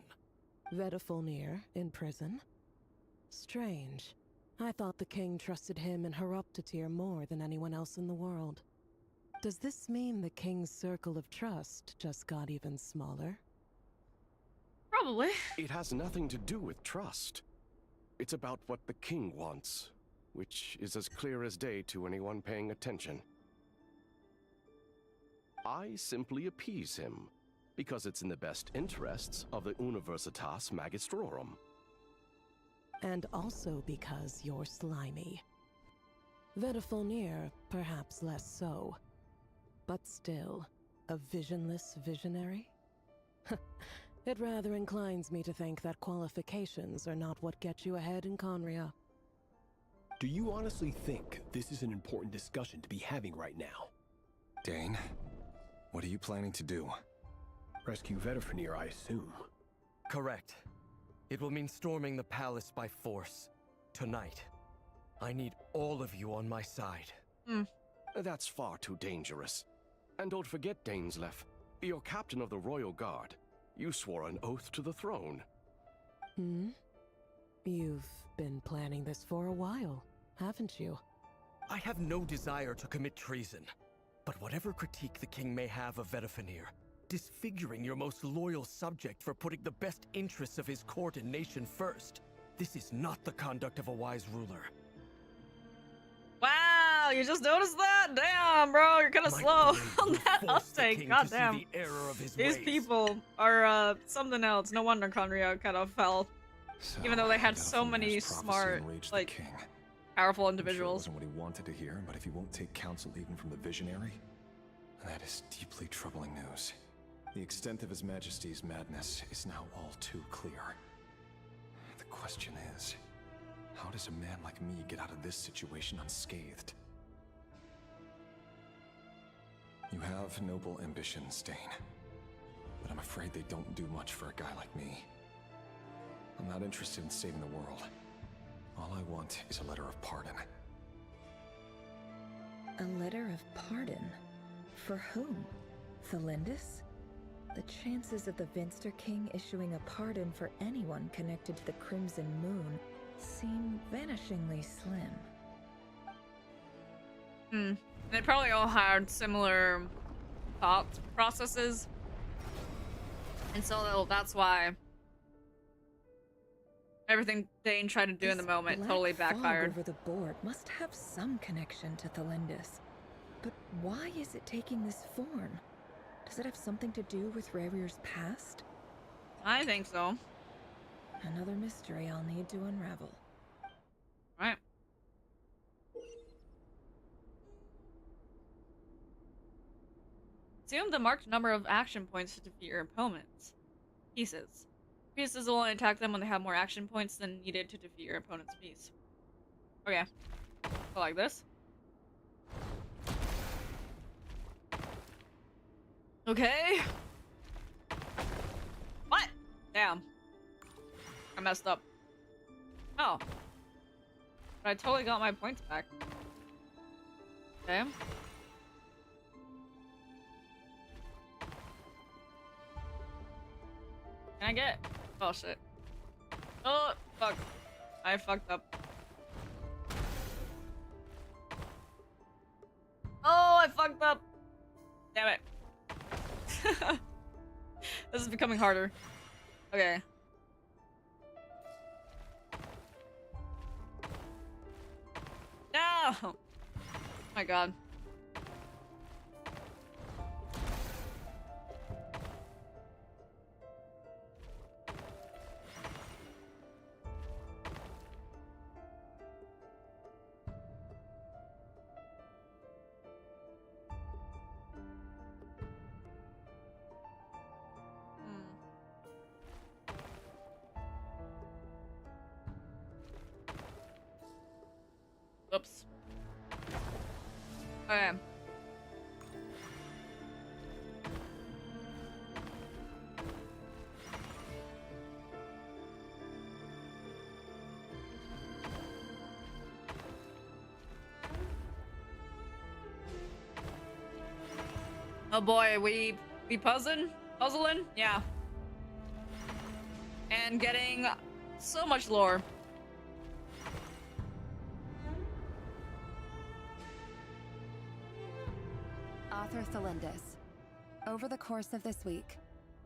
Vedalfenir in prison? Strange. I thought the king trusted him and Roptatir more than anyone else in the world. Does this mean the king's circle of trust just got even smaller? Probably. It has nothing to do with trust. It's about what the king wants, which is as clear as day to anyone paying attention. I simply appease him, because it's in the best interests of the Universitas Magistrorum. And also because you're slimy. Vedalfenir, perhaps less so. But still, a visionless visionary? It rather inclines me to think that qualifications are not what get you ahead in Conria. Do you honestly think this is an important discussion to be having right now? Dane, what are you planning to do? Rescue Vedalfenir, I assume. Correct. It will mean storming the palace by force. Tonight. I need all of you on my side. That's far too dangerous. And don't forget, Dainsleif, you're captain of the Royal Guard. You swore an oath to the throne. You've been planning this for a while, haven't you? I have no desire to commit treason. But whatever critique the king may have of Vedalfenir, disfiguring your most loyal subject for putting the best interests of his court and nation first, this is not the conduct of a wise ruler. Wow, you just noticed that? Damn, bro, you're kind of slow on that uptake. Goddamn. The error of his These ways. people are something else. No wonder Conria kind of fell. So, Even though they had so Vedalfenir's many prophecy smart, enraged the like, king. powerful I'm sure it individuals. wasn't what he wanted to hear, but if he won't take counsel even from the visionary, that is deeply troubling news. The extent of His Majesty's madness is now all too clear. The question is, how does a man like me get out of this situation unscathed? You have noble ambitions, Dane, but I'm afraid they don't do much for a guy like me. I'm not interested in saving the world. All I want is a letter of pardon. A letter of pardon? For whom? Thelindis? The chances of the Vinster King issuing a pardon for anyone connected to the Crimson Moon seem vanishingly slim. They probably all had similar thought processes. And so that's why everything Dane tried to do in the moment Black totally fog backfired. over the board must have some connection to Thelindis. But why is it taking this form? Does it have something to do with Rerir's past? I think so. Another mystery I'll need to unravel. Right. Assume the marked number of action points to defeat your opponent's pieces. Pieces will only attack them when they have more action points than needed to defeat your opponent's piece. Okay. So like this. Okay. What? Damn. I messed up. Oh. But I totally got my points back. Okay. Can I get... Oh, shit. Oh, fuck. I fucked up. Oh, I fucked up. Damn it. This is becoming harder. Okay. No! Oh my god. Oops. Okay. Oh boy, we puzzling? Yeah. And getting so much lore. Author Thelindis. Over the course of this week,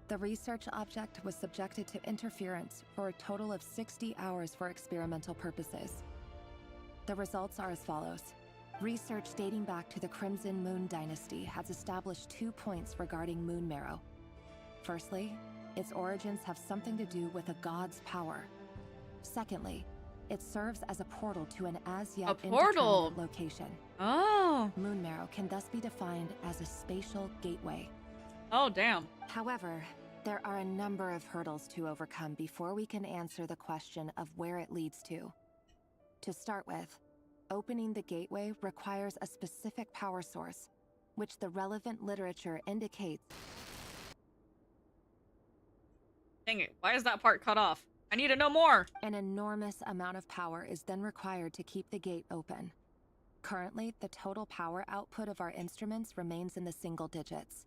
the research object was subjected to interference for a total of 60 hours for experimental purposes. The results are as follows. Research dating back to the Crimson Moon Dynasty has established 2 points regarding Moon Marrow. Firstly, its origins have something to do with a god's power. Secondly, it serves as a portal to an as-yet indeterminate location. Oh. Moon Marrow can thus be defined as a spatial gateway. Oh, damn. However, there are a number of hurdles to overcome before we can answer the question of where it leads to. To start with, opening the gateway requires a specific power source, which the relevant literature indicates. Dang it, why is that part cut off? I need to know more! An enormous amount of power is then required to keep the gate open. Currently, the total power output of our instruments remains in the single digits.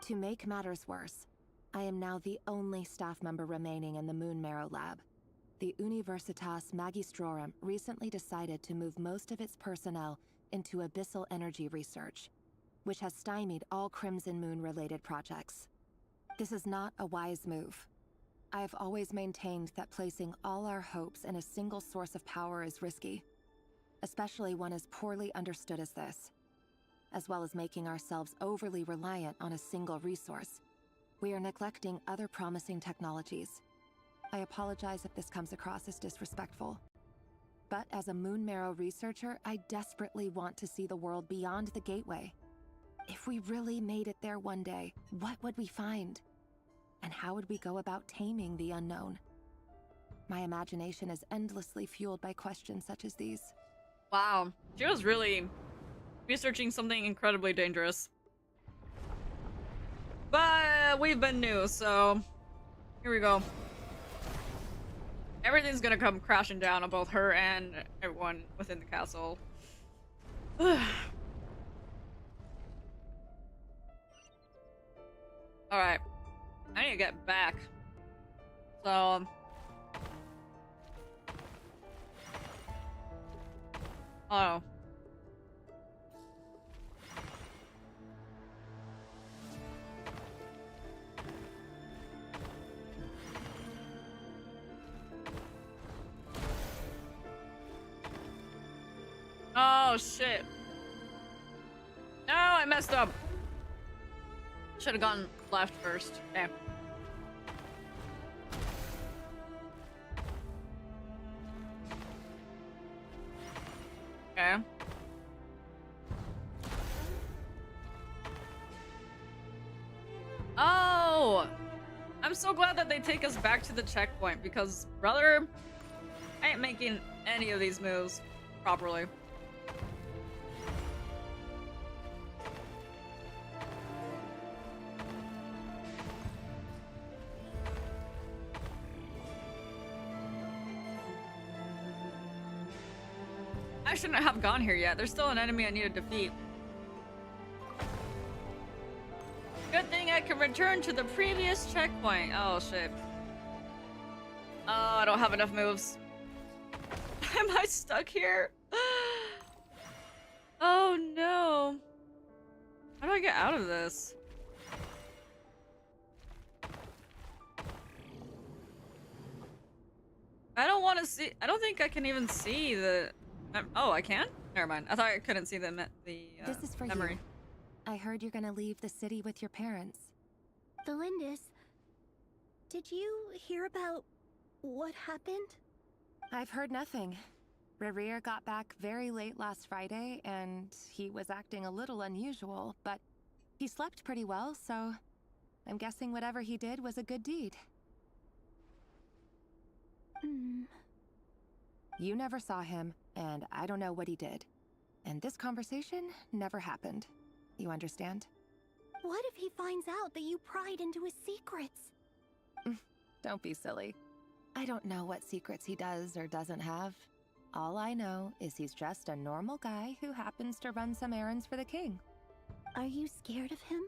To make matters worse, I am now the only staff member remaining in the Moon Marrow lab. The Universitas Magistrorum recently decided to move most of its personnel into abyssal energy research, which has stymied all Crimson Moon-related projects. This is not a wise move. I have always maintained that placing all our hopes in a single source of power is risky, especially one as poorly understood as this. As well as making ourselves overly reliant on a single resource, we are neglecting other promising technologies. I apologize if this comes across as disrespectful. But as a Moon Marrow researcher, I desperately want to see the world beyond the gateway. If we really made it there one day, what would we find? And how would we go about taming the unknown? My imagination is endlessly fueled by questions such as these. Wow, she was really researching something incredibly dangerous. But we've been new, so here we go. Everything's gonna come crashing down on both her and everyone within the castle. Alright. I need to get back. So... Oh. Oh, shit. No, I messed up. Should have gone left first. Okay. Okay. Oh! I'm so glad that they take us back to the checkpoint because, brother, I ain't making any of these moves properly. I shouldn't have gone here yet. There's still an enemy I need to defeat. Good thing I can return to the previous checkpoint. Oh, shit. Oh, I don't have enough moves. Am I stuck here? Oh, no. How do I get out of this? I don't want to see... I don't think I can even see the... Oh, I can? Never mind. I thought I couldn't see the This is for memory. you. I heard you're gonna leave the city with your parents. Delindis, did you hear about what happened? I've heard nothing. Rerir got back very late last Friday, and he was acting a little unusual, but he slept pretty well, so I'm guessing whatever he did was a good deed. You never saw him, and I don't know what he did. And this conversation never happened. You understand? What if he finds out that you pried into his secrets? Don't be silly. I don't know what secrets he does or doesn't have. All I know is he's just a normal guy who happens to run some errands for the king. Are you scared of him?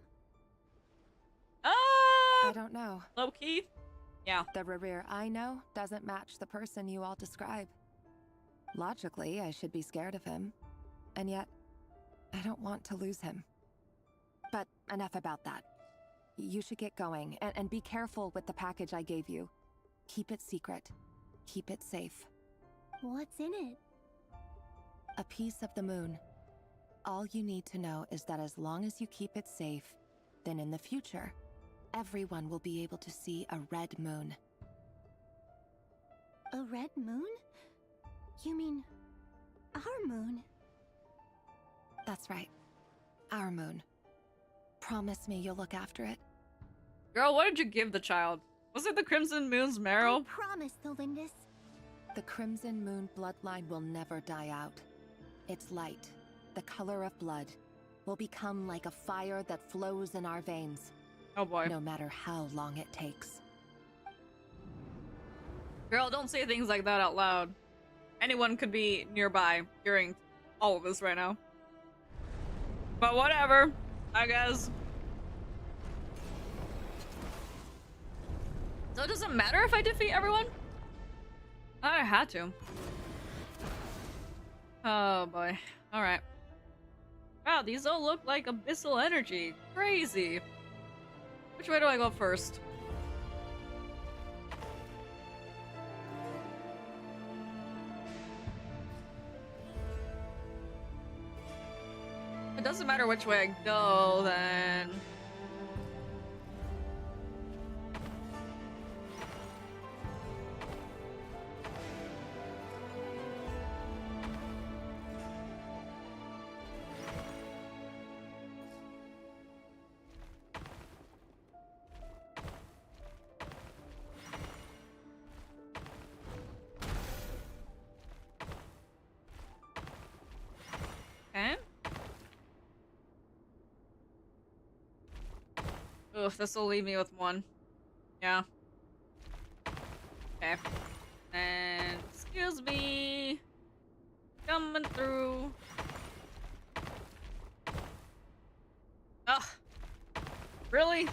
I don't know. Low key? Yeah. The Rerir I know doesn't match the person you all describe. Logically, I should be scared of him. And yet, I don't want to lose him. But enough about that. You should get going, and be careful with the package I gave you. Keep it secret. Keep it safe. What's in it? A piece of the moon. All you need to know is that as long as you keep it safe, then in the future, everyone will be able to see a red moon. A red moon? You mean our moon? That's right. Our moon. Promise me you'll look after it. Girl, what did you give the child? Was it the Crimson Moon's marrow? I promise, Delindis. The Crimson Moon bloodline will never die out. Its light, the color of blood, will become like a fire that flows in our veins. Oh boy. No matter how long it takes. Girl, don't say things like that out loud. Anyone could be nearby hearing all of this right now. But whatever, I guess. So it doesn't matter if I defeat everyone? I had to. Oh boy. Alright. Wow, these all look like abyssal energy. Crazy. Which way do I go first? It doesn't matter which way I go, then... Okay. Oof, this will leave me with one. Yeah. Okay. And excuse me. Coming through. Ugh. Really?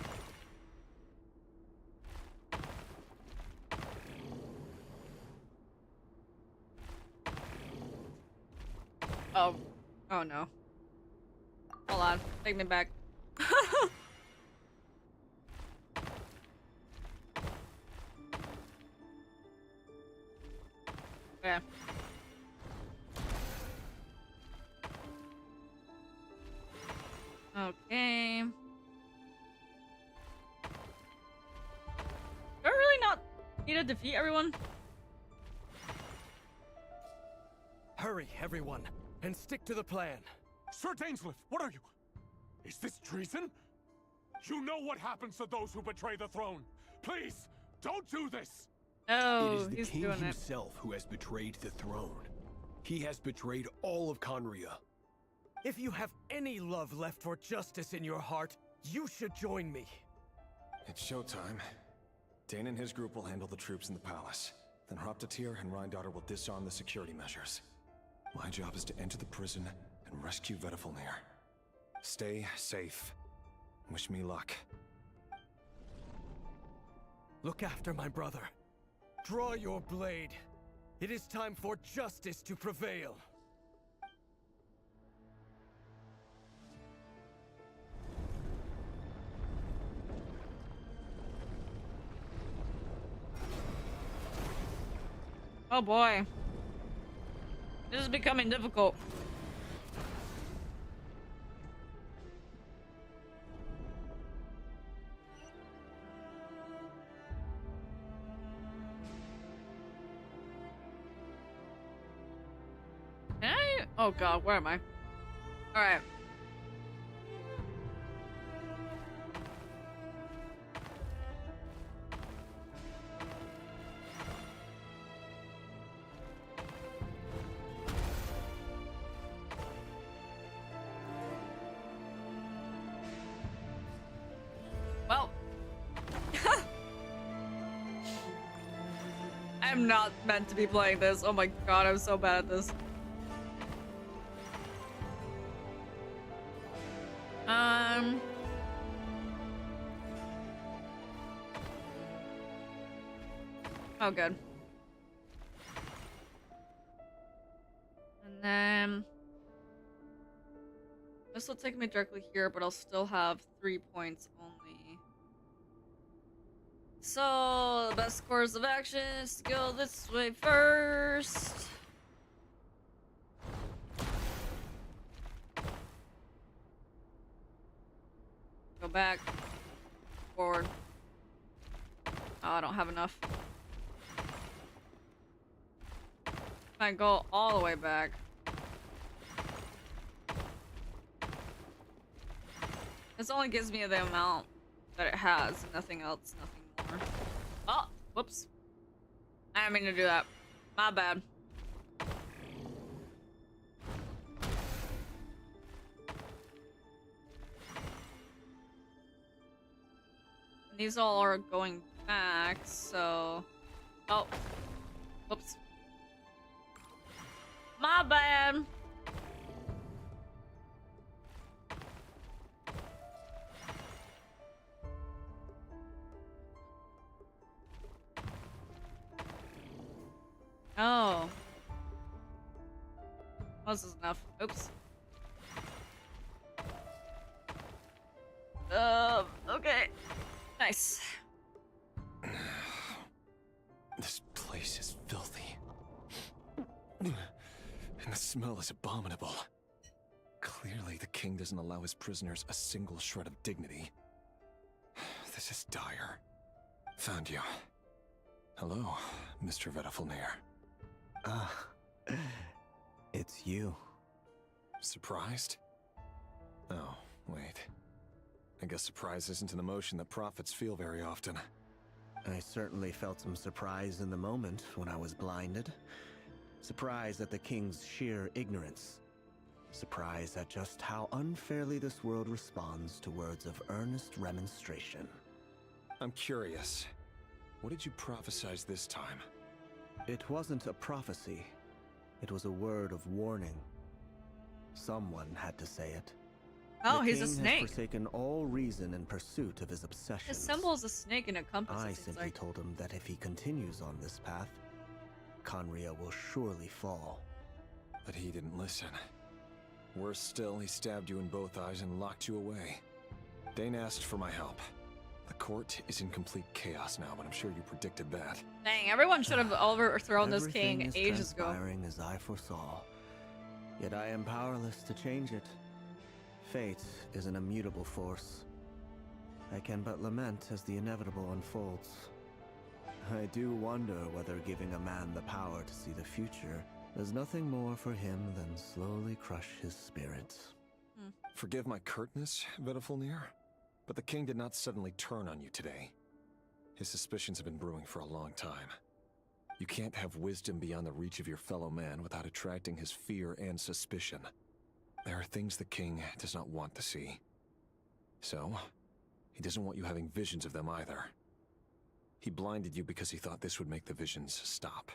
Oh. Oh no. Hold on. Take me back. Yeah. Okay. Do I really not need to defeat everyone? Hurry, everyone, and stick to the plan. Sir Dainsliff, what are you? Is this treason? You know what happens to those who betray the throne. Please, don't do this. Oh, it is the he's king doing it. himself who has betrayed the throne. He has betrayed all of Conria. If you have any love left for justice in your heart, you should join me. It's showtime. Dane and his group will handle the troops in the palace. Then Hraptatir and Rheindotter will disarm the security measures. My job is to enter the prison and rescue Vedifalnir. Stay safe. Wish me luck. Look after my brother. Draw your blade. It is time for justice to prevail. Oh boy. This is becoming difficult. Can I? Oh god, where am I? Alright. Well, I'm not meant to be playing this. Oh my god, I'm so bad at this. Oh, good. And then this will take me directly here, but I'll still have 3 points only. So the best course of action is to go this way first. Go back. Forward. Oh, I don't have enough. I go all the way back. This only gives me the amount that it has, nothing else, nothing more. Oh, whoops. I didn't mean to do that. My bad. These all are going back, so... Oh. Whoops. My bad. Oh. Well, this is enough. Oops. Okay. Nice. This place is filthy. And the smell is abominable. Clearly, the king doesn't allow his prisoners a single shred of dignity. This is dire. Found you. Hello, Mr. Vedifalnir. Ah, it's you. Surprised? Oh, wait. I guess surprise isn't an emotion that prophets feel very often. I certainly felt some surprise in the moment when I was blinded. Surprise at the king's sheer ignorance. Surprise at just how unfairly this world responds to words of earnest remonstration. I'm curious. What did you prophesize this time? It wasn't a prophecy. It was a word of warning. Someone had to say it. Oh, the he's a king snake. has forsaken all reason in pursuit of his obsessions. His symbol is a snake and a compass. I it seems simply like. told him that if he continues on this path, Conria will surely fall. But he didn't listen. Worse still, he stabbed you in both eyes and locked you away. Dane asked for my help. The court is in complete chaos now, but I'm sure you predicted that. Dang, everyone should have overthrown this king Everything is ages ago. transpiring as I foresaw. Yet I am powerless to change it. Fate is an immutable force. I can but lament as the inevitable unfolds. I do wonder whether giving a man the power to see the future does nothing more for him than slowly crush his spirit. Forgive my curtness, Vedafulnir, but the king did not suddenly turn on you today. His suspicions have been brewing for a long time. You can't have wisdom beyond the reach of your fellow man without attracting his fear and suspicion. There are things the king does not want to see. So, he doesn't want you having visions of them either. He blinded you because he thought this would make the visions stop.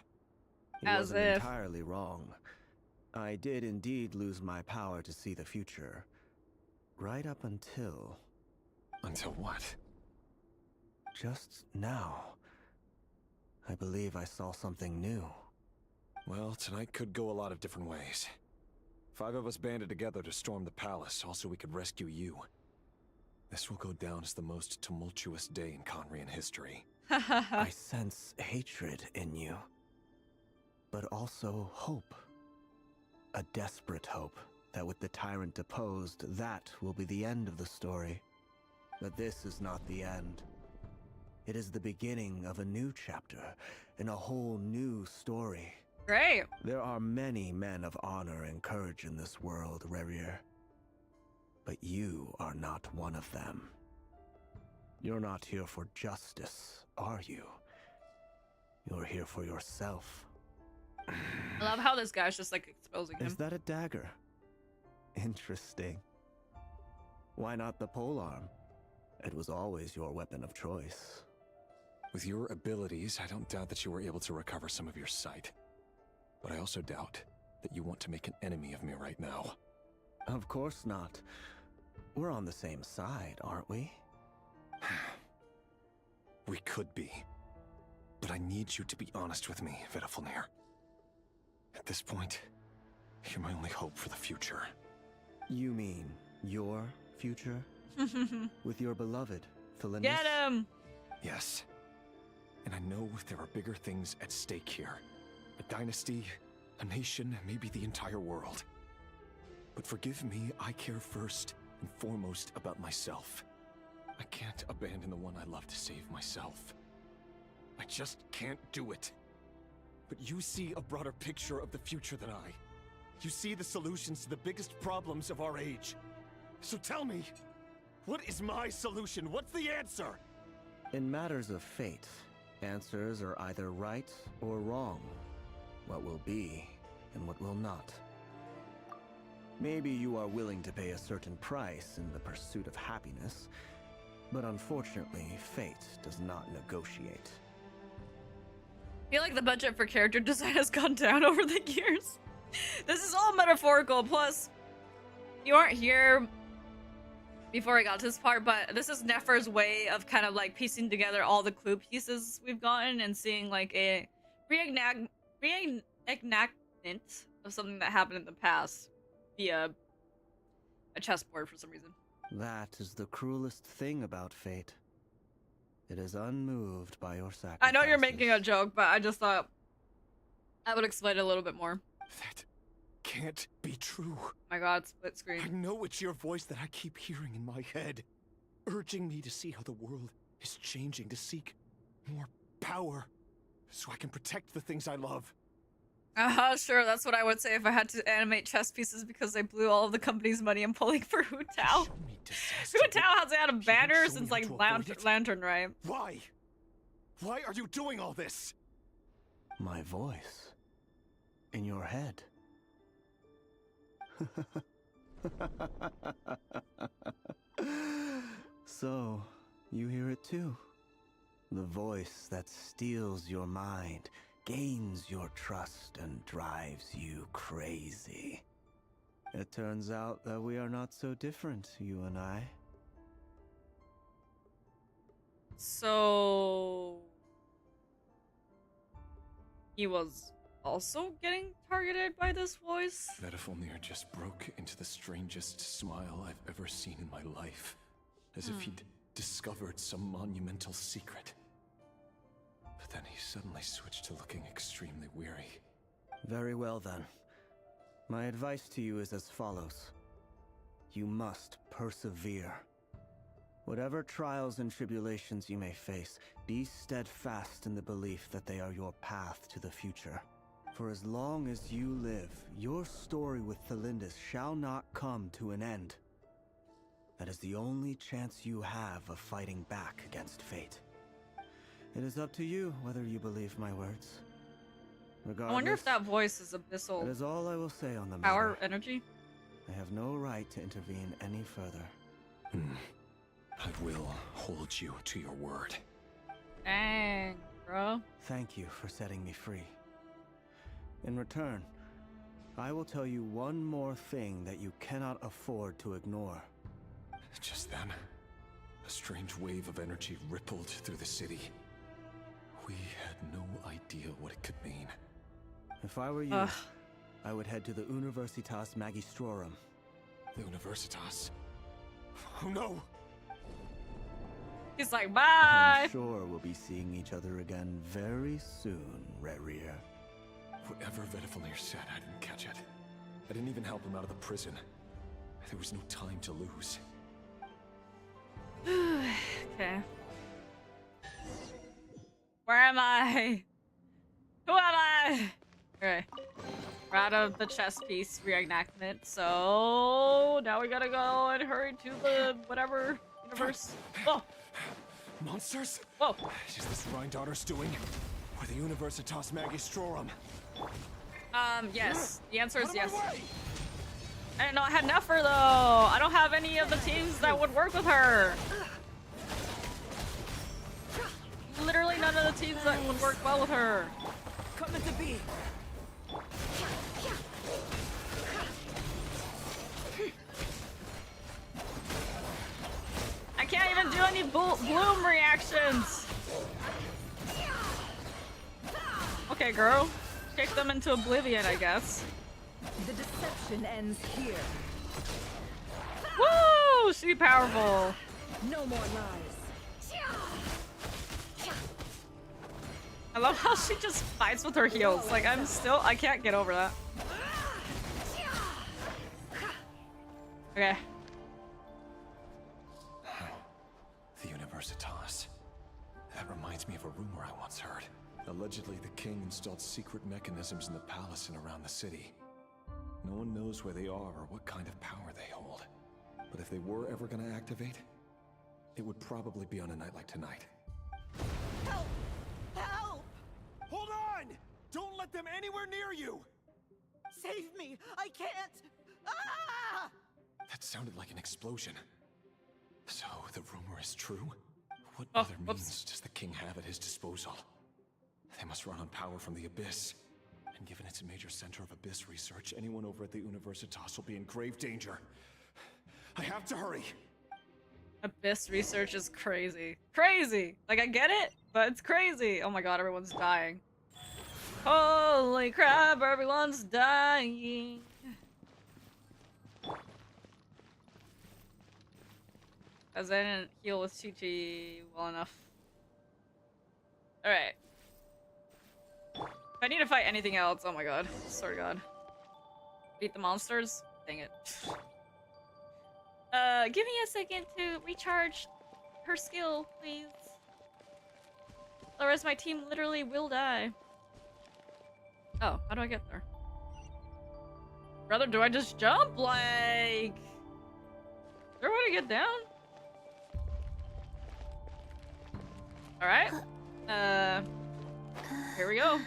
He wasn't entirely wrong. I did indeed lose my power to see the future. Right up until... Until what? Just now. I believe I saw something new. Well, tonight could go a lot of different ways. 5 of us banded together to storm the palace, also we could rescue you. This will go down as the most tumultuous day in Conrian history. I sense hatred in you. But also hope. A desperate hope that with the tyrant deposed, that will be the end of the story. But this is not the end. It is the beginning of a new chapter, in a whole new story. Great. There are many men of honor and courage in this world, Rerir. But you are not one of them. You're not here for justice, are you? You're here for yourself. I love how this guy's just like exposing him. Is that a dagger? Interesting. Why not the polearm? It was always your weapon of choice. With your abilities, I don't doubt that you were able to recover some of your sight. But I also doubt that you want to make an enemy of me right now. Of course not. We're on the same side, aren't we? We could be. But I need you to be honest with me, Vedafulnir. At this point, you're my only hope for the future. You mean your future? With your beloved, Felinius? Get him! Yes. And I know there are bigger things at stake here. A dynasty, a nation, maybe the entire world. But forgive me, I care first and foremost about myself. I can't abandon the one I love to save myself. I just can't do it. But you see a broader picture of the future than I. You see the solutions to the biggest problems of our age. So tell me, what is my solution? What's the answer? In matters of fate, answers are either right or wrong. What will be and what will not. Maybe you are willing to pay a certain price in the pursuit of happiness, but unfortunately, fate does not negotiate. I feel like the budget for character design has gone down over the years. This is all metaphorical, plus you aren't here before I got to this part, but this is Nefer's way of kind of like piecing together all the clue pieces we've gotten and seeing like a reenactment of something that happened in the past via a chessboard for some reason. That is the cruelest thing about fate. It is unmoved by your sacrifice. I know you're making a joke, but I just thought I would explain it a little bit more. That can't be true. My god, split screen. I know it's your voice that I keep hearing in my head, urging me to see how the world is changing, to seek more power, so I can protect the things I love. Sure, that's what I would say if I had to animate chess pieces because they blew all of the company's money in pulling for Hu Tao. Hu Tao hasn't had a banner since like Lantern, right? Why? Why are you doing all this? My voice. In your head. So, you hear it too? The voice that steals your mind, gains your trust, and drives you crazy. It turns out that we are not so different, you and I. So... he was also getting targeted by this voice? Vedifulnir just broke into the strangest smile I've ever seen in my life. As if he'd discovered some monumental secret. But then he suddenly switched to looking extremely weary. Very well then. My advice to you is as follows. You must persevere. Whatever trials and tribulations you may face, be steadfast in the belief that they are your path to the future. For as long as you live, your story with Thelindis shall not come to an end. That is the only chance you have of fighting back against fate. It is up to you whether you believe my words. Regardless, I wonder if that voice is abyssal. that is all I will say on the power matter. energy. I have no right to intervene any further. I will hold you to your word. Dang, bro. Thank you for setting me free. In return, I will tell you one more thing that you cannot afford to ignore. Just then, a strange wave of energy rippled through the city. We had no idea what it could mean. If I were you, I would head to the Universitas Magistrorum. The Universitas? Oh no! He's like, bye! I'm sure we'll be seeing each other again very soon, Rerir. Whatever Vedifulnir said, I didn't catch it. I didn't even help him out of the prison. There was no time to lose. Okay. Where am I? Who am I? Okay. We're out of the chess piece reenactment, so now we gotta go and hurry to the whatever universe. Oh! Monsters? Whoa! Is this Rhindaughter's doing? Or the Universitas Magistrorum? Yes. The answer is yes. I didn't know I had Nefer though. I don't have any of the teams that would work with her. Literally none of the teams that would work well with her. Coming to be. I can't even do any bloom reactions. Okay, girl. Kick them into oblivion, I guess. The deception ends here. Woo! She's powerful. No more lies. I love how she just fights with her heels. Like, I can't get over that. Okay. The Universitas. That reminds me of a rumor I once heard. Allegedly, the king installed secret mechanisms in the palace and around the city. No one knows where they are or what kind of power they hold. But if they were ever going to activate, it would probably be on a night like tonight. Help! Help! Hold on! Don't let them anywhere near you! Save me! I can't! Ah! That sounded like an explosion. So, the rumor is true? What other means does the king have at his disposal? They must run on power from the Abyss. And given it's a major center of Abyss research, anyone over at the Universitas will be in grave danger. I have to hurry! Abyss research is crazy. Crazy! Like, I get it, but it's crazy. Oh my god, everyone's dying. Holy crap, everyone's dying. Because I didn't heal with Chi-Chi well enough. Alright. If I need to fight anything else, oh my god. Swear to god. Beat the monsters? Dang it. Give me a second to recharge her skill, please. Otherwise my team literally will die. Oh, how do I get there? Brother, do I just jump? Like... Is there a way to get down? Alright. Here we go.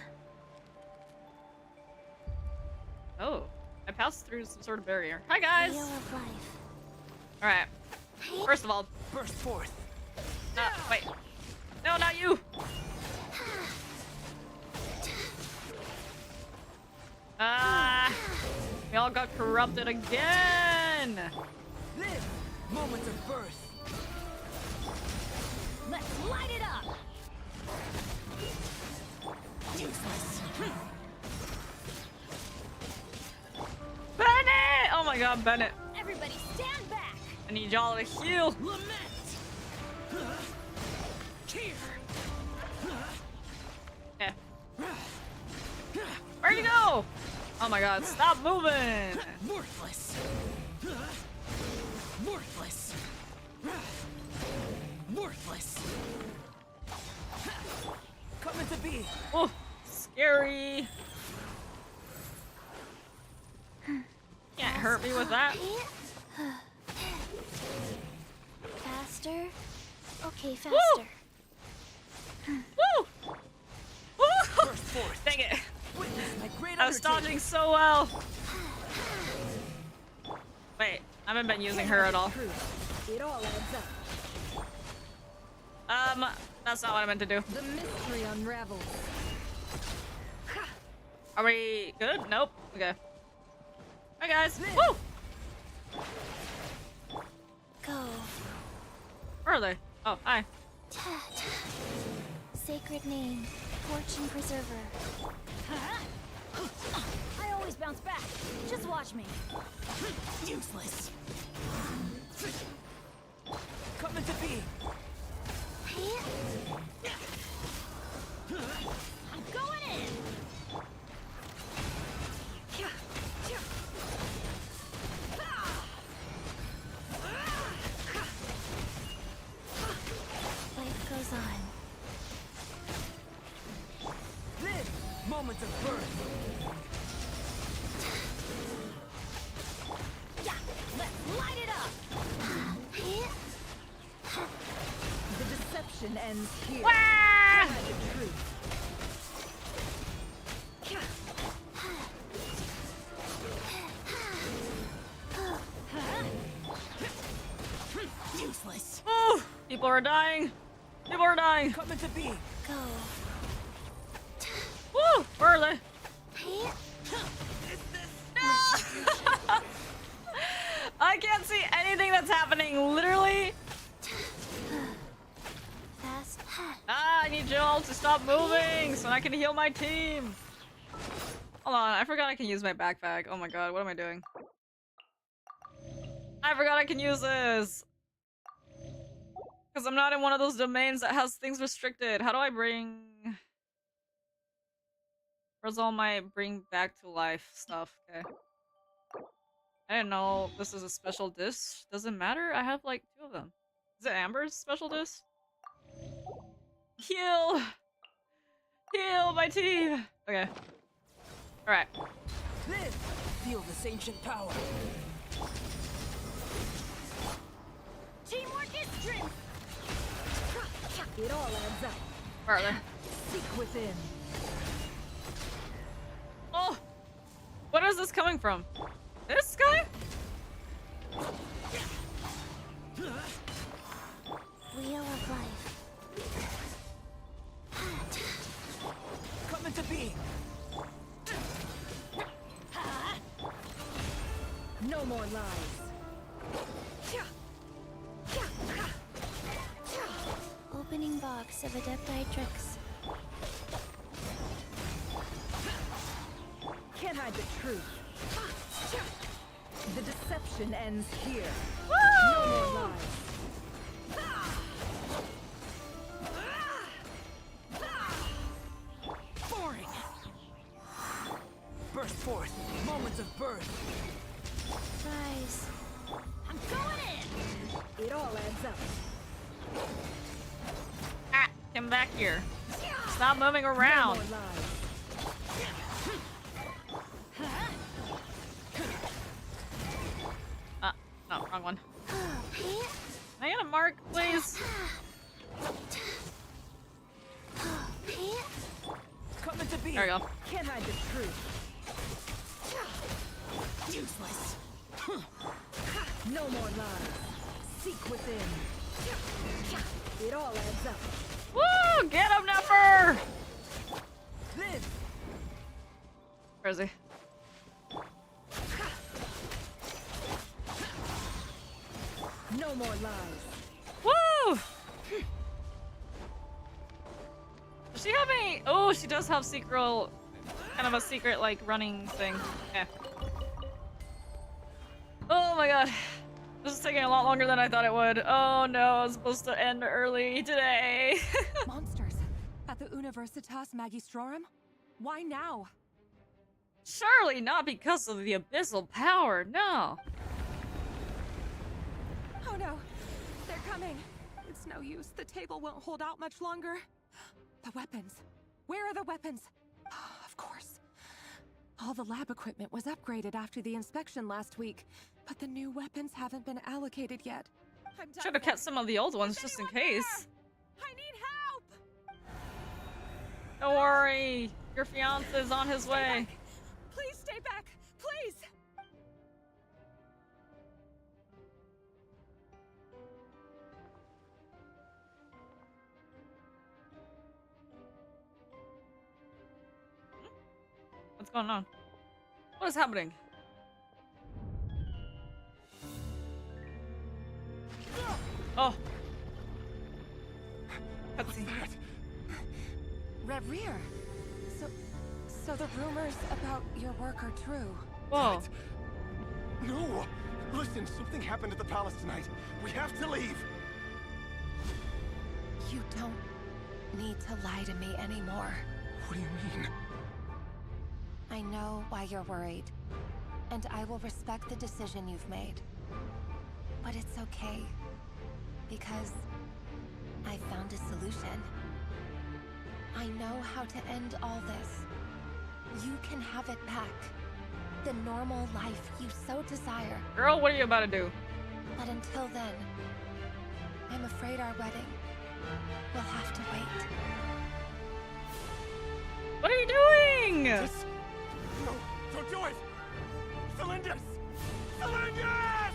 Oh, I passed through some sort of barrier. Hi, guys! Alright. First of all... Burst forth! Wait. No, not you! We all got corrupted again! Live! Moments of birth! Let's light it up! Useless! my god, Bennett. Everybody stand back. I need y'all to heal. Yeah. Where'd you go? Oh my god, stop moving! Worthless. Worthless. Worthless. Coming to be. Oh, scary. Can't hurt me with that. Faster. Okay, faster. Woo! Woo! Dang it. I was dodging so well. Wait, I haven't been using her at all. It all adds up. That's not what I meant to do. The mystery unravels. Are we good? Nope. Okay. Hi guys. Woo! Go. Where are they? Oh, hi. Sacred name. Fortune preserver. I always bounce back. Just watch me. Useless. Coming to be. I'm going in. Life goes on. Live. Moments of birth. Yeah, let's light it up. The deception ends here. Wah! The truth. Useless. Oh, people are dying. People are dying. Coming to be. Go. Woo! Where are they? No! I can't see anything that's happening. Literally. Fast. I need y'all to stop moving so I can heal my team. Hold on, I forgot I can use my backpack. Oh my god, what am I doing? I forgot I can use this. Because I'm not in one of those domains that has things restricted. How do I bring... Where's all my bring back to life stuff? Okay. I didn't know this is a special disc. Doesn't matter. I have like 2 of them. Is it Amber's special disc? Heal! Heal my team! Okay. Alright. Live. Feel this ancient power. Teamwork is strength. It all adds up. Where are they? Seek within. Oh! What is this coming from? This guy? Wheel of life. Coming to be. No more lies. Opening box of Adepti tricks. Can't hide the truth. The deception ends here. Woo! No more lies. Boring. Burst forth. Moments of birth. Rise. I'm going in. It all adds up. Ah! Come back here. Stop moving around. No more lies. No, wrong one. Can I get a mark, please? Coming to be. There we go. Can't hide the truth. Useless. No more lies. Seek within. It all adds up. Woo! Get him, Nuffer! Live. Where is he? No more lies. Woo! Does she have any? Oh, she does have secret, kind of a secret like running thing. Yeah. Oh my god. This is taking a lot longer than I thought it would. Oh no, I was supposed to end early today. Monsters at the Universitas Magistrorum? Why now? Surely not because of the abyssal power, no. Oh no, they're coming. It's no use. The table won't hold out much longer. The weapons. Where are the weapons? Of course. All the lab equipment was upgraded after the inspection last week, but the new weapons haven't been allocated yet. Should have kept some of the old ones just in case. I need help! Don't worry, your fiance's on his way. Please stay back, please! What's going on? What is happening? Oh. Cutscene. Rerir. So the rumors about your work are true. Whoa. No! Listen, something happened at the palace tonight. We have to leave! You don't need to lie to me anymore. What do you mean? I know why you're worried, and I will respect the decision you've made. But it's okay, because I found a solution. I know how to end all this. You can have it back. The normal life you so desire. Girl, what are you about to do? But until then, I'm afraid our wedding will have to wait. What are you doing? No, don't do it! Cylinders! Cylinders!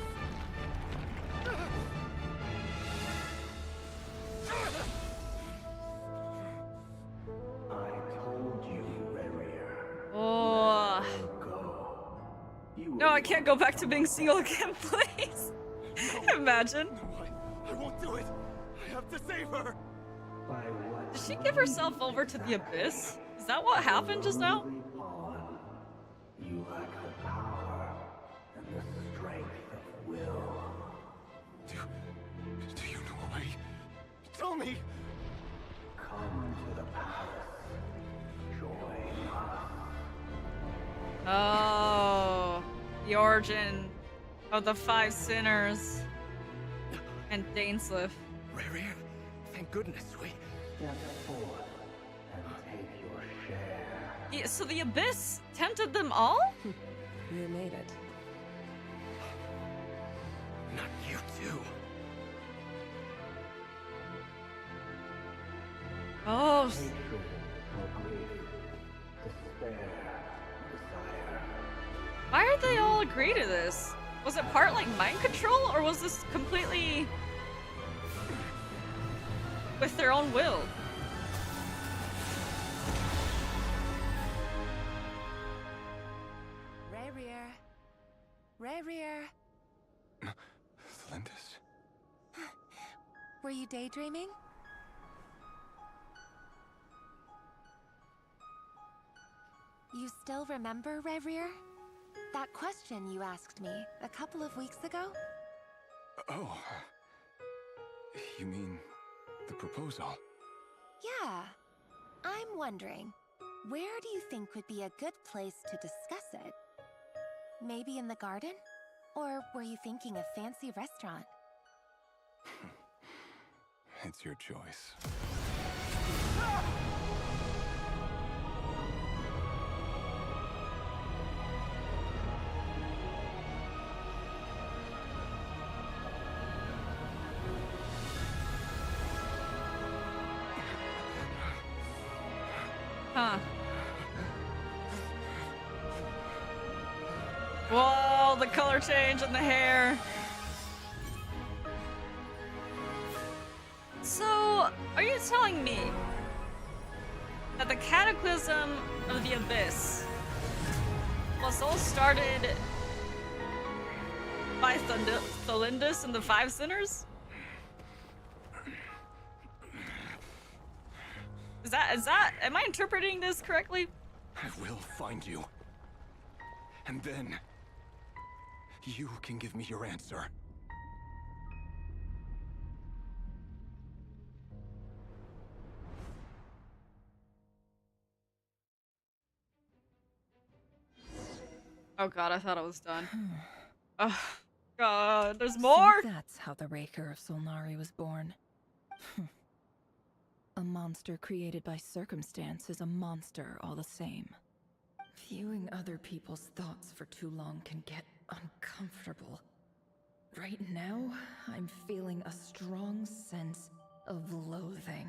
I told you, Rerir. Oh. No, I can't go back to being single again, please. Imagine. I won't do it! I have to save her! Did she give herself over to the abyss? Is that what happened just now? You lack the power and the strength of will. Do you know a way? Tell me! Come to the palace. Join us. Oh, the origin of the 5 sinners and Dainsleif. Rerir, thank goodness we... Step forth and take your share. Yeah, so the abyss tempted them all? You made it. Not you too. Oh. Hatred or grief, despair, desire. Why are they all agree to this? Was it part like mind control, or was this completely with their own will? Rerir. Rerir. Lindis? Were you daydreaming? You still remember, Rerir? That question you asked me a couple of weeks ago? Oh. You mean the proposal? Yeah. I'm wondering, where do you think would be a good place to discuss it? Maybe in the garden? Or were you thinking a fancy restaurant? It's your choice. Huh. Whoa, the color change in the hair. So, are you telling me that the cataclysm of the abyss was all started by Thalindus and the 5 sinners? Is that, am I interpreting this correctly? I will find you. And then... You can give me your answer. Oh god, I thought it was done. Oh god, there's more! So that's how the Rerir of Solnari was born. A monster created by circumstance is a monster all the same. Viewing other people's thoughts for too long can get uncomfortable. Right now, I'm feeling a strong sense of loathing.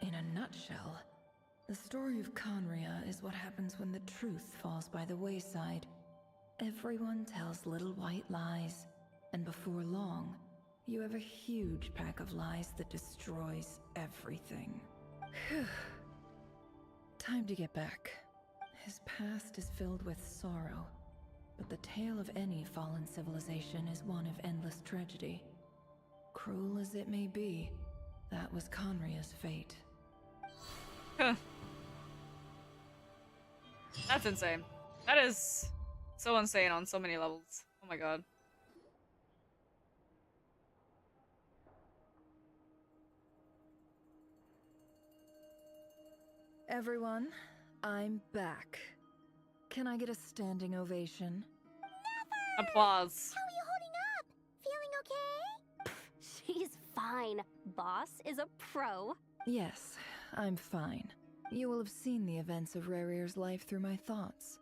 In a nutshell, the story of Conria is what happens when the truth falls by the wayside. Everyone tells little white lies, and before long, you have a huge pack of lies that destroys everything. Whew. Time to get back. His past is filled with sorrow, but the tale of any fallen civilization is one of endless tragedy. Cruel as it may be, that was Conria's fate. Huh. That's insane. That is so insane on so many levels. Oh my god. Everyone, I'm back. Can I get a standing ovation? Applause. How are you holding up? Feeling okay? She's fine. Boss is a pro. Yes, I'm fine. You will have seen the events of Rerir's life through my thoughts.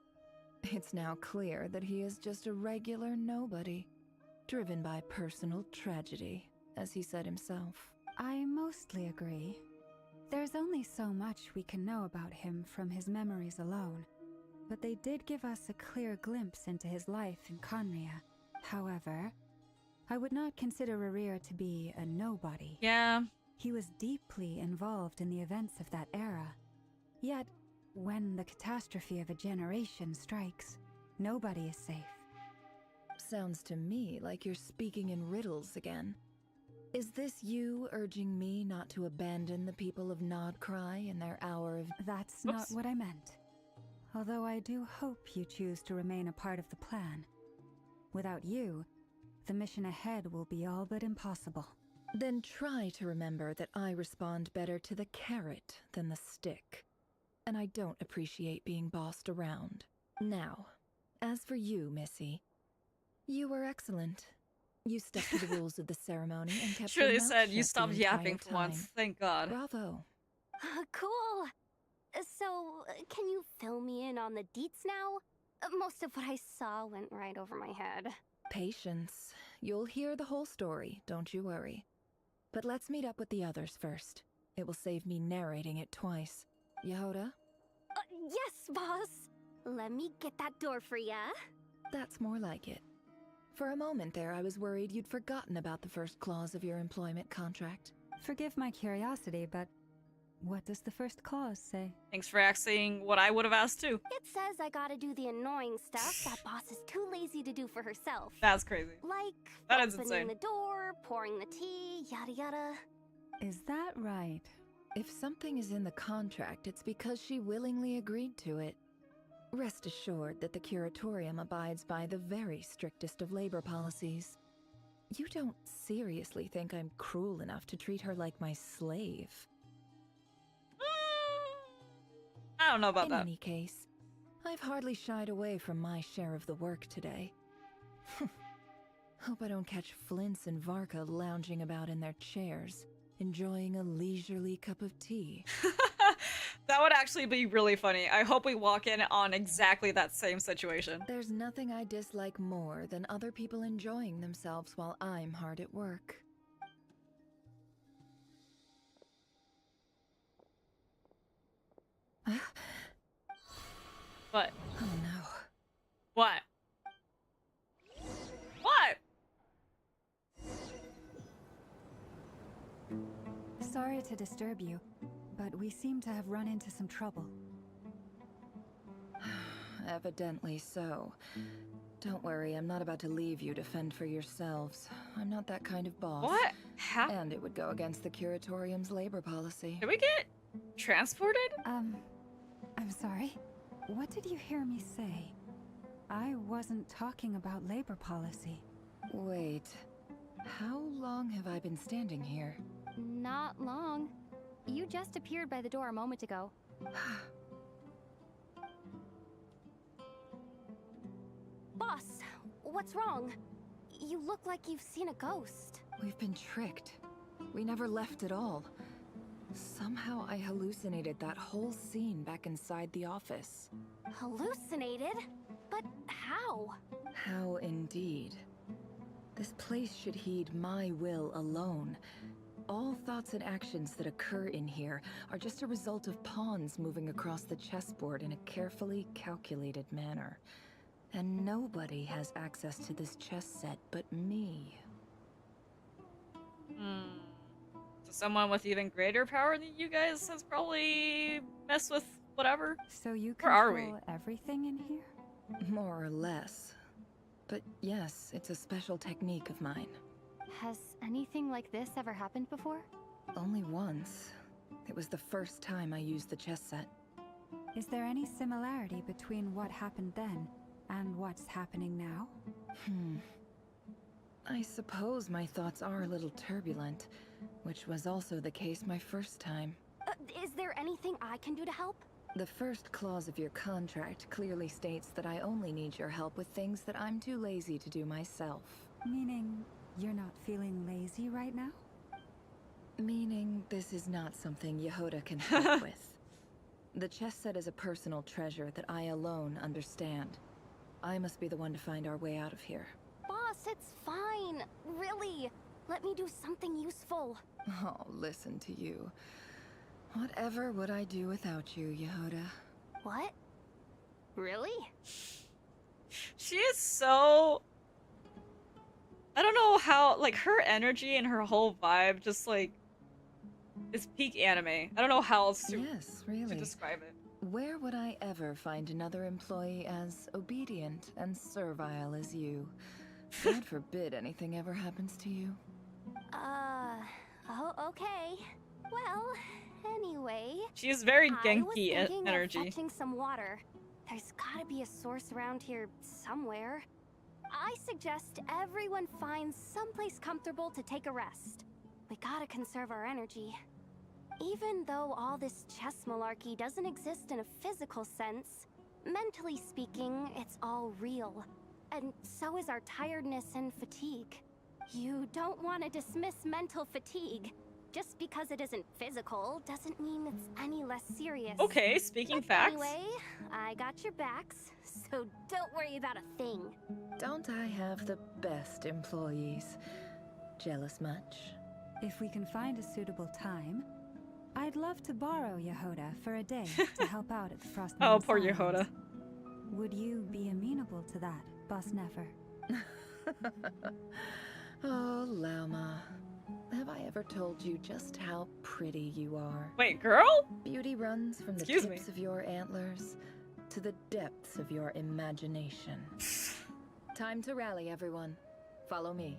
It's now clear that he is just a regular nobody, driven by personal tragedy, as he said himself. I mostly agree. There's only so much we can know about him from his memories alone, but they did give us a clear glimpse into his life in Conria. However, I would not consider Rerir to be a nobody. Yeah. He was deeply involved in the events of that era. Yet, when the catastrophe of a generation strikes, nobody is safe. Sounds to me like you're speaking in riddles again. Is this you urging me not to abandon the people of Nodcry in their hour of— That's not what I meant. Although I do hope you choose to remain a part of the plan. Without you, the mission ahead will be all but impossible. Then try to remember that I respond better to the carrot than the stick. And I don't appreciate being bossed around. Now, as for you, Missy, you were excellent. You stuck to the rules of the ceremony and kept your Shirley mouth said you shut stopped the yapping entire for once. time. Thank God. Bravo. Cool. So, can you fill me in on the deets now? Most of what I saw went right over my head. Patience. You'll hear the whole story, don't you worry. But let's meet up with the others first. It will save me narrating it twice. Yehoda? Yes, boss. Let me get that door for ya. That's more like it. For a moment there, I was worried you'd forgotten about the first clause of your employment contract. Forgive my curiosity, but what does the first clause say? Thanks for asking what I would have asked too. It says I gotta do the annoying stuff that boss is too lazy to do for herself. That's crazy. Like that is opening insane. the door, pouring the tea, yada yada. Is that right? If something is in the contract, it's because she willingly agreed to it. Rest assured that the Curatorium abides by the very strictest of labor policies. You don't seriously think I'm cruel enough to treat her like my slave? I don't know about that. In any case, I've hardly shied away from my share of the work today. Hope I don't catch Flintz and Varka lounging about in their chairs, enjoying a leisurely cup of tea. That would actually be really funny. I hope we walk in on exactly that same situation. There's nothing I dislike more than other people enjoying themselves while I'm hard at work. What? Oh no. What? What? Sorry to disturb you, but we seem to have run into some trouble. Evidently so. Don't worry, I'm not about to leave you to fend for yourselves. I'm not that kind of boss. What? How? And it would go against the Curatorium's labor policy. Did we get transported? I'm sorry. What did you hear me say? I wasn't talking about labor policy. Wait. How long have I been standing here? Not long. You just appeared by the door a moment ago. Boss, what's wrong? You look like you've seen a ghost. We've been tricked. We never left at all. Somehow I hallucinated that whole scene back inside the office. Hallucinated? But how? How indeed. This place should heed my will alone. All thoughts and actions that occur in here are just a result of pawns moving across the chessboard in a carefully calculated manner. And nobody has access to this chess set but me. So someone with even greater power than you guys has probably messed with whatever. So you Where are control everything in here? More or less. But yes, it's a special technique of mine. Has anything like this ever happened before? Only once. It was the first time I used the chess set. Is there any similarity between what happened then and what's happening now? I suppose my thoughts are a little turbulent, which was also the case my first time. Is there anything I can do to help? The first clause of your contract clearly states that I only need your help with things that I'm too lazy to do myself. Meaning, you're not feeling lazy right now? Meaning, this is not something Yehoda can help with. The chess set is a personal treasure that I alone understand. I must be the one to find our way out of here. Boss, it's fine. Really. Let me do something useful. Oh, listen to you. Whatever would I do without you, Yehoda? What? Really? She is so... I don't know how, like, her energy and her whole vibe just, like, is peak anime. I don't know how else to, yes, really. to describe it. Where would I ever find another employee as obedient and servile as you? God forbid anything ever happens to you. Oh, okay. Well, anyway... She is very I was Genki thinking energy. of fetching some water. There's gotta be a source around here somewhere. I suggest everyone finds someplace comfortable to take a rest. We gotta conserve our energy. Even though all this chess malarkey doesn't exist in a physical sense, mentally speaking, it's all real. And so is our tiredness and fatigue. You don't want to dismiss mental fatigue. Just because it isn't physical doesn't mean it's any less serious. Okay, speaking facts. Anyway, I got your backs, so don't worry about a thing. Don't I have the best employees? Jealous much? If we can find a suitable time, I'd love to borrow Yehoda for a day to help out at the Frost Moon Oh, poor Salons. Yehoda. Would you be amenable to that, Boss Nefer? Oh, Lauma. Have I ever told you just how pretty you are? Wait, girl? Beauty runs from the Excuse tips me. of your antlers to the depths of your imagination. Time to rally, everyone. Follow me.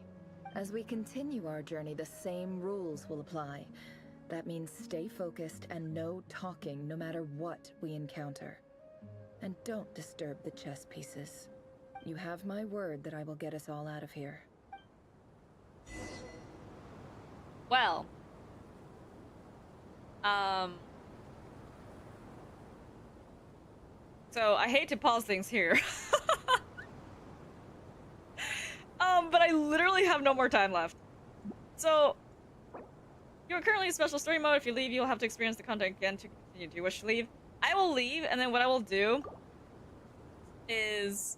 As we continue our journey, the same rules will apply. That means stay focused and no talking no matter what we encounter. And don't disturb the chess pieces. You have my word that I will get us all out of here. Well. So I hate to pause things here. But I literally have no more time left. So, you're currently in special story mode. If you leave, you'll have to experience the content again to continue. Do you wish to leave? I will leave, and then what I will do is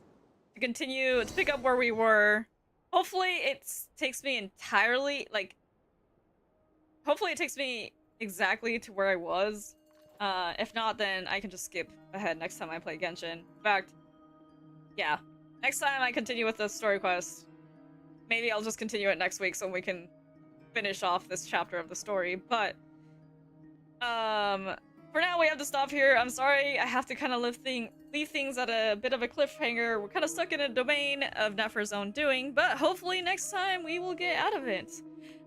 to continue to pick up where we were. Hopefully it takes me entirely, like, hopefully it takes me exactly to where I was. If not, then I can just skip ahead next time I play Genshin. In fact, yeah. Next time I continue with the story quest, maybe I'll just continue it next week so we can finish off this chapter of the story. But, for now we have to stop here. I'm sorry, I have to kind of leave things at a bit of a cliffhanger. We're kind of stuck in a domain of Nefer's own doing, but hopefully next time we will get out of it.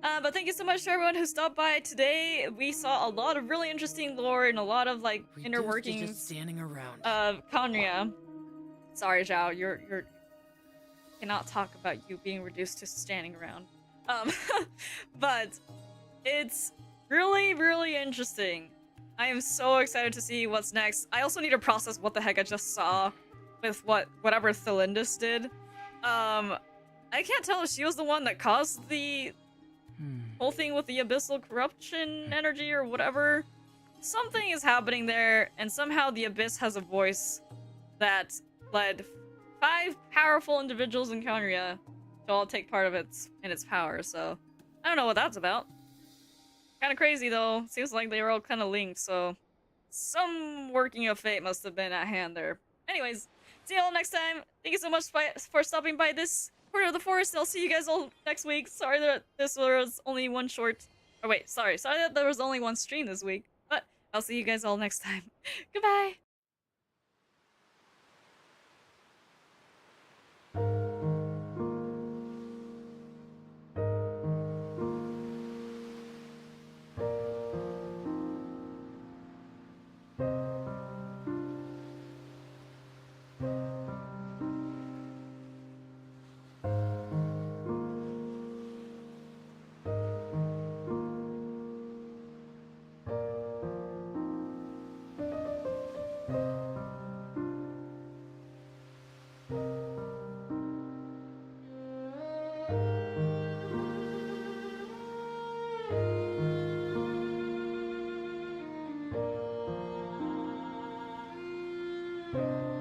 But thank you so much to everyone who stopped by today. We saw a lot of really interesting lore and a lot of, like, inner workings just standing around of Conria. Sorry, Zhao, you're cannot talk about you being reduced to standing around. But it's really, really interesting. I am so excited to see what's next. I also need to process what the heck I just saw with whatever Thelindis did. I can't tell if she was the one that caused the whole thing with the abyssal corruption energy or whatever. Something is happening there, and somehow the abyss has a voice that led 5 powerful individuals in Khaenri'ah to all take part of its power. So I don't know what that's about. Kind of crazy though. Seems like they were all kind of linked. So some working of fate must have been at hand there. Anyways, see you all next time. Thank you so much for stopping by this corner of the forest. I'll see you guys all next week. Sorry that this was only one short. Oh wait, sorry that there was only one stream this week. But I'll see you guys all next time. Goodbye. you